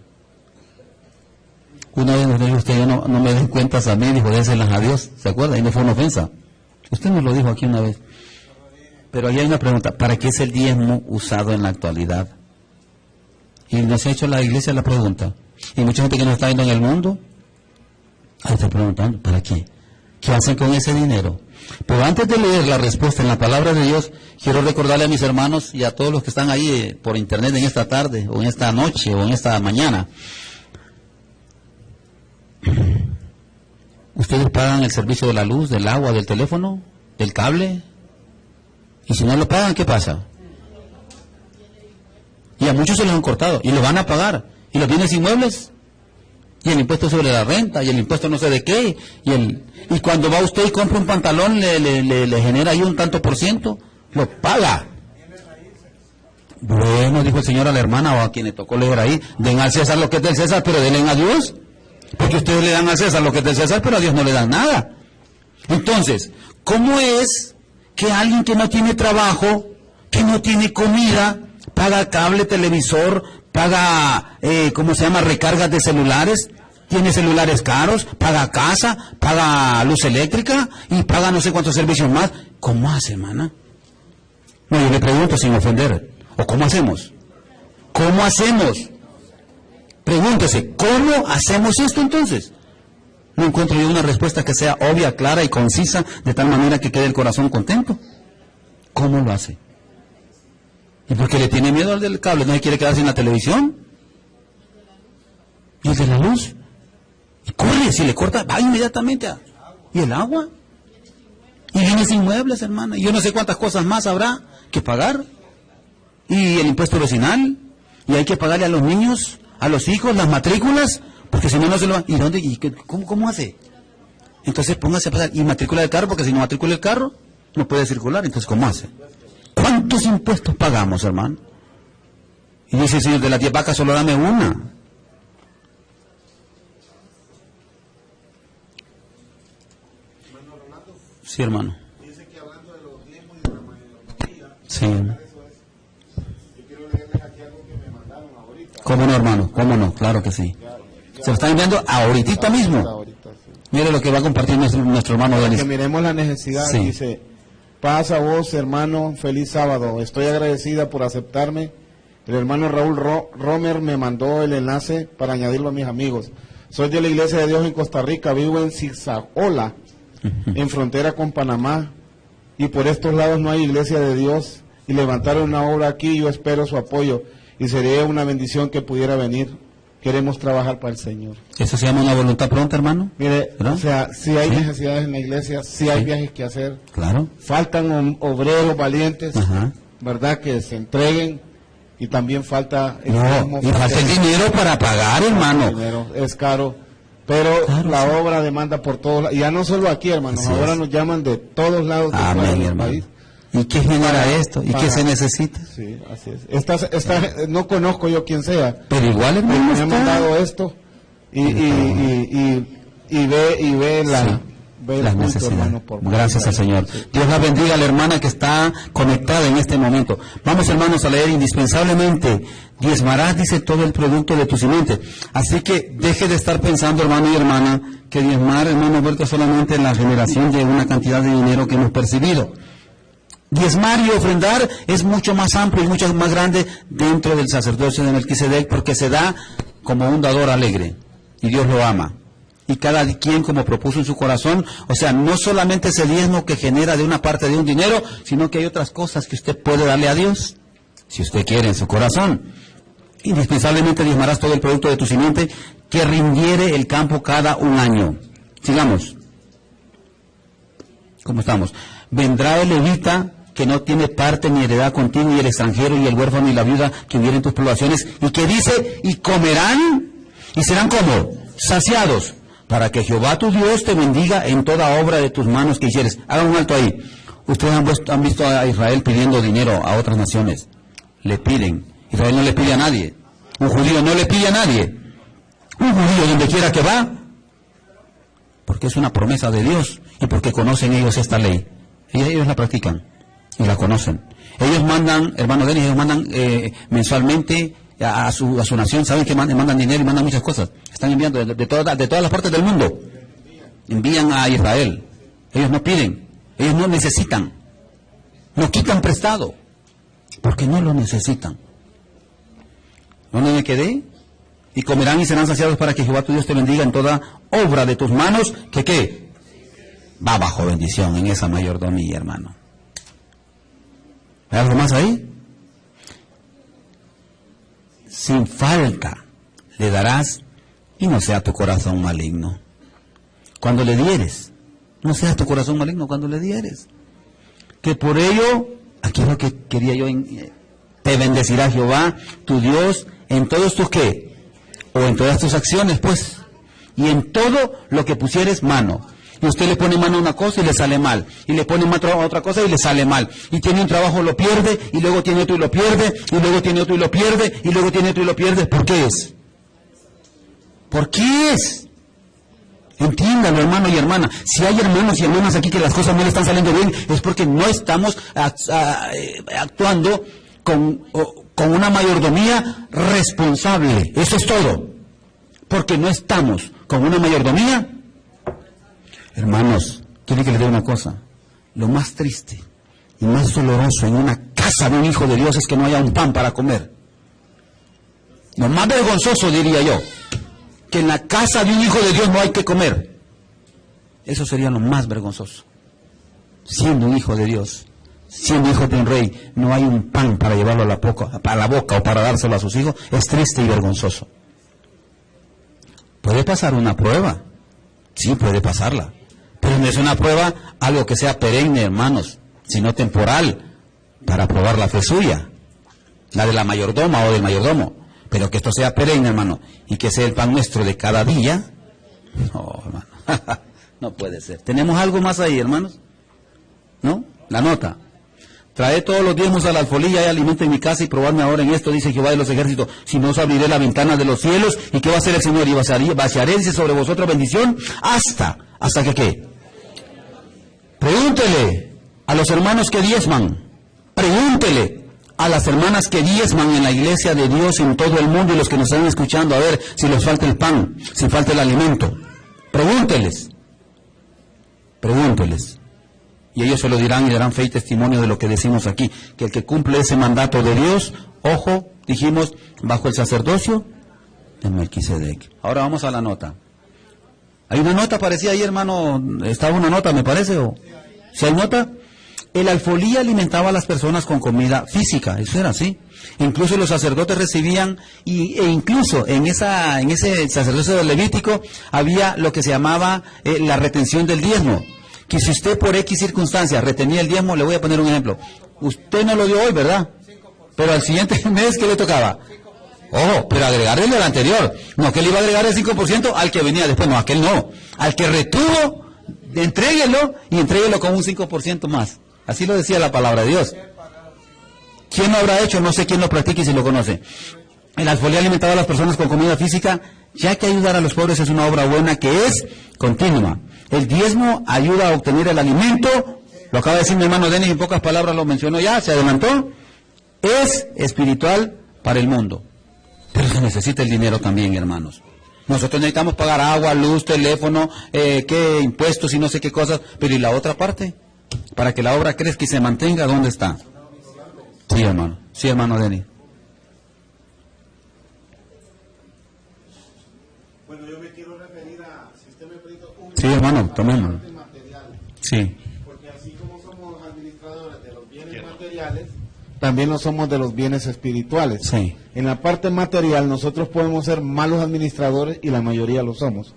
Una vez nos dijo usted, yo no me den cuentas a mí, dijo, déselas a Dios, ¿se acuerda? Y no fue una ofensa. Usted nos lo dijo aquí una vez. Pero ahí hay una pregunta, ¿para qué es el diezmo usado en la actualidad? Y nos ha hecho la iglesia la pregunta. Y mucha gente que nos está viendo en el mundo, ahí está preguntando, ¿para qué? ¿Qué hacen con ese dinero? Pero antes de leer la respuesta en la palabra de Dios, quiero recordarle a mis hermanos y a todos los que están ahí por internet en esta tarde, o en esta noche, o en esta mañana. ¿Ustedes pagan el servicio de la luz, del agua, del teléfono, del cable? Y si no lo pagan, ¿qué pasa? Y a muchos se los han cortado, y lo van a pagar. ¿Y los bienes inmuebles? Y el impuesto sobre la renta, y el impuesto no sé de qué, y cuando va usted y compra un pantalón, le genera ahí un tanto por ciento, lo paga. Bueno, dijo el Señor a la hermana, o a quien le tocó leer ahí, den al César lo que es del César, pero denle a Dios. Porque ustedes le dan al César lo que es del César, pero a Dios no le dan nada. Entonces, ¿cómo es que alguien que no tiene trabajo, que no tiene comida, paga cable, televisor, paga, recargas de celulares, tiene celulares caros, paga casa, paga luz eléctrica y paga no sé cuántos servicios más? ¿Cómo hace, hermana? No, yo le pregunto sin ofender. ¿O cómo hacemos? ¿Cómo hacemos? Pregúntese, ¿cómo hacemos esto entonces? No encuentro yo una respuesta que sea obvia, clara y concisa, de tal manera que quede el corazón contento. ¿Cómo lo hace? ¿Y por qué le tiene miedo al del cable? ¿No se quiere quedar sin la televisión? ¿Y el de la luz? Y corre, si le corta, va inmediatamente a... ¿Y el agua? Y bienes inmuebles, hermana. Y yo no sé cuántas cosas más habrá que pagar. Y el impuesto vecinal. Y hay que pagarle a los niños, a los hijos, las matrículas, porque si no, no se lo van. ¿Y dónde? ¿Y cómo hace? Entonces póngase a pasar. Y matrícula el carro, porque si no matricula el carro, no puede circular. Entonces, ¿cómo hace? ¿Cuántos impuestos pagamos, hermano? Y dice el Señor, de las 10 vacas solo dame una. Sí, hermano. Dice que hablando de los diezmos y de la mayordomía, sí. Yo quiero leerles aquí algo que me mandaron ahorita. ¿Cómo no, hermano? ¿Cómo no? Claro que sí. Se lo están enviando ahorita mismo. Ahorita, sí. Mire lo que va a compartir nuestro hermano Denis. Que miremos la necesidad. Sí. Dice, paz a vos, hermano, feliz sábado. Estoy agradecida por aceptarme. El hermano Raúl Romer me mandó el enlace para añadirlo a mis amigos. Soy de la Iglesia de Dios en Costa Rica, vivo en Zigzagola, en frontera con Panamá, y por estos lados no hay iglesia de Dios, y levantaron una obra aquí, yo espero su apoyo, y sería una bendición que pudiera venir. Queremos trabajar para el Señor. ¿Eso se llama una voluntad pronta, hermano? Mire, ¿verdad? O sea, si hay necesidades en la iglesia, si hay viajes que hacer, claro. Faltan obreros valientes, ¿verdad? Que se entreguen, y también falta el y falta el dinero para pagar, hermano. El dinero es caro. Pero Claro, la sí. obra demanda por todos lados. Ya no solo aquí, hermanos, Así ahora es. nos llaman de todos lados del Amén, hermano. país. ¿Y qué genera esto? ¿Y qué para- se necesita? Sí, así es. No conozco yo quién sea, Pero igual, pero hermano, me está. han mandado esto y ve la... Sí. Ve el Las culto, necesidades. hermano, por Gracias al Señor. Dios la bendiga a la hermana que está conectada en este momento. Vamos, hermanos, a leer indispensablemente. Diezmarás, dice, todo el producto de tu simiente. Así que deje de estar pensando, hermano y hermana, que diezmar, hermano, vuelto solamente en la generación de una cantidad de dinero que hemos percibido. Diezmar y ofrendar es mucho más amplio y mucho más grande dentro del sacerdocio de Melquisedec, porque se da como un dador alegre y Dios lo ama. Y cada quien como propuso en su corazón, o sea, no solamente ese diezmo que genera de una parte de un dinero, sino que hay otras cosas que usted puede darle a Dios, si usted quiere, en su corazón. Indispensablemente diezmarás todo el producto de tu simiente que rindiere el campo cada un año. Sigamos. ¿Cómo estamos? Vendrá el levita que no tiene parte ni heredad contigo, y el extranjero y el huérfano y la viuda que hubieren en tus poblaciones, y que dice, y comerán, y serán como saciados, para que Jehová tu Dios te bendiga en toda obra de tus manos que hicieres. Hagan un alto ahí. Ustedes han visto a Israel pidiendo dinero a otras naciones. Le piden. Israel no le pide a nadie. Un judío no le pide a nadie. Un judío donde quiera que va, porque es una promesa de Dios y porque conocen ellos esta ley. Y ellos la practican y la conocen. Ellos mandan, hermano Denis, ellos mandan mensualmente a su nación, saben que mandan dinero y mandan muchas cosas. Están enviando de todas las partes del mundo. Envían a Israel. Ellos no piden, ellos no necesitan. No quitan prestado, porque no lo necesitan. ¿Dónde me quedé? Y comerán y serán saciados para que Jehová tu Dios te bendiga en toda obra de tus manos, que ¿qué? Va bajo bendición en esa mayordomía, hermano. ¿Hay algo más ahí? Sin falta le darás, y no sea tu corazón maligno. Cuando le dieres, no sea tu corazón maligno cuando le dieres. Que por ello, aquí es lo que quería yo, te bendecirá Jehová, tu Dios, en todos tus ¿qué? O en todas tus acciones, pues. Y en todo lo que pusieres mano. Y usted le pone mano a una cosa y le sale mal. Y le pone mano a otra cosa y le sale mal. Y tiene un trabajo, lo pierde, y luego tiene otro y lo pierde, y luego tiene otro y lo pierde, y luego tiene otro y lo pierde. ¿Por qué es? ¿Por qué es? Entiéndalo, hermano y hermana. Si hay hermanos y hermanas aquí que las cosas no le están saliendo bien, es porque no estamos actuando con una mayordomía responsable. Eso es todo. Porque no estamos con una mayordomía. Hermanos, quiero que les diga una cosa. Lo más triste y más doloroso en una casa de un hijo de Dios es que no haya un pan para comer. Lo más vergonzoso, diría yo, que en la casa de un hijo de Dios no hay que comer. Eso sería lo más vergonzoso. Siendo un hijo de Dios, siendo hijo de un rey, no hay un pan para llevarlo a la boca o para dárselo a sus hijos. Es triste y vergonzoso. ¿Puede pasar una prueba? Sí, puede pasarla. Pero no es una prueba algo que sea perenne, hermanos, sino temporal, para probar la fe suya, la de la mayordoma o del mayordomo. Pero que esto sea perenne, hermano, y que sea el pan nuestro de cada día. No, hermano, no puede ser. ¿Tenemos algo más ahí, hermanos? ¿No? La nota. Traed todos los diezmos a la alfolía y alimento en mi casa y probadme ahora en esto, dice Jehová de los ejércitos. Si no os abriré la ventana de los cielos, ¿y qué va a hacer el Señor? Y vaciaré sobre vosotros bendición hasta que ¿qué? Pregúntele a los hermanos que diezman. Pregúntele a las hermanas que diezman en la iglesia de Dios en todo el mundo y los que nos están escuchando, a ver si les falta el pan, si falta el alimento. Pregúnteles. Pregúnteles. Y ellos se lo dirán y darán fe y testimonio de lo que decimos aquí, que el que cumple ese mandato de Dios, ojo, dijimos, bajo el sacerdocio de Melquisedec. Ahora vamos a la nota. ¿Hay una nota? Parecía ahí, hermano, estaba una nota, me parece, o ¿si hay nota? El alfolí alimentaba a las personas con comida física, eso era así. Incluso los sacerdotes recibían, e incluso en ese sacerdocio del Levítico había lo que se llamaba la retención del diezmo. Que si usted por X circunstancias retenía el diezmo, le voy a poner un ejemplo. Usted no lo dio hoy, ¿verdad? Pero al siguiente mes, ¿qué le tocaba? Ojo, pero agregarle al anterior. No, que él iba a agregar el 5% al que venía después. No, aquel no. Al que retuvo, entréguelo y entréguelo con un 5% más. Así lo decía la palabra de Dios. ¿Quién lo habrá hecho? No sé quién lo practique y si lo conoce. El alfolía alimentado a las personas con comida física, ya que ayudar a los pobres es una obra buena que es continua. El diezmo ayuda a obtener el alimento. Lo acaba de decir mi hermano Denis, en pocas palabras lo mencionó ya, se adelantó. Es espiritual para el mundo. Pero se necesita el dinero también, hermanos. Nosotros necesitamos pagar agua, luz, teléfono, impuestos y no sé qué cosas. Pero ¿y la otra parte? Para que la obra crezca y se mantenga, ¿dónde está? Sí, hermano. Sí, hermano Denis. Bueno, yo me quiero referir a, si usted me permite, sí, hermano, también. Sí. Porque así como somos administradores de los bienes materiales, también lo somos de los bienes espirituales. Sí. En la parte material nosotros podemos ser malos administradores y la mayoría lo somos.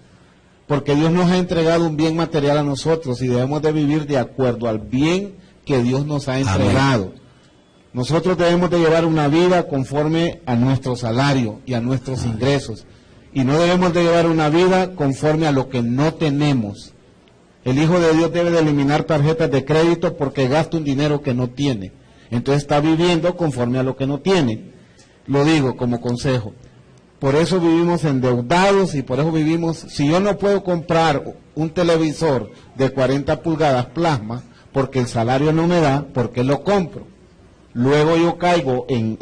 Porque Dios nos ha entregado un bien material a nosotros y debemos de vivir de acuerdo al bien que Dios nos ha entregado. Amén. Nosotros debemos de llevar una vida conforme a nuestro salario y a nuestros ingresos. Y no debemos de llevar una vida conforme a lo que no tenemos. El Hijo de Dios debe de eliminar tarjetas de crédito porque gasta un dinero que no tiene. Entonces está viviendo conforme a lo que no tiene. Lo digo como consejo. Por eso vivimos endeudados y por eso vivimos... Si yo no puedo comprar un televisor de 40 pulgadas plasma porque el salario no me da, ¿por qué lo compro? Luego yo caigo en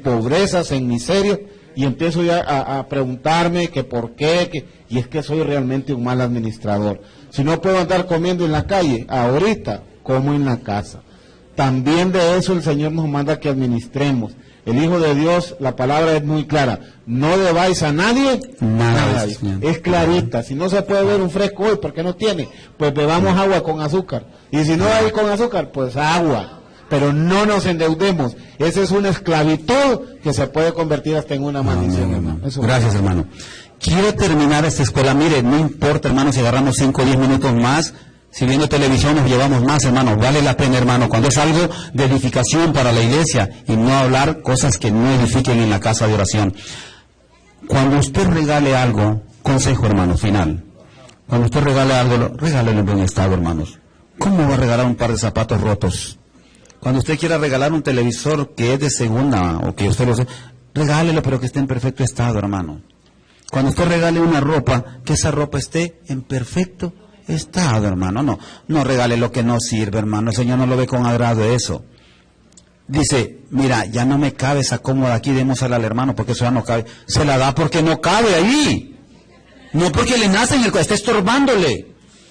pobrezas, en miseria, y empiezo ya a preguntarme que por qué, y es que soy realmente un mal administrador. Si no puedo andar comiendo en la calle, ahorita como en la casa. También de eso el Señor nos manda que administremos. El Hijo de Dios, la palabra es muy clara, no debáis a nadie nada. Es clarita. Si no se puede ver un fresco hoy porque no tiene, pues bebamos agua con azúcar. Y si no hay con azúcar, pues agua. Pero no nos endeudemos. Esa es una esclavitud que se puede convertir hasta en una maldición, hermano. Gracias, hermano. Quiero terminar esta escuela. Mire, no importa, hermano, si agarramos 5 o 10 minutos más. Si viendo televisión nos llevamos más, hermano, vale la pena, hermano, cuando es algo de edificación para la iglesia y no hablar cosas que no edifiquen en la casa de oración. Cuando usted regale algo, consejo, hermano, final. Cuando usted regale algo, regálelo en buen estado, hermanos. ¿Cómo va a regalar un par de zapatos rotos? Cuando usted quiera regalar un televisor que es de segunda o que usted lo sé, regálelo pero que esté en perfecto estado, hermano. Cuando usted regale una ropa, que esa ropa esté en perfecto estado, hermano. No regale lo que no sirve, hermano. El Señor no lo ve con agrado eso. Dice, mira, ya no me cabe esa cómoda aquí, démosela al hermano porque eso ya no cabe. Se la da porque no cabe ahí. No porque le nace en el está estorbándole.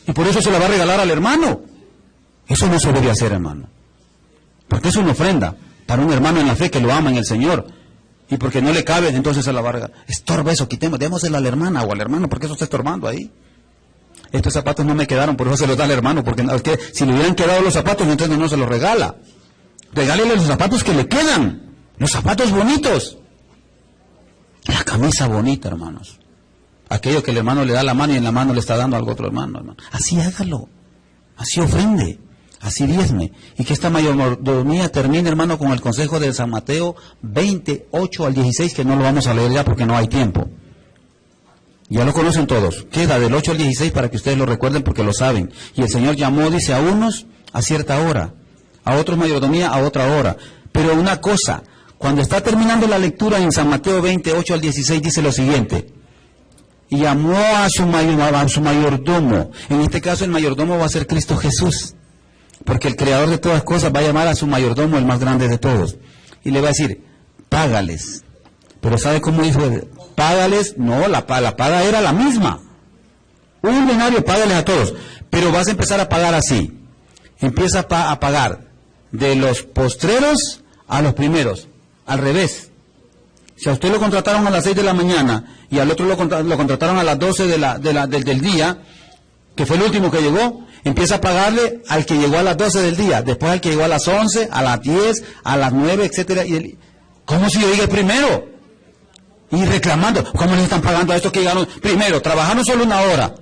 Y por eso se la va a regalar al hermano. Eso no se debe hacer, hermano. Porque es una ofrenda para un hermano en la fe que lo ama en el Señor. Y porque no le cabe, entonces se la va a regalar. Estorba eso, quitemos, démosela a la hermana o al hermano, porque eso está estorbando ahí. Estos zapatos no me quedaron, por eso se los da al hermano, porque si le hubieran quedado los zapatos, entonces no se los regala. Regálele los zapatos que le quedan, los zapatos bonitos. La camisa bonita, hermanos. Aquello que el hermano le da la mano y en la mano le está dando algo a otro hermano, hermano. Así hágalo, así ofrende. Así diezme. Y que esta mayordomía termine, hermano, con el consejo de San Mateo 28 al 16, que no lo vamos a leer ya porque no hay tiempo. Ya lo conocen todos. Queda del 8 al 16 para que ustedes lo recuerden porque lo saben. Y el Señor llamó, dice, a unos a cierta hora, a otros mayordomía a otra hora. Pero una cosa, cuando está terminando la lectura en San Mateo 28 al 16 dice lo siguiente. Y llamó a su mayordomo. En este caso el mayordomo va a ser Cristo Jesús. Porque el creador de todas cosas va a llamar a su mayordomo, el más grande de todos. Y le va a decir, págales. Pero ¿sabe cómo dijo? Págales. No, la paga era la misma. Un denario, págales a todos. Pero vas a empezar a pagar así. Empieza a pagar de los postreros a los primeros. Al revés. Si a usted lo contrataron a las 6 de la mañana y al otro lo contrataron a las 12 del día, que fue el último que llegó, empieza a pagarle al que llegó a las 12 del día, después al que llegó a las 11, a las 10, a las 9, etcétera. ¿Cómo si yo llegué primero? Y reclamando, ¿cómo les están pagando a estos que llegaron primero? Trabajaron solo una hora.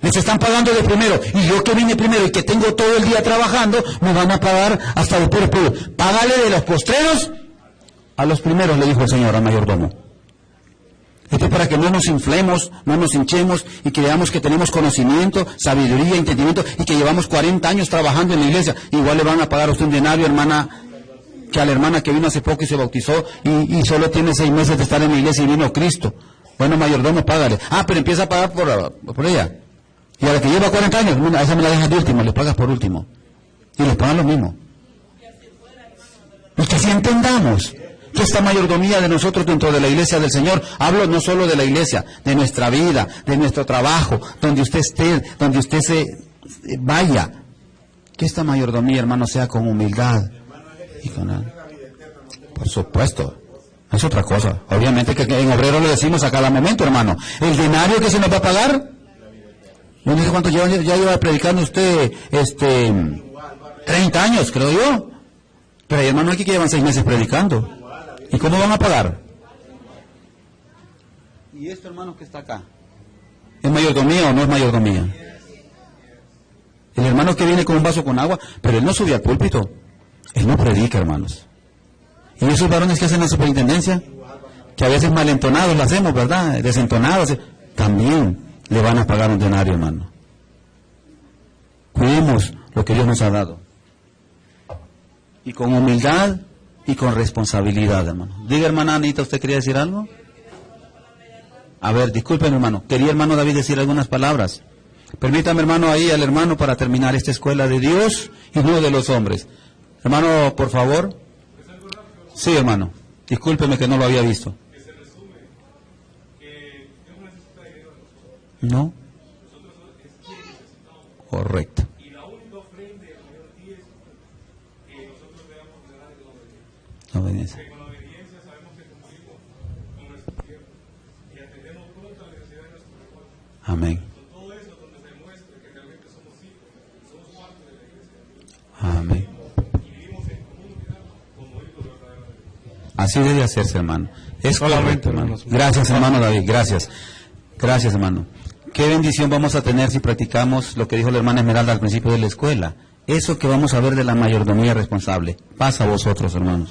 Les están pagando de primero. Y yo que vine primero y que tengo todo el día trabajando, me van a pagar hasta después. Págale de los postreros A los primeros, le dijo el Señor al mayordomo. Esto es para que no nos inflemos, no nos hinchemos y que veamos que tenemos conocimiento, sabiduría, entendimiento y que llevamos 40 años trabajando en la iglesia. Igual le van a pagar a usted un denario, hermana, que a la hermana que vino hace poco y se bautizó y solo tiene 6 meses de estar en la iglesia y vino Cristo. Bueno, mayordomo, págale. Pero empieza a pagar por ella. Y a la que lleva 40 años, a esa me la dejas de último, le pagas por último. Y les pagan lo mismo. Y que así entendamos que esta mayordomía de nosotros dentro de la iglesia del Señor, hablo no solo de la iglesia, de nuestra vida, de nuestro trabajo, donde usted esté, donde usted se vaya, que esta mayordomía, hermano, sea con humildad y con él. Por supuesto, es otra cosa. Obviamente que en obrero le decimos a cada momento, hermano, el denario que se nos va a pagar. Yo no sé cuánto ya lleva predicando usted, 30 años, creo yo. Pero hay hermanos aquí que llevan 6 meses predicando. ¿Y cómo van a pagar? ¿Y esto, hermano, que está acá? ¿Es mayordomía o no es mayordomía? El hermano que viene con un vaso con agua, pero él no sube al púlpito. Él no predica, hermanos. Y esos varones que hacen la superintendencia, que a veces malentonados lo hacemos, ¿verdad? Desentonados, también le van a pagar un denario, hermano. Cuidemos lo que Dios nos ha dado. Y con humildad y con responsabilidad, hermano. Diga, hermana Anita, ¿usted quería decir algo? A ver, disculpen, hermano. Quería, hermano David, decir algunas palabras. Permítame, hermano, ahí al hermano para terminar esta escuela de Dios y no de los hombres. Hermano, por favor. Sí, hermano. Discúlpeme que no lo había visto. ¿No? Correcto. La obediencia. Amén. Amén. Así debe hacerse, hermano. Es correcto, hermano. Gracias, hermano David. Gracias. Gracias, hermano. Qué bendición vamos a tener si practicamos lo que dijo la hermana Esmeralda al principio de la escuela. Eso que vamos a ver de la mayordomía responsable. Pasa a vosotros, hermanos.